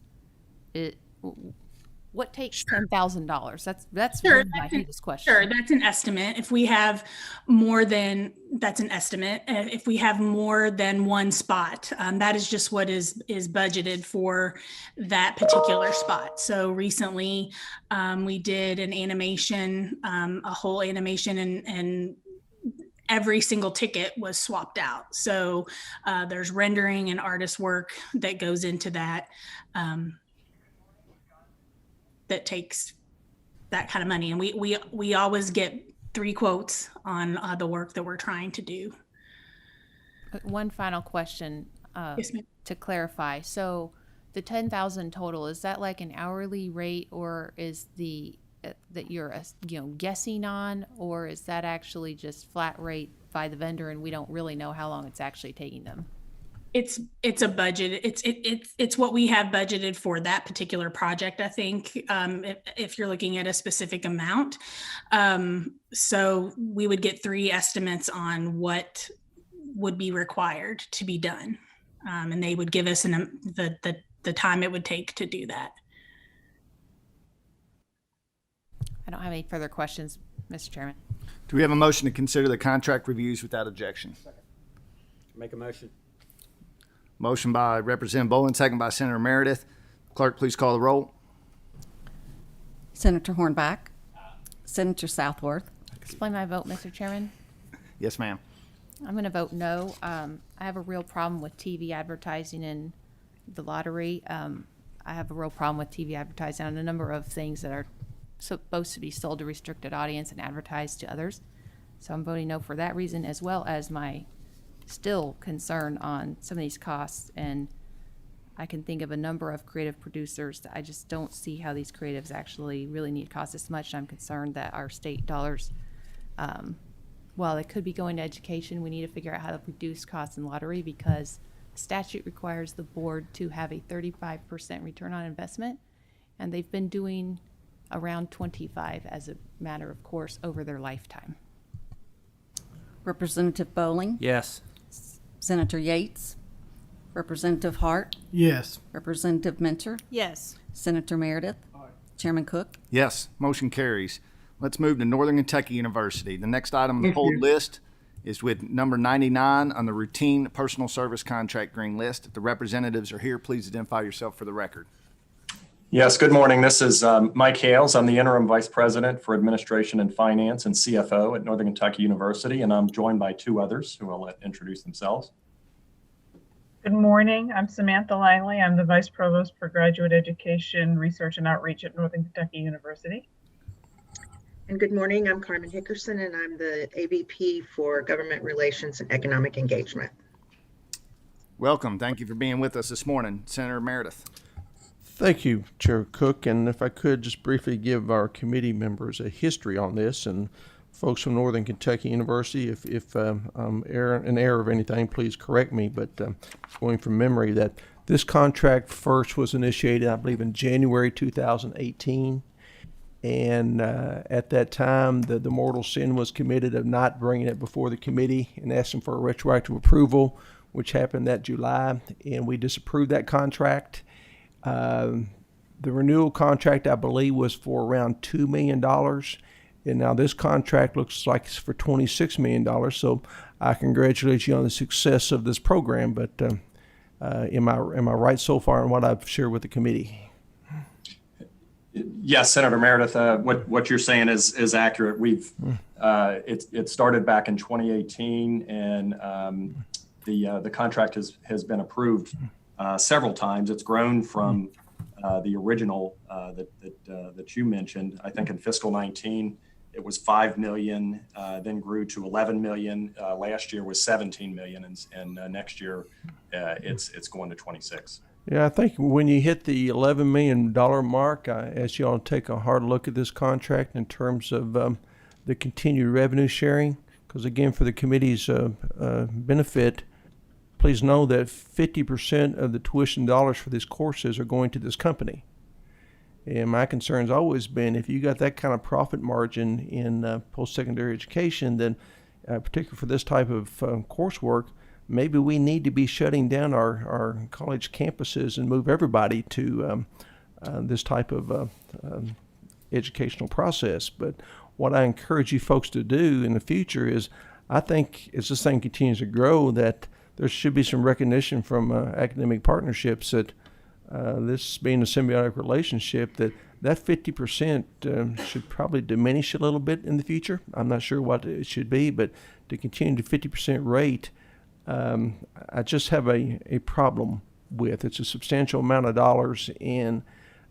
what takes $10,000? That's Sure, really my biggest question. Sure, that's an estimate. If we have more than, that's an estimate. If we have more than one spot, that is just what is budgeted for that particular spot. So recently, we did an animation, a whole animation, and every single ticket was swapped out. So there's rendering and artist work that goes into that. That takes that kind of money, and we always get 3 quotes on the work that we're trying to do. One final question Yes, ma'am. to clarify. So the 10,000 total, is that like an hourly rate, or is the that you're guessing on, or is that actually just flat rate by the vendor and we don't really know how long it's actually taking them? It's a budget. It's what we have budgeted for that particular project, I think, if you're looking at a specific amount. So we would get 3 estimates on what would be required to be done. And they would give us the the time it would take to do that. I don't have any further questions, Mr. Chairman. Do we have a motion to consider the contract reviews without objection? Make a motion. Motion by Representative Boland, second by Senator Meredith. Clerk, please call the roll. Senator Hornback. Senator Southworth. Explain my vote, Mr. Chairman. Yes, ma'am. I'm going to vote no. I have a real problem with TV advertising in the lottery. I have a real problem with TV advertising on a number of things that are supposed to be sold to restricted audience and advertised to others. So I'm voting no for that reason, as well as my still concern on some of these costs. And I can think of a number of creative producers that I just don't see how these creatives actually really need to cost this much. I'm concerned that our state dollars, while it could be going to education, we need to figure out how to reduce costs in lottery, because statute requires the board to have a 35% return on investment, and they've been doing around 25 as a matter of course over their lifetime. Representative Bowling. Yes. Senator Yates. Representative Hart. Yes. Representative Mentor. Yes. Senator Meredith. Chairman Cook. Yes, motion carries. Let's move to Northern Kentucky University. The next item on the Thank pulled you. list is with number 99 on the routine personal service contract green list. If the representatives are here, please identify yourself for the record. Yes, good morning. This is Mike Hales. I'm the Interim Vice President for Administration and Finance and CFO at Northern Kentucky University, and I'm joined by two others who I'll let introduce themselves. Good morning. I'm Samantha Langley. I'm the Vice Provost for Graduate Education, Research, and Outreach at Northern Kentucky University. And good morning. I'm Carmen Hickerson, and I'm the AVP for Government Relations and Economic Engagement. Welcome. Thank you for being with us this morning. Senator Meredith. Thank you, Chair Cook. And if I could just briefly give our committee members a history on this, and folks from Northern Kentucky University, if I'm an error of anything, please correct me. But going from memory, that this contract first was initiated, I believe, in January 2018. And at that time, the mortal sin was committed of not bringing it before the committee and asking for a retroactive approval, which happened that July, and we disapproved that contract. The renewal contract, I believe, was for around $2 million. And now this contract looks like it's for $26 million. So I congratulate you on the success of this program. But am I right so far in what I've shared with the committee? Yes, Senator Meredith, what you're saying is accurate. We've it started back in 2018, and the contract has been approved several times. It's grown from the original that you mentioned. I think in fiscal 19 it was 5 million, then grew to 11 million. Last year was 17 million, and next year it's going to 26. Yeah, I think when you hit the $11 million mark, I ask you all to take a hard look at this contract in terms of the continued revenue sharing. Because again, for the committee's benefit, please know that 50% of the tuition dollars for these courses are going to this company. And my concern's always been, if you got that kind of profit margin in post-secondary education, then particularly for this type of coursework, maybe we need to be shutting down our college campuses and move everybody to this type of educational process. But what I encourage you folks to do in the future is, I think as this thing continues to grow, that there should be some recognition from academic partnerships that this being a symbiotic relationship, that 50% should probably diminish a little bit in the future. I'm not sure what it should be, but to continue to 50% rate, I just have a problem with. It's a substantial amount of dollars, and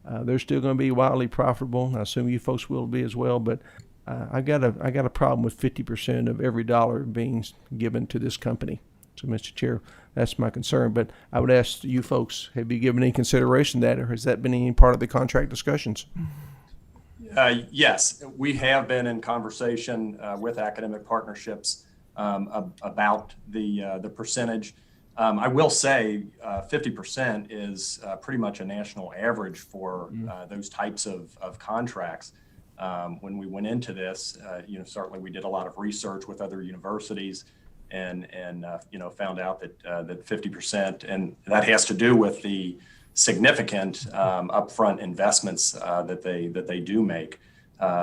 they're still going to be wildly profitable. I assume you folks will be as well, but I got a problem with 50% of every dollar being given to this company. So, Mr. Chair, that's my concern. But I would ask you folks, have you given any consideration to that, or has that been any part of the contract discussions? Yes, we have been in conversation with academic partnerships about the percentage. I will say 50% is pretty much a national average for those types of contracts. When we went into this, certainly we did a lot of research with other universities, and found out that 50%, and that has to do with the significant upfront investments that they do make.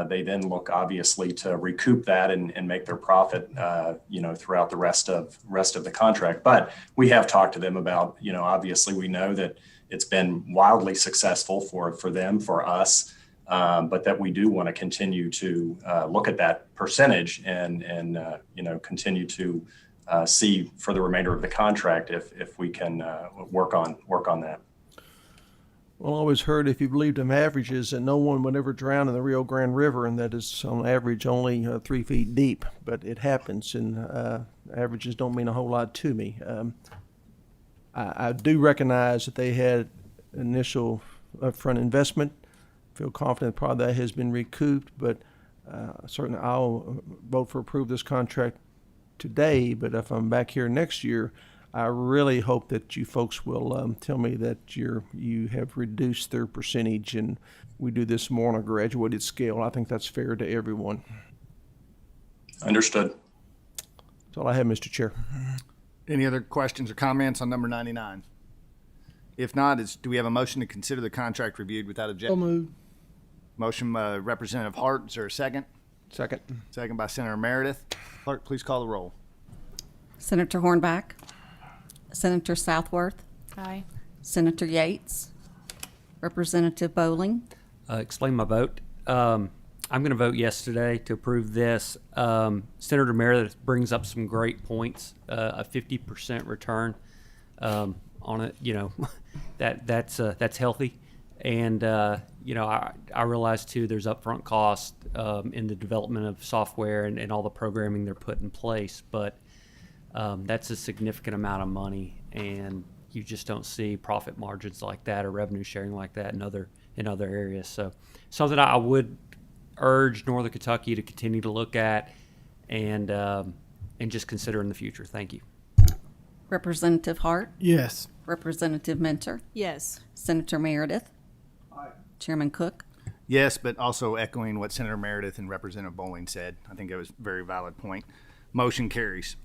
They then look obviously to recoup that and make their profit, throughout the rest of the contract. But we have talked to them about, obviously we know that it's been wildly successful for them, for us, but that we do want to continue to look at that percentage and continue to see for the remainder of the contract if we can work on that. Well, I always heard if you believed in averages that no one would ever drown in the Rio Grande River, and that is on average only 3 feet deep, but it happens, and averages don't mean a whole lot to me. I do recognize that they had initial upfront investment. Feel confident probably that has been recouped, but certainly I'll vote for approve this contract today, but if I'm back here next year, I really hope that you folks will tell me that you have reduced their percentage and we do this more on a graduated scale. I think that's fair to everyone. Understood. That's all I have, Mr. Chair. Any other questions or comments on number 99? If not, do we have a motion to consider the contract reviewed without objection? So moved. Motion by Representative Hart. Is there a second? Second. Second by Senator Meredith. Clerk, please call the roll. Senator Hornback, Senator Southworth, Aye. Senator Yates, Representative Bowling, Explain my vote. I'm going to vote yes today to approve this. Senator Meredith brings up some great points. A 50% return on it, that's healthy. And I realize too there's upfront cost in the development of software and all the programming they're put in place, but that's a significant amount of money, and you just don't see profit margins like that or revenue sharing like that in other areas. So something I would urge Northern Kentucky to continue to look at and just consider in the future. Thank you. Representative Hart, Yes. Representative Mentor, Yes. Senator Meredith, Chairman Cook. Yes, but also echoing what Senator Meredith and Representative Bowling said. I think that was a very valid point. Motion carries.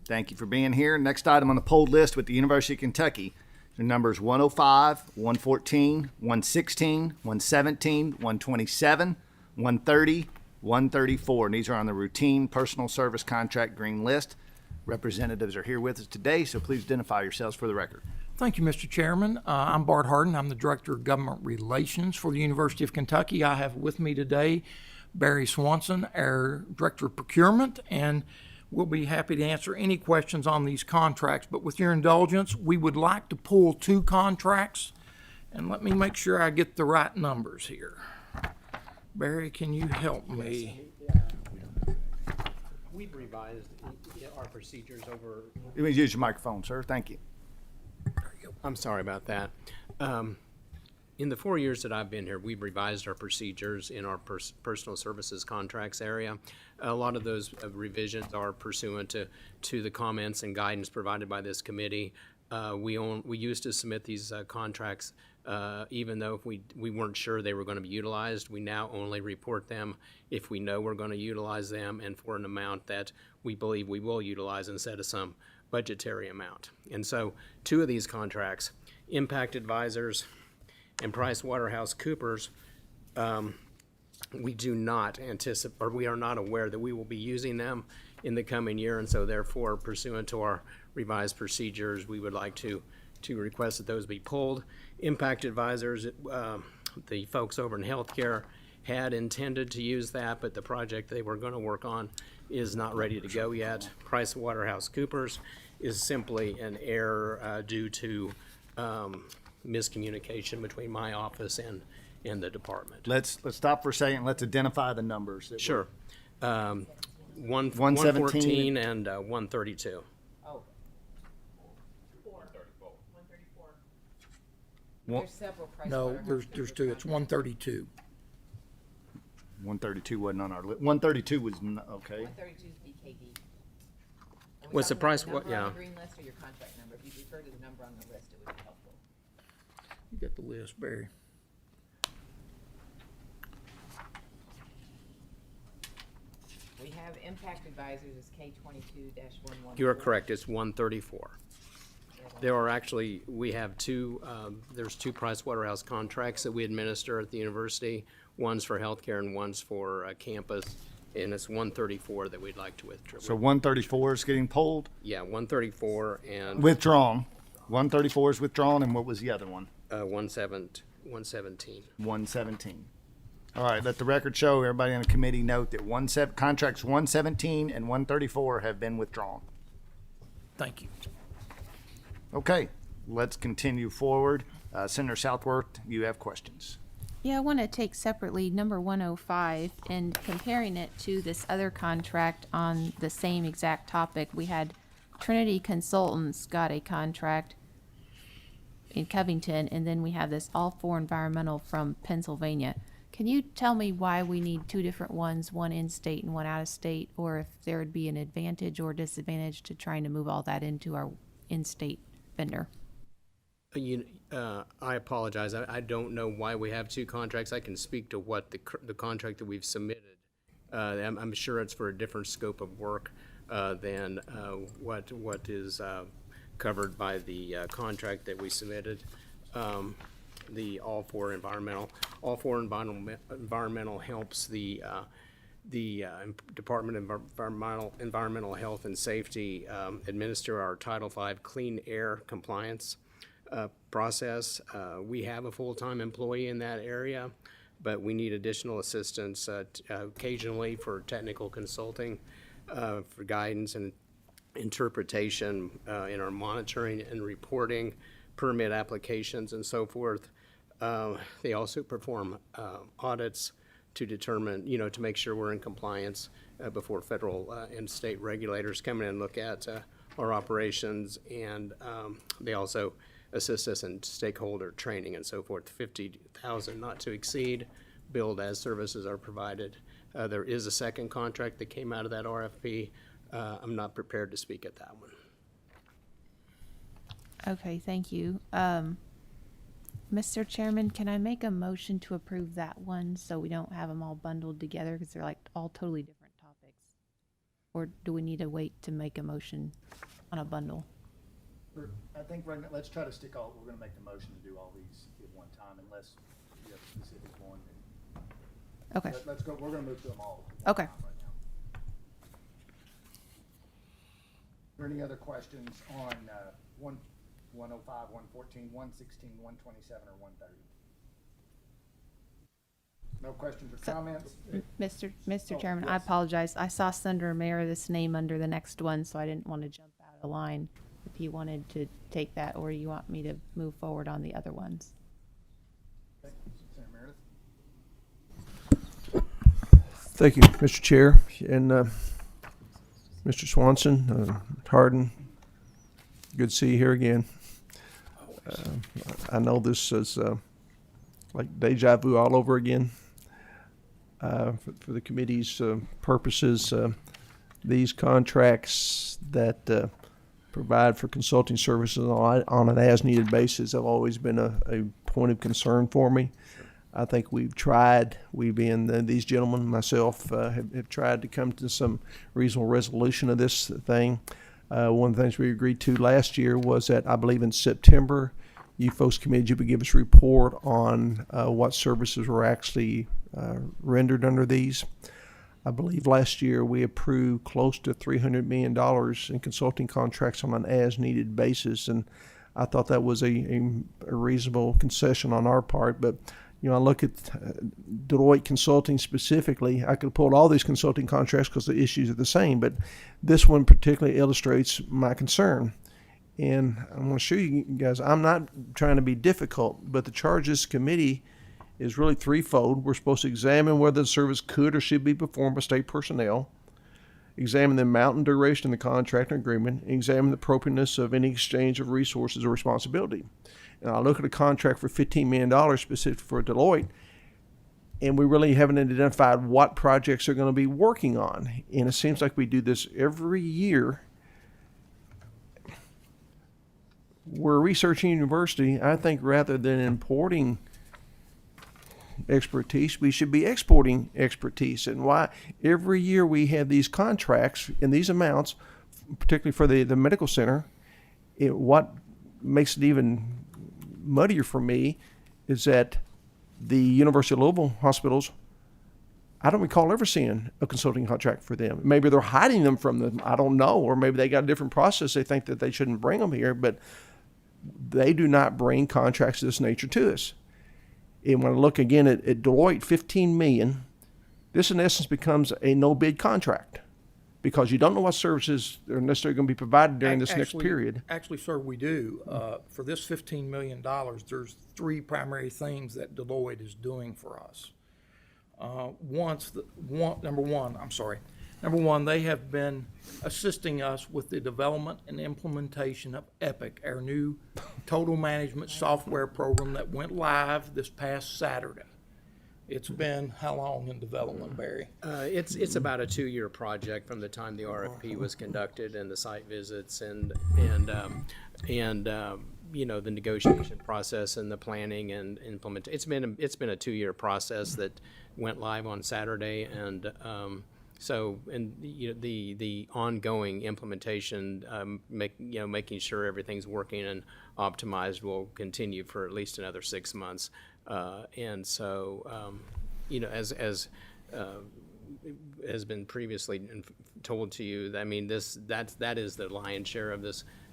Thank you for being here. Next item on the polled list with the University of Kentucky. The numbers 105, 114, 116, 117, 127, 130, 134. And these are on the routine personal service contract green list. Representatives are here with us today, so please identify yourselves for the record. Thank you, Mr. Chairman. I'm Bart Harden. I'm the Director of Government Relations for the University of Kentucky. I have with me today Barry Swanson, our Director of Procurement, and we'll be happy to answer any questions on these contracts. But with your indulgence, we would like to pull 2 contracts, and let me make sure I get the right numbers here. Barry, can you help me? We've revised our procedures over. You may use your microphone, sir. Thank you. I'm sorry about that. In the 4 years that I've been here, we've revised our procedures in our personal services contracts area. A lot of those revisions are pursuant to the comments and guidance provided by this committee. We used to submit these contracts even though if we weren't sure they were going to be utilized. We now only report them if we know we're going to utilize them and for an amount that we believe we will utilize instead of some budgetary amount. And so 2 of these contracts, Impact Advisors and PricewaterhouseCoopers, we do not anticipate, or we are not aware that we will be using them in the coming year, and so therefore, pursuant to our revised procedures, we would like to request that those be pulled. Impact Advisors, the folks over in healthcare had intended to use that, but the project they were going to work on is not ready to go yet. PricewaterhouseCoopers is simply an error due to miscommunication between my office and the department. Let's stop for a second. Let's identify the numbers. Sure. 114 and 132. There's several price. No, there's 2. It's 132. 132 wasn't on our list. 132 was okay. 132 is BKD. What's the price? What? Yeah. On the green list or your contract number? If you refer to the number on the list, it would be helpful. You get the list, Barry. We have Impact Advisors as K22-114. You are correct. It's 134. We have There are actually, we have two, there's two Pricewaterhouse contracts that we administer at the university. One's for healthcare and one's for campus, and it's 134 that we'd like to withdraw. So 134 is getting pulled? Yeah, 134 and. Withdrawn. 134 is withdrawn, and what was the other one? 117. 117. All right, let the record show, everybody on the committee note that contracts 117 and 134 have been withdrawn. Thank you. Okay, let's continue forward. Senator Southworth, you have questions. Yeah, I want to take separately number 105 and comparing it to this other contract on the same exact topic. We had Trinity Consultants got a contract in Covington, and then we have this All For Environmental from Pennsylvania. Can you tell me why we need two different ones, one in-state and one out-of-state, or if there would be an advantage or disadvantage to trying to move all that into our in-state vendor? I apologize. I don't know why we have two contracts. I can speak to what the contract that we've submitted. I'm sure it's for a different scope of work than what is covered by the contract that we submitted. The All For Environmental. All For Environmental helps the Department of Environmental Health and Safety administer our Title V Clean Air Compliance process. We have a full-time employee in that area, but we need additional assistance occasionally for technical consulting, for guidance and interpretation in our monitoring and reporting, permit applications, and so forth. They also perform audits to determine, to make sure we're in compliance before federal and state regulators come in and look at our operations. And they also assist us in stakeholder training and so forth. 50,000 not to exceed, billed as services are provided. There is a second contract that came out of that RFP. I'm not prepared to speak at that one. Okay, thank you. Mr. Chairman, can I make a motion to approve that one so we don't have them all bundled together because they're like all totally different topics? Or do we need to wait to make a motion on a bundle? I think right now, let's try to stick all, we're going to make the motion to do all these at one time unless you have a specific one. Okay. Let's go, we're going to move through them all. Okay. Right now. Are there any other questions on 105, 114, 116, 127, or 130? No questions or comments? Mr. Oh, Chairman, yes. I apologize. I saw Senator Meredith's name under the next one, so I didn't want to jump out of line. If you wanted to take that, or you want me to move forward on the other ones. Okay. Senator Meredith? Thank you, Mr. Chair, and Mr. Swanson, Hardin. Good to see you here again. I know this is like deja vu all over again. For the committee's purposes, these contracts that provide for consulting services on an as-needed basis have always been a point of concern for me. I think we've tried, these gentlemen, myself, have tried to come to some reasonable resolution of this thing. One of the things we agreed to last year was that I believe in September, you folks committed you would give us a report on what services were actually rendered under these. I believe last year we approved close to $300 million in consulting contracts on an as-needed basis, and I thought that was a reasonable concession on our part. But I look at Deloitte Consulting specifically. I could have pulled all these consulting contracts because the issues are the same, but this one particularly illustrates my concern. And I want to show you guys, I'm not trying to be difficult, but the charge of this committee is really threefold. We're supposed to examine whether the service could or should be performed by state personnel, examine the amount and duration of the contract and agreement, and examine the appropriateness of any exchange of resources or responsibility. And I look at a contract for $15 million specific for Deloitte, and we really haven't identified what projects they're going to be working on. And it seems like we do this every year. We're a researching university. I think rather than importing expertise, we should be exporting expertise. And why every year we have these contracts in these amounts, particularly for the medical center, what makes it even muddier for me is that the University of Louisville hospitals, I don't recall ever seeing a consulting contract for them. Maybe they're hiding them from them. I don't know. Or maybe they got a different process. They think that they shouldn't bring them here, but they do not bring contracts of this nature to us. And when I look again at Deloitte, $15 million, this in essence becomes a no bid contract because you don't know what services are necessarily going to be provided during this next period. Actually, sir, we do. For this $15 million, there's three primary things that Deloitte is doing for us. Number one, they have been assisting us with the development and implementation of Epic, our new total management software program that went live this past Saturday. It's been how long in development, Barry? It's about a 2-year project from the time the RFP was conducted and the site visits and you know, the negotiation process and the planning and implementation. It's been a 2-year process that went live on Saturday, and you know, the ongoing implementation, making sure everything's working and optimized will continue for at least another 6 months. And so, you know, as has been previously told to you, I mean, that is the lion's share of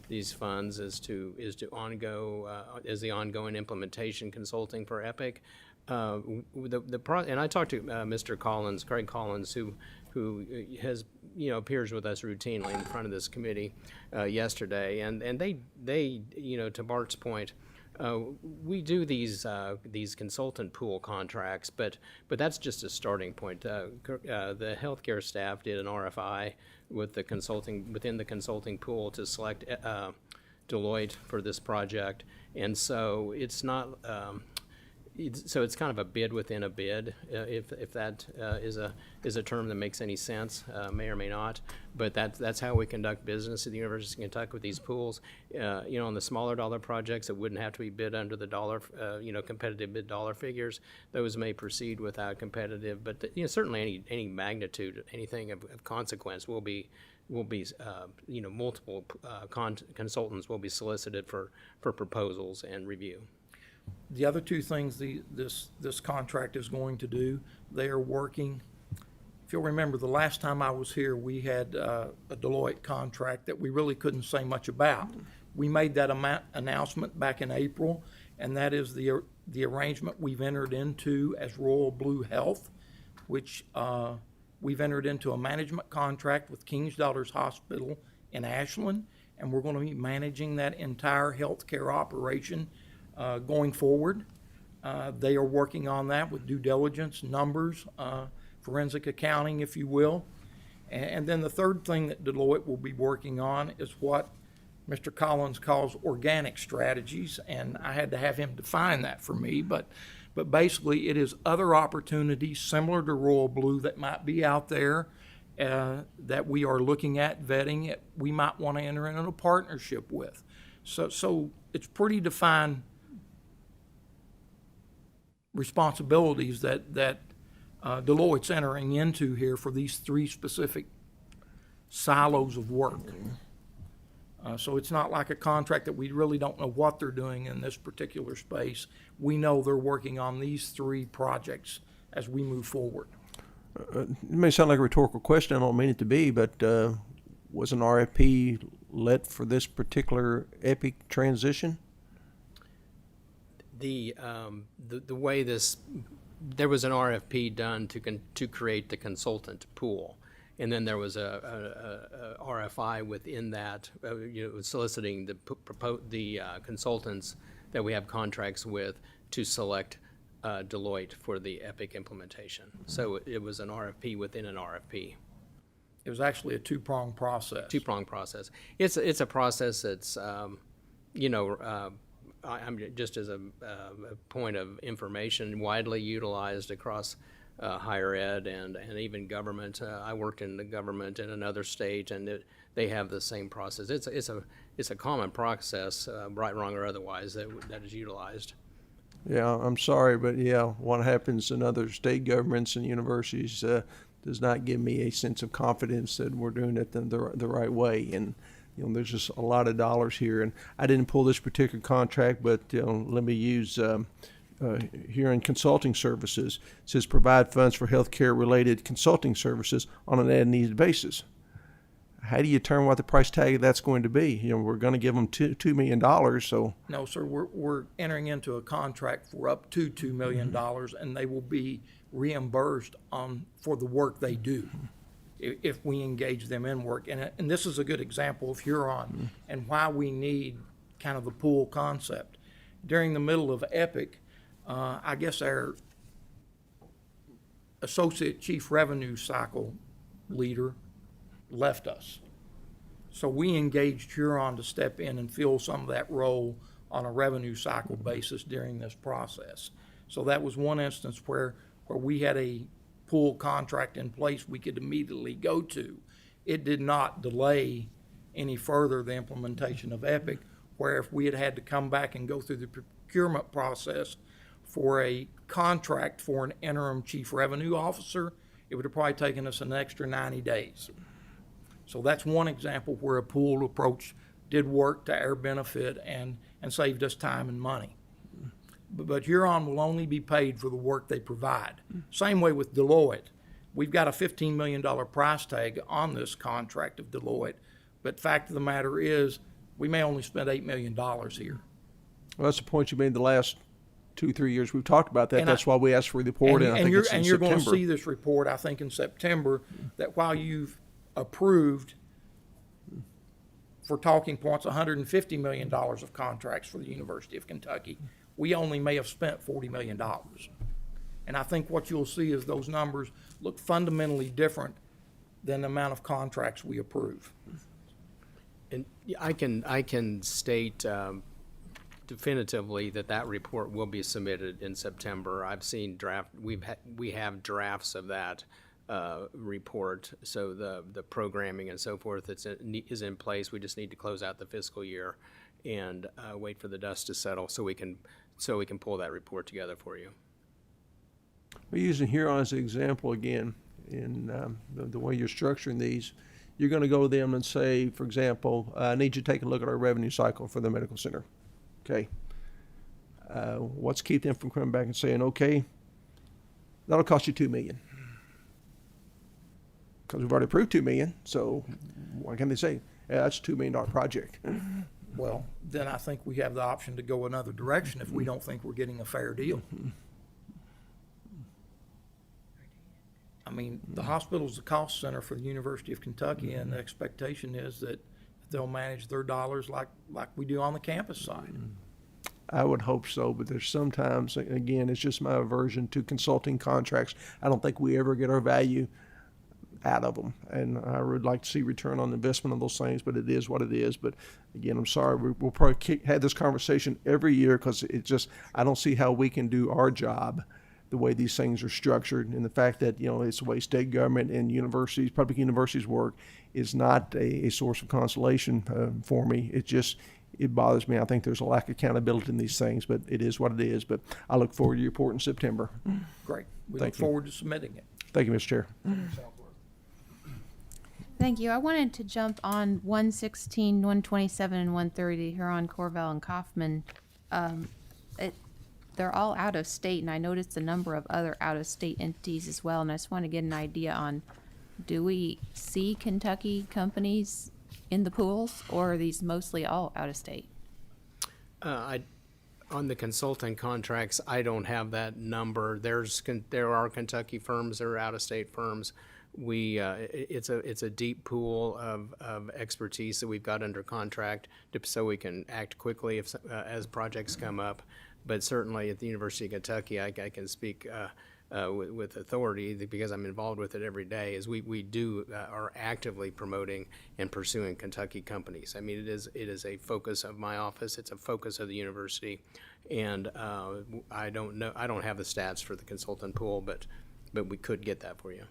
these funds is the ongoing implementation consulting for Epic. And I talked to Mr. Collins, Craig Collins, who has, you know, appears with us routinely in front of this committee yesterday, and they you know, to Bart's point, we do these consultant pool contracts, but that's just a starting point. The healthcare staff did an RFI with within the consulting pool to select Deloitte for this project, and so it's not. So it's kind of a bid within a bid, if that is a term that makes any sense, may or may not. But that's how we conduct business at the University of Kentucky with these pools. You know, on the smaller dollar projects, it wouldn't have to be bid under the dollar, you know, competitive bid dollar figures. Those may proceed without competitive, but you know, certainly any magnitude, anything of consequence will be you know, multiple consultants will be solicited for proposals and review. The other two things this contract is going to do, they are working. If you'll remember, the last time I was here, we had a Deloitte contract that we really couldn't say much about. We made that announcement back in April, and that is the arrangement we've entered into as Royal Blue Health, which we've entered into a management contract with King's Daughters Hospital in Ashland, and we're going to be managing that entire healthcare operation going forward. They are working on that with due diligence, numbers, forensic accounting, if you will. And then the third thing that Deloitte will be working on is what Mr. Collins calls organic strategies, and I had to have him define that for me, but basically it is other opportunities similar to Royal Blue that might be out there that we are looking at, vetting, we might want to enter into a partnership with. So it's pretty defined responsibilities that Deloitte's entering into here for these three specific silos of work. So it's not like a contract that we really don't know what they're doing in this particular space. We know they're working on these three projects as we move forward. It may sound like a rhetorical question, I don't mean it to be, but was an RFP let for this particular Epic transition? The way there was an RFP done to create the consultant pool, and then there was a RFI within that, you know, soliciting the consultants that we have contracts with to select Deloitte for the Epic implementation. So it was an RFP within an RFP. It was actually a two-pronged process. Two-pronged process. It's a process that's, you know, I'm just as a point of information, widely utilized across higher ed and even government. I worked in the government in another state, and they have the same process. It's a common process, right, wrong, or otherwise, that is utilized. Yeah, I'm sorry, but yeah, what happens in other state governments and universities does not give me a sense of confidence that we're doing it the right way. And there's just a lot of dollars here. And I didn't pull this particular contract, but let me use here in consulting services. It says provide funds for healthcare related consulting services on an as-needed basis. How do you determine what the price tag of that's going to be? We're going to give them $2 million. So No, sir, we're entering into a contract for up to $2 million, and they will be reimbursed for the work they do if we engage them in work. And this is a good example of Huron and why we need kind of the pool concept. During the middle of Epic, I guess our associate chief revenue cycle leader left us. So we engaged Huron to step in and fill some of that role on a revenue cycle basis during this process. So that was one instance where we had a pool contract in place we could immediately go to. It did not delay any further the implementation of Epic, where if we had had to come back and go through the procurement process for a contract for an interim chief revenue officer, it would have probably taken us an extra 90 days. So that's one example where a pooled approach did work to our benefit and saved us time and money. But Huron will only be paid for the work they provide. Same way with Deloitte. We've got a $15 million price tag on this contract of Deloitte, but fact of the matter is we may only spend $8 million here. Well, that's the point you made the last 2-3 years. We've talked about that. And That's why we asked for the report, and I think it's in you're going to September. see this report, I think, in September, that while you've approved, for talking points, $150 million of contracts for the University of Kentucky, we only may have spent $40 million. And I think what you'll see is those numbers look fundamentally different than the amount of contracts we approve. And I can state definitively that report will be submitted in September. I've seen we have drafts of that report, so the programming and so forth is in place. We just need to close out the fiscal year and wait for the dust to settle so we can pull that report together for you. We're using Huron as an example again in the way you're structuring these. You're going to go to them and say, for example, I need you to take a look at our revenue cycle for the medical center. Okay. What's keep them from coming back and saying, okay, that'll cost you $2 million? Because we've already approved $2 million, so why can't they say, yeah, that's a $2 million project? Well, then I think we have the option to go another direction if we don't think we're getting a fair deal. I mean, the hospital's the cost center for the University of Kentucky, and the expectation is that they'll manage their dollars like we do on the campus side. I would hope so, but there's sometimes, again, it's just my aversion to consulting contracts. I don't think we ever get our value out of them, and I would like to see return on investment on those things, but it is what it is. But again, I'm sorry, we'll probably have this conversation every year because I don't see how we can do our job the way these things are structured, and the fact that it's the way state government and universities, public universities work, is not a source of consolation for me. It bothers me. I think there's a lack of accountability in these things, but it is what it is. But I look forward to your report in September. Great. We Thank look you. forward to submitting it. Thank you, Mr. Chair. Thank you. I wanted to jump on 116, 127, and 130 here on Corvell and Kaufman. They're all out of state, and I noticed a number of other out of state entities as well. And I just want to get an idea on, do we see Kentucky companies in the pools, or are these mostly all out of state? On the consulting contracts, I don't have that number. There are Kentucky firms, there are out-of-state firms. It's a deep pool of expertise that we've got under contract, so we can act quickly as projects come up. But certainly at the University of Kentucky, I can speak with authority because I'm involved with it every day. Is we are actively promoting and pursuing Kentucky companies. I mean, it is a focus of my office. It's a focus of the university, and I don't have the stats for the consultant pool, but we could get that for you.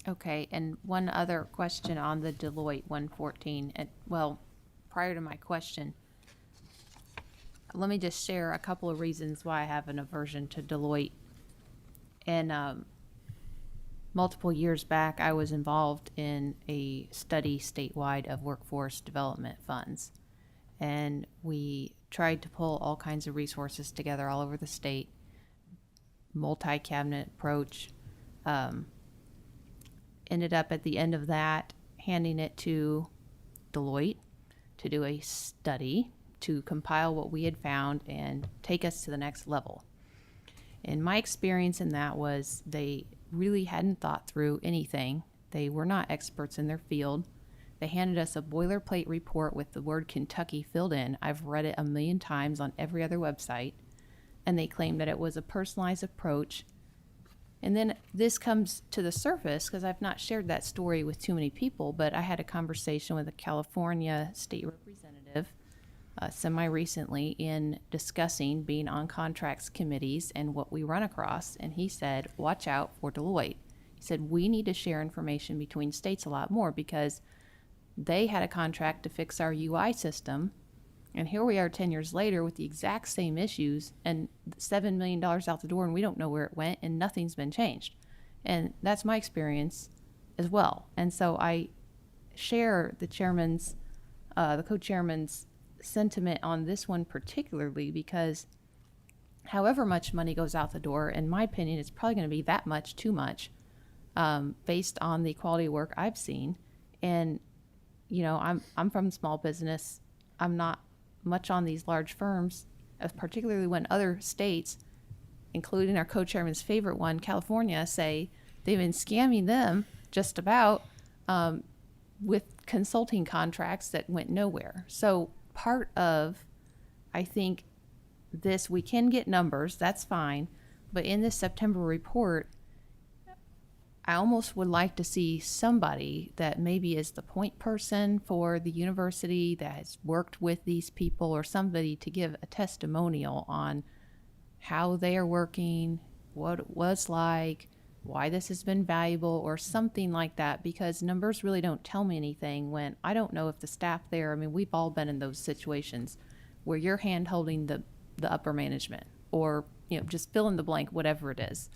Okay, and one other question on the Deloitte 114. Prior to my question, let me just share a couple of reasons why I have an aversion to Deloitte. And multiple years back, I was involved in a study statewide of workforce development funds. And we tried to pull all kinds of resources together all over the state, multi-cabinet approach. Ended up at the end of that handing it to Deloitte to do a study to compile what we had found and take us to the next level. And my experience in that was they really hadn't thought through anything. They were not experts in their field. They handed us a boilerplate report with the word Kentucky filled in. I've read it 1,000,000 times on every other website. And they claimed that it was a personalized approach. And then this comes to the surface because I've not shared that story with too many people, but I had a conversation with a California state representative semi-recently in discussing being on contracts committees and what we run across. And he said, watch out for Deloitte. He said, we need to share information between states a lot more because they had a contract to fix our UI system. And here we are 10 years later with the exact same issues and $7 million out the door and we don't know where it went and nothing's been changed. And that's my experience as well. And so I share the chairman's, the co-chairman's sentiment on this one particularly because however much money goes out the door, in my opinion, it's probably going to be that much too much based on the quality of work I've seen. And, you know, I'm from small business. I'm not much on these large firms, particularly when other states, including our co-chairman's favorite one, California, say they've been scamming them just about with consulting contracts that went nowhere. So part of, I think, this, we can get numbers, that's fine, but in this September report, I almost would like to see somebody that maybe is the point person for the university that has worked with these people or somebody to give a testimonial on how they are working, what it was like, why this has been valuable or something like that, because numbers really don't tell me anything when I don't know if the staff there, I mean, we've all been in those situations where you're hand holding the upper management or, you know, just fill in the blank, whatever it is.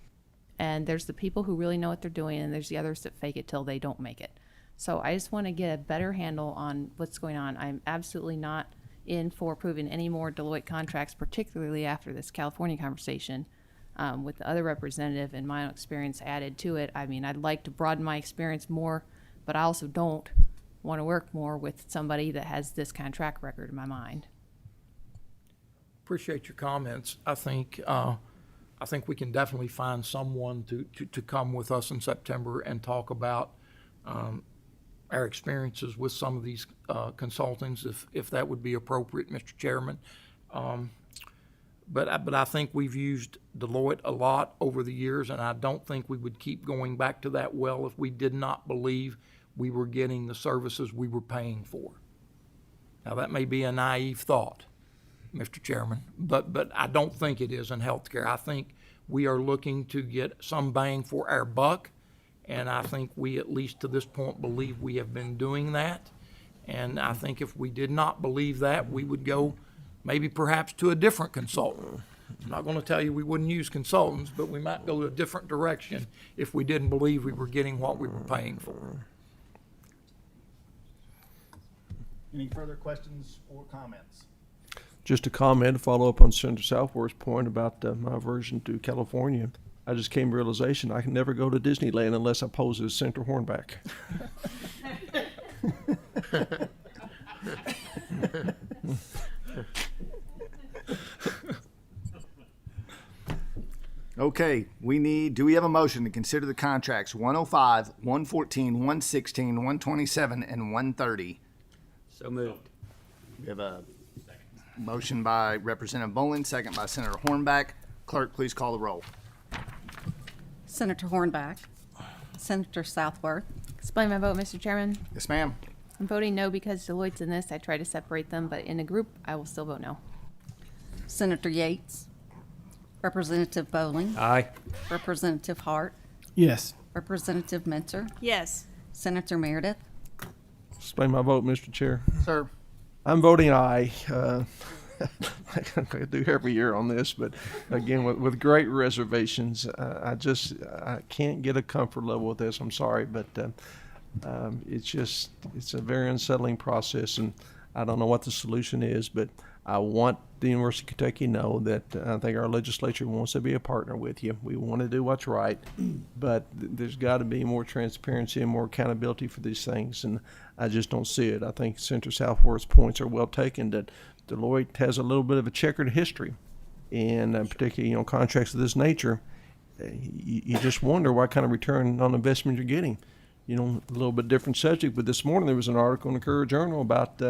And there's the people who really know what they're doing, and there's the others that fake it till they don't make it. So I just want to get a better handle on what's going on. I'm absolutely not in for approving any more Deloitte contracts, particularly after this California conversation with the other representative and my own experience added to it. I mean, I'd like to broaden my experience more, but I also don't want to work more with somebody that has this kind of track record in my mind. Appreciate your comments. I think we can definitely find someone to come with us in September and talk about our experiences with some of these consultants, if that would be appropriate, Mr. Chairman. But I think we've used Deloitte a lot over the years, and I don't think we would keep going back to that well if we did not believe we were getting the services we were paying for. Now, that may be a naive thought, Mr. Chairman, but I don't think it is in healthcare. I think we are looking to get some bang for our buck, and I think we, at least to this point, believe we have been doing that. And I think if we did not believe that, we would go maybe perhaps to a different consultant. I'm not going to tell you we wouldn't use consultants, but we might go a different direction if we didn't believe we were getting what we were paying for. Any further questions or comments? Just a comment to follow up on Senator Southworth's point about my aversion to California. I just came to realization I can never go to Disneyland unless I pose as Senator Hornback. Okay, do we have a motion to consider the contracts 105, 114, 116, 127, and 130? So moved. We have a motion by Representative Bolin, second by Senator Hornback. Clerk, please call the roll. Senator Hornback. Senator Southworth. Explain my vote, Mr. Chairman. Yes, ma'am. I'm voting no because Deloitte's in this. I try to separate them, but in a group, I will still vote no. Senator Yates. Representative Bowling. Aye. Representative Hart. Yes. Representative Mentor. Yes. Senator Meredith. Explain my vote, Mr. Chair. Sir. I'm voting aye. like I do every year on this, but again, with great reservations, I can't get a comfort level with this. I'm sorry, but it's a very unsettling process, and I don't know what the solution is, but I want the University of Kentucky to know that I think our legislature wants to be a partner with you. We want to do what's right, but there's got to be more transparency and more accountability for these things, and I just don't see it. I think Senator Southworth's points are well taken, that Deloitte has a little bit of a checkered history, and particularly, contracts of this nature, you just wonder what kind of return on investment you're getting. A little bit different subject, but this morning there was an article in the Courier Journal about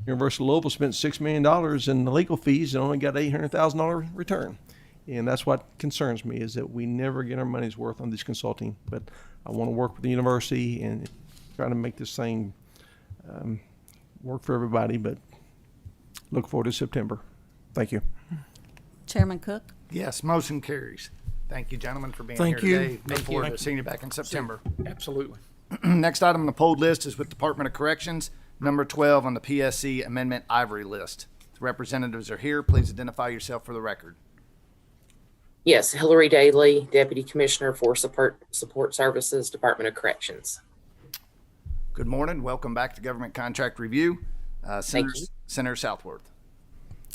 University of Louisville spent $6 million in the legal fees and only got $800,000 return. And that's what concerns me, is that we never get our money's worth on this consulting. But I want to work with the university and try to make this thing work for everybody, but look forward to September. Thank you. Chairman Cook? Yes, motion carries. Thank you, gentlemen, for being Thank here you. today. Look Thank forward you. to seeing you back in September. Absolutely. Next item on the polled list is with Department of Corrections, number 12 on the PSC Amendment Ivory list. The representatives are here. Please identify yourself for the record. Yes, Hillary Daly, Deputy Commissioner for Support Services, Department of Corrections. Good morning. Welcome back to Government Contract Review. Senator Southworth.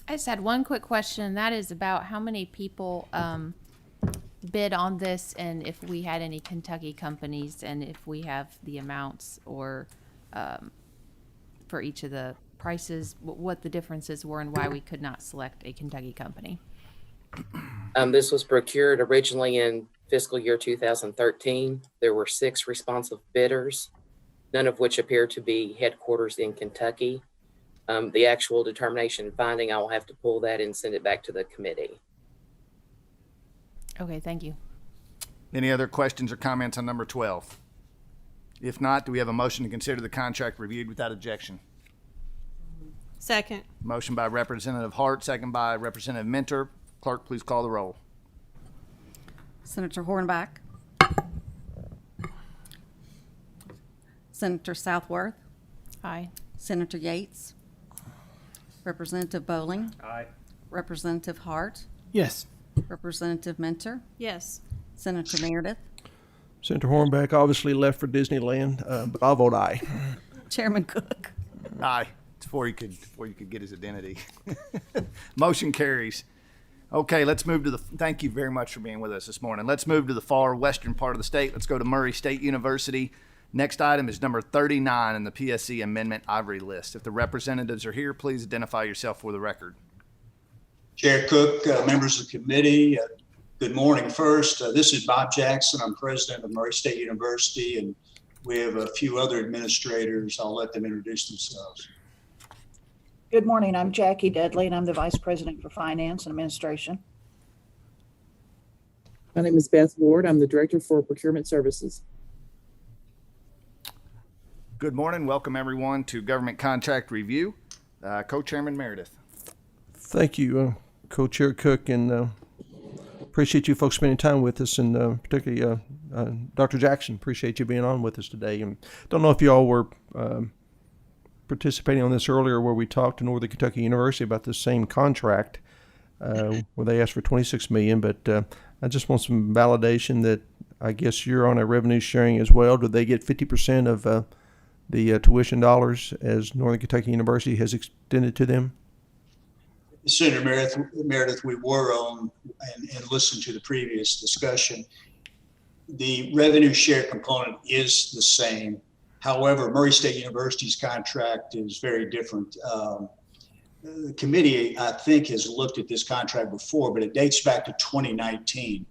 I just had one quick question, and that is about how many people bid on this, and if we had any Kentucky companies, and if we have the amounts or for each of the prices, what the differences were and why we could not select a Kentucky company. This was procured originally in fiscal year 2013. There were 6 responsive bidders, none of which appear to be headquarters in Kentucky. The actual determination and finding, I will have to pull that and send it back to the committee. Okay, thank you. Any other questions or comments on number 12? If not, do we have a motion to consider the contract reviewed without objection? Second. Motion by Representative Hart, second by Representative Mentor. Clerk, please call the roll. Senator Hornback? Senator Southworth? Aye. Senator Yates? Representative Bowling? Aye. Representative Hart? Yes. Representative Mentor? Yes. Senator Meredith? Senator Hornback obviously left for Disneyland, but I'll vote aye. Chairman Cook? Aye. Before you could get his identity. Motion carries. Okay, let's move to thank you very much for being with us this morning. Let's move to the far western part of the state. Let's go to Murray State University. Next item is number 39 in the PSC Amendment Ivory list. If the representatives are here, please identify yourself for the record. Chair Cook, members of the committee, good morning. First, this is Bob Jackson. I'm president of Murray State University, and we have a few other administrators. I'll let them introduce themselves. Good morning. I'm Jackie Dudley, and I'm the Vice President for Finance and Administration. My name is Beth Ward. I'm the Director for Procurement Services. Good morning. Welcome, everyone, to Government Contract Review. Co-Chairman Meredith. Thank you, Co-Chair Cook, and appreciate you folks spending time with us, and particularly Dr. Jackson. Appreciate you being on with us today. And don't know if you all were participating on this earlier, where we talked to Northern Kentucky University about this same contract, where they asked for $26 million. But I just want some validation that I guess you're on a revenue sharing as well. Do they get 50% of the tuition dollars as Northern Kentucky University has extended to them? Senator Meredith, we were on and listened to the previous discussion. The revenue share component is the same. However, Murray State University's contract is very different. The committee, I think, has looked at this contract before, but it dates back to 2019.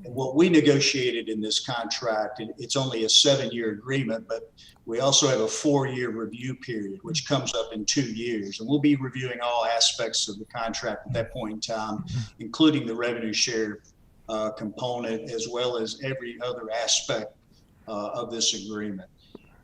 And what we negotiated in this contract, and it's only a 7-year agreement, but we also have a 4-year review period, which comes up in 2 years. And we'll be reviewing all aspects of the contract at that point in time, including the revenue share component, as well as every other aspect of this agreement.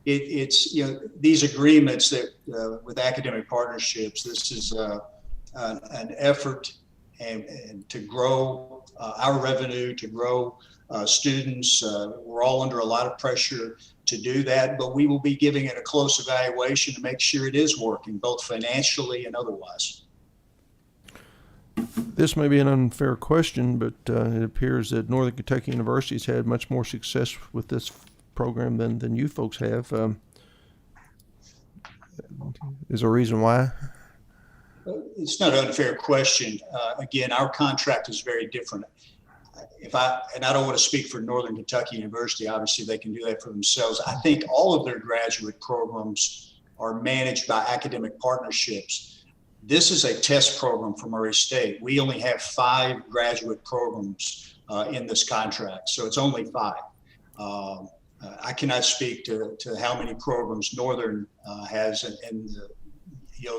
It's these agreements that with academic partnerships, this is an effort and to grow our revenue, to grow students. We're all under a lot of pressure to do that, but we will be giving it a close evaluation to make sure it is working, both financially and otherwise. This may be an unfair question, but it appears that Northern Kentucky University has had much more success with this program than you folks have. Is there a reason why? It's not an unfair question. Again, our contract is very different. And I don't want to speak for Northern Kentucky University, obviously they can do that for themselves. I think all of their graduate programs are managed by academic partnerships. This is a test program for Murray State. We only have 5 graduate programs in this contract, so it's only 5. I cannot speak to how many programs Northern has in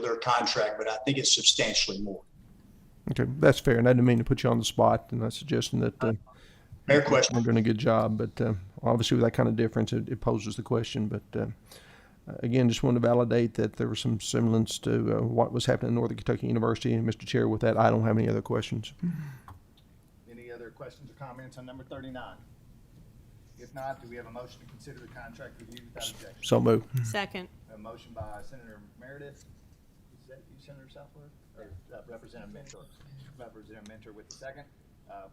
their contract, but I think it's substantially more. Okay, that's fair, and I didn't mean to put you on the spot, and I'm suggesting that fair question. We're doing a good job, but obviously with that kind of difference, it poses the question. But again, just wanted to validate that there was some semblance to what was happening at Northern Kentucky University. And Mr. Chair, with that, I don't have any other questions. Any other questions or comments on number 39? If not, do we have a motion to consider the contract reviewed without objection? So moved. Second. A motion by Senator Meredith. Is that you, Senator Southworth? Or Representative Mentor? Representative Mentor with the second.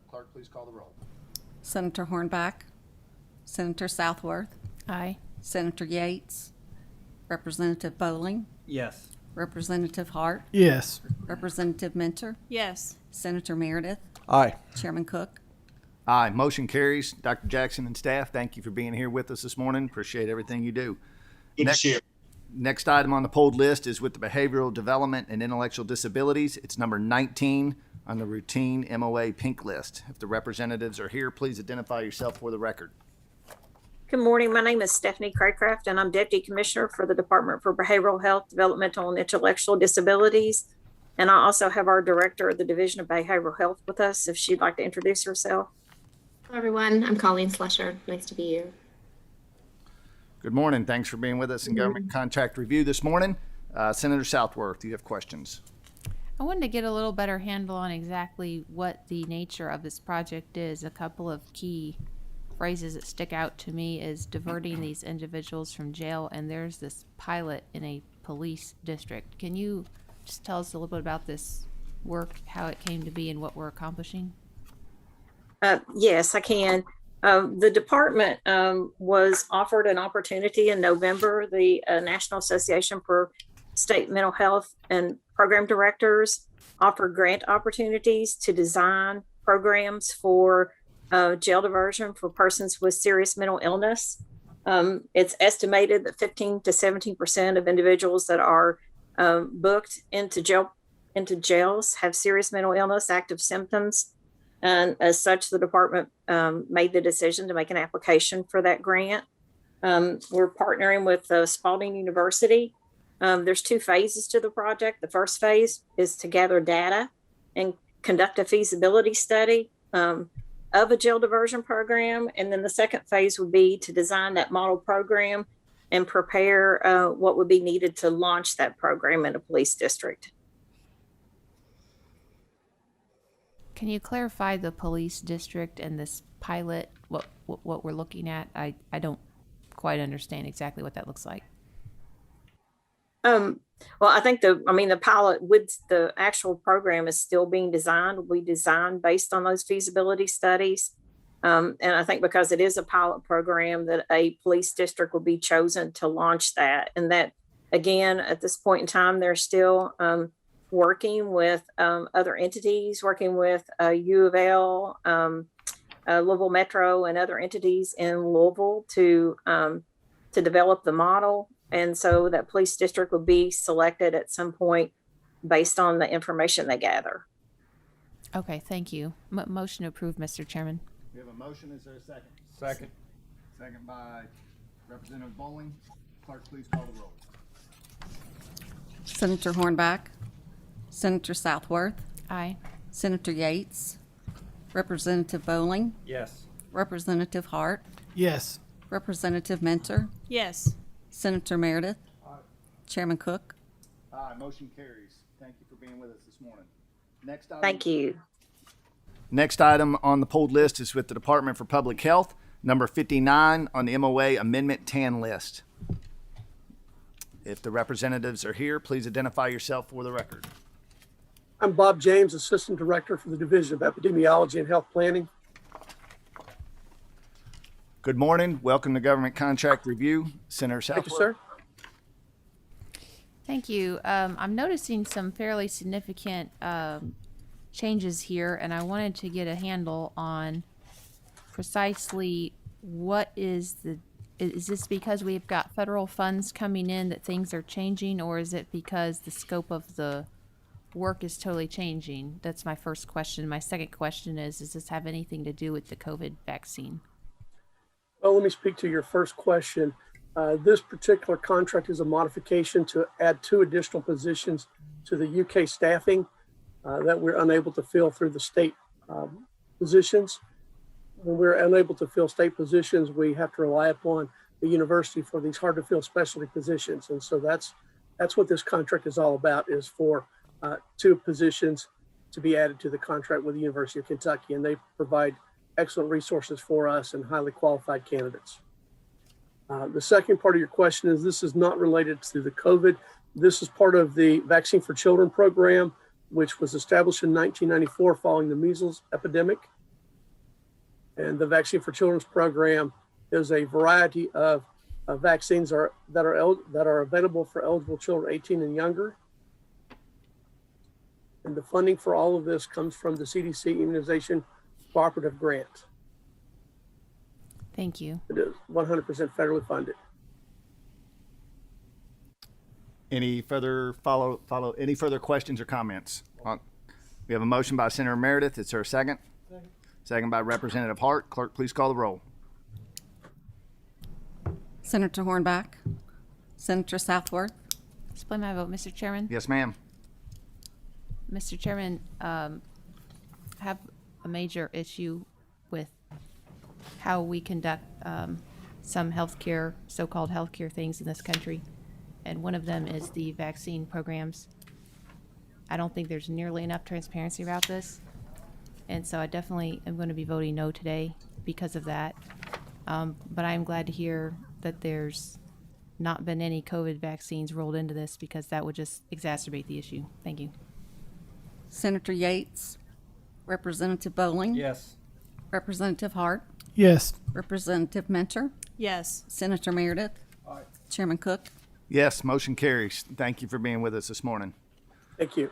Clerk, please call the roll. Senator Hornback, Senator Southworth, Aye. Senator Yates, Representative Bowling, Yes. Representative Hart, Yes. Representative Mentor, Yes. Senator Meredith, Aye. Chairman Cook. Aye, motion carries. Dr. Jackson and staff, thank you for being here with us this morning. Appreciate everything you do. Good to see you. Next item on the pulled list is with the Behavioral Development and Intellectual Disabilities. It's number 19 on the routine MOA pink list. If the representatives are here, please identify yourself for the record. Good morning. My name is Stephanie Craycraft, and I'm Deputy Commissioner for the Department for Behavioral Health, Developmental, and Intellectual Disabilities. And I also have our Director of the Division of Behavioral Health with us, if she'd like to introduce herself. Hello, everyone. I'm Colleen Slusher. Nice to be here. Good morning. Thanks for being with us in Government Contract Review this morning. Senator Southworth, do you have questions? I wanted to get a little better handle on exactly what the nature of this project is. A couple of key phrases that stick out to me is diverting these individuals from jail, and there's this pilot in a police district. Can you just tell us a little bit about this work, how it came to be, and what we're accomplishing? Yes, I can. The department was offered an opportunity in November. The National Association for State Mental Health and Program Directors offered grant opportunities to design programs for jail diversion for persons with serious mental illness. It's estimated that 15 to 17% of individuals that are booked into jails have serious mental illness, active symptoms. And as such, the department made the decision to make an application for that grant. We're partnering with Spalding University. There's 2 phases to the project. The first phase is to gather data and conduct a feasibility study of a jail diversion program. And then the second phase would be to design that model program and prepare what would be needed to launch that program in a police district. Can you clarify the police district and this pilot, what we're looking at? I don't quite understand exactly what that looks like. Well, I think the pilot with the actual program is still being designed. We designed based on those feasibility studies. And I think because it is a pilot program that a police district will be chosen to launch that. And that, again, at this point in time, they're still working with other entities, working with U of L, Louisville Metro, and other entities in Louisville to develop the model. And so that police district will be selected at some point based on the information they gather. Okay, thank you. Motion to approve, Mr. Chairman. We have a motion. Is there a second? Second. Second by Representative Bowling. Clerk, please call the roll. Senator Hornback, Senator Southworth, Aye. Senator Yates, Representative Bowling, Yes. Representative Hart, Yes. Representative Mentor, Yes. Senator Meredith, Chairman Cook. Aye, motion carries. Thank you for being with us this morning. Next item. Thank you. Next item on the pulled list is with the Department for Public Health, number 59 on the MOA Amendment 10 list. If the representatives are here, please identify yourself for the record. I'm Bob James, Assistant Director for the Division of Epidemiology and Health Planning. Good morning. Welcome to Government Contract Review, Senator Southworth. Thank you, sir. Thank you. I'm noticing some fairly significant changes here, and I wanted to get a handle on precisely what is this because we've got federal funds coming in that things are changing, or is it because the scope of the work is totally changing? That's my first question. My second question is, does this have anything to do with the COVID vaccine? Well, let me speak to your first question. This particular contract is a modification to add 2 additional positions to the UK staffing that we're unable to fill through the state positions. When we're unable to fill state positions, we have to rely upon the university for these hard to fill specialty positions. And so that's what this contract is all about, is for 2 positions to be added to the contract with the University of Kentucky. And they provide excellent resources for us and highly qualified candidates. The second part of your question is, this is not related to the COVID. This is part of the Vaccine for Children program, which was established in 1994 following the measles epidemic. And the Vaccine for Children's program is a variety of vaccines that are available for eligible children 18 and younger. And the funding for all of this comes from the CDC Immunization Cooperative Grant. Thank you. It is 100% federally funded. Any further any further questions or comments? We have a motion by Senator Meredith. Is there a second? Second by Representative Hart. Clerk, please call the roll. Senator Hornback, Senator Southworth. Explain my vote, Mr. Chairman. Yes, ma'am. Mr. Chairman, I have a major issue with how we conduct some healthcare, so-called healthcare things in this country. And one of them is the vaccine programs. I don't think there's nearly enough transparency about this. And so I definitely am going to be voting no today because of that. But I'm glad to hear that there's not been any COVID vaccines rolled into this, because that would just exacerbate the issue. Thank you. Senator Yates, Representative Bowling. Yes. Representative Hart. Yes. Representative Mentor. Yes. Senator Meredith. Aye. Chairman Cook. Yes, motion carries. Thank you for being with us this morning. Thank you.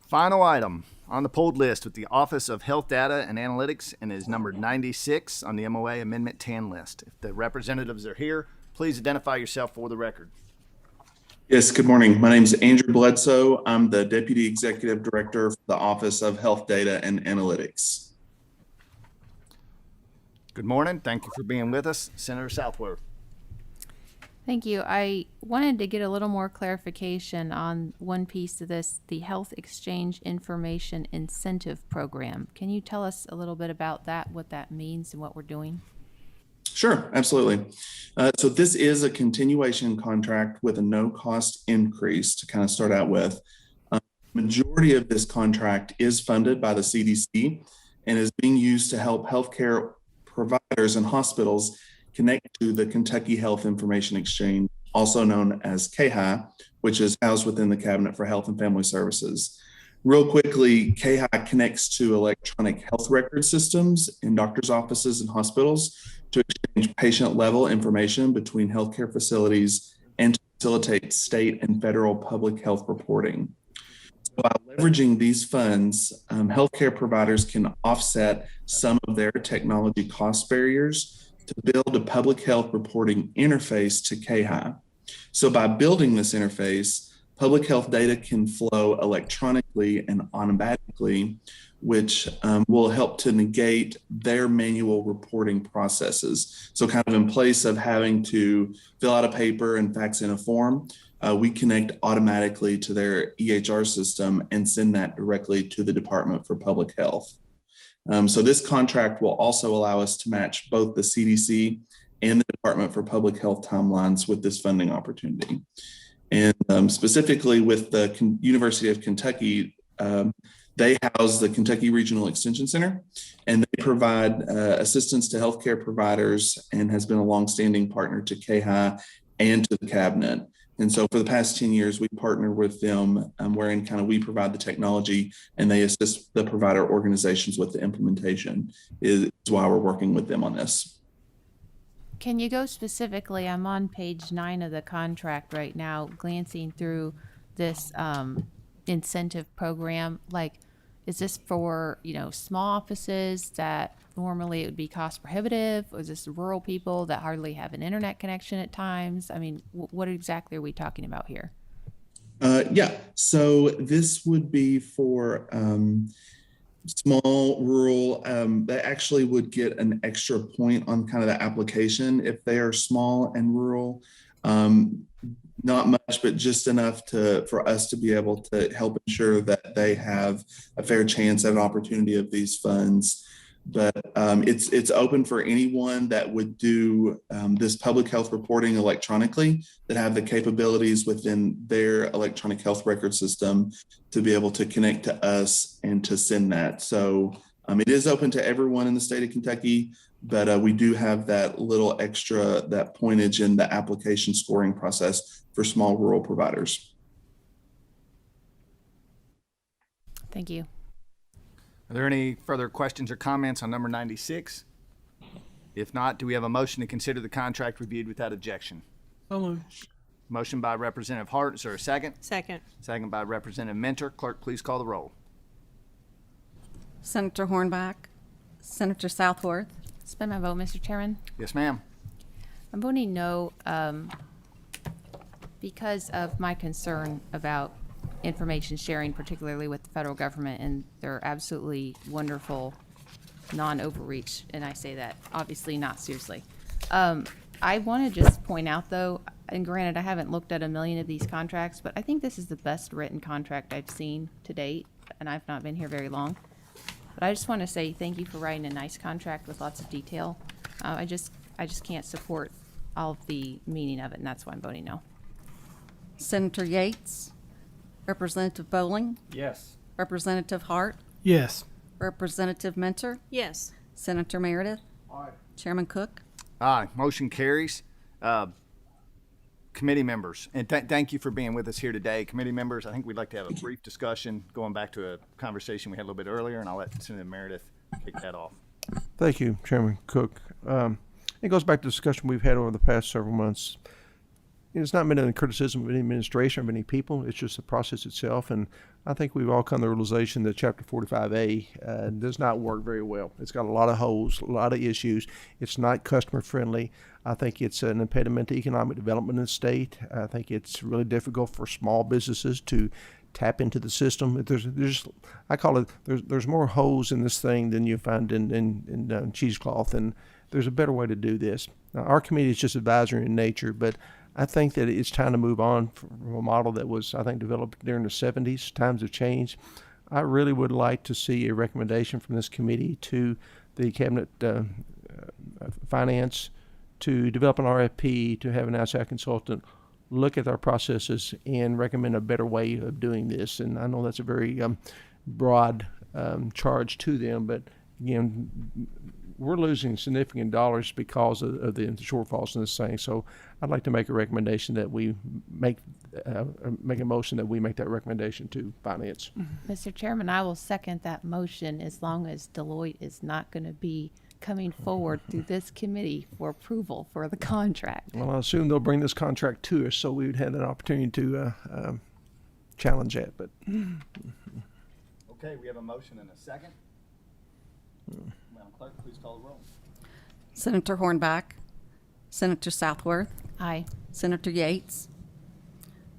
Final item on the pulled list with the Office of Health Data and Analytics, and is numbered 96 on the MOA Amendment 10 list. If the representatives are here, please identify yourself for the record. Yes, good morning. My name is Andrew Bledsoe. I'm the Deputy Executive Director for the Office of Health Data and Analytics. Good morning. Thank you for being with us. Senator Southworth. Thank you. I wanted to get a little more clarification on one piece of this, the Health Exchange Information Incentive Program. Can you tell us a little bit about that, what that means and what we're doing? Sure, absolutely. So this is a continuation contract with a no-cost increase to kind of start out with. Majority of this contract is funded by the CDC and is being used to help healthcare providers and hospitals connect to the Kentucky Health Information Exchange, also known as KHI, which is housed within the Cabinet for Health and Family Services. Real quickly, KHI connects to electronic health record systems in doctors' offices and hospitals to exchange patient-level information between healthcare facilities and to facilitate state and federal public health reporting. So by leveraging these funds, healthcare providers can offset some of their technology cost barriers to build a public health reporting interface to KHI. So by building this interface, public health data can flow electronically and automatically, which will help to negate their manual reporting processes. So kind of in place of having to fill out a paper and fax in a form, we connect automatically to their EHR system and send that directly to the Department for Public Health. So this contract will also allow us to match both the CDC and the Department for Public Health timelines with this funding opportunity. And specifically with the University of Kentucky, they house the Kentucky Regional Extension Center, and they provide assistance to healthcare providers and has been a longstanding partner to KHI and to the Cabinet. And so for the past 10 years, we partner with them, wherein kind of we provide the technology and they assist the provider organizations with the implementation is why we're working with them on this. Can you go specifically? I'm on page 9 of the contract right now, glancing through this incentive program. Like, is this for, small offices that normally it would be cost prohibitive? Or is this rural people that hardly have an internet connection at times? I mean, what exactly are we talking about here? Yeah, so this would be for small rural, they actually would get an extra point on kind of the application if they are small and rural. Not much, but just enough for us to be able to help ensure that they have a fair chance at an opportunity of these funds. But it's open for anyone that would do this public health reporting electronically, that have the capabilities within their electronic health record system to be able to connect to us and to send that. So it is open to everyone in the state of Kentucky, but we do have that little extra, that pointage in the application scoring process for small rural providers. Thank you. Are there any further questions or comments on number 96? If not, do we have a motion to consider the contract reviewed without objection? So moved. Motion by Representative Hart. Is there a second? Second. Second by Representative Mentor. Clerk, please call the roll. Senator Hornback, Senator Southworth, Suspend my vote, Mr. Chairman. Yes, ma'am. I'm voting no because of my concern about information sharing, particularly with the federal government and their absolutely wonderful non-overreach. And I say that obviously not seriously. I want to just point out, though, and granted, I haven't looked at a million of these contracts, but I think this is the best written contract I've seen to date, and I've not been here very long. But I just want to say thank you for writing a nice contract with lots of detail. I just can't support all of the meaning of it, and that's why I'm voting no. Senator Yates, Representative Bowling, Yes. Representative Hart, Yes. Representative Mentor, Yes. Senator Meredith, Chairman Cook. Aye, motion carries. Committee members, and thank you for being with us here today. Committee members, I think we'd like to have a brief discussion going back to a conversation we had a little bit earlier, and I'll let Senator Meredith kick that off. Thank you, Chairman Cook. It goes back to the discussion we've had over the past several months. It's not meant any criticism of any administration or of any people. It's just the process itself. And I think we've all come to the realization that Chapter 45A does not work very well. It's got a lot of holes, a lot of issues. It's not customer friendly. I think it's an impediment to economic development in the state. I think it's really difficult for small businesses to tap into the system. I call it, there's more holes in this thing than you find in cheesecloth, and there's a better way to do this. Now, our committee is just advisory in nature, but I think that it's time to move on from a model that was, I think, developed during the 70s. Times have changed. I really would like to see a recommendation from this committee to the Cabinet Finance to develop an RFP, to have an outside consultant look at our processes and recommend a better way of doing this. And I know that's a very broad charge to them, but again, we're losing significant dollars because of the shortfalls in this thing. So I'd like to make a recommendation that we make a motion that we make that recommendation to Finance. Mr. Chairman, I will second that motion as long as Deloitte is not going to be coming forward through this committee for approval for the contract. Well, I assume they'll bring this contract to us, so we would have an opportunity to challenge that. But okay, we have a motion and a second. Madam Clerk, please call the roll. Senator Hornback, Senator Southworth, Aye. Senator Yates,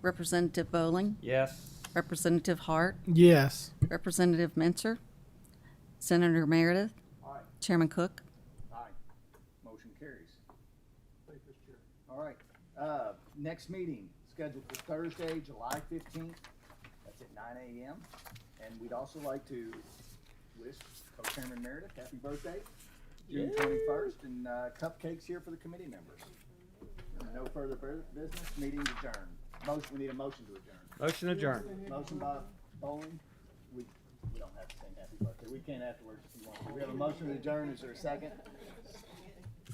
Representative Bowling, Yes. Representative Hart, Yes. Representative Mentor, Senator Meredith, Chairman Cook. Aye. Motion carries. All right. Next meeting scheduled for Thursday, July 15th. That's at 9 a.m. And we'd also like to wish Co-Chairman Meredith happy birthday, June 21st, and cupcakes here for the committee members. No further business. Meeting adjourned. We need a motion to adjourn. Motion adjourned. Motion by Bowling. We don't have to sing happy birthday. We can afterwards if you want to. We have a motion to adjourn. Is there a second?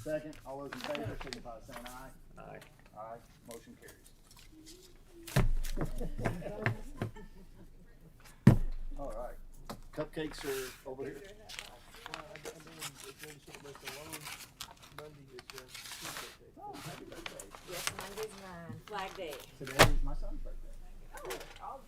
Second. All those in favor signify by saying aye. Aye. Aye. Motion carries. All right. Cupcakes are over here. Yes, Monday's mine. Flag Day. Today is my son's birthday.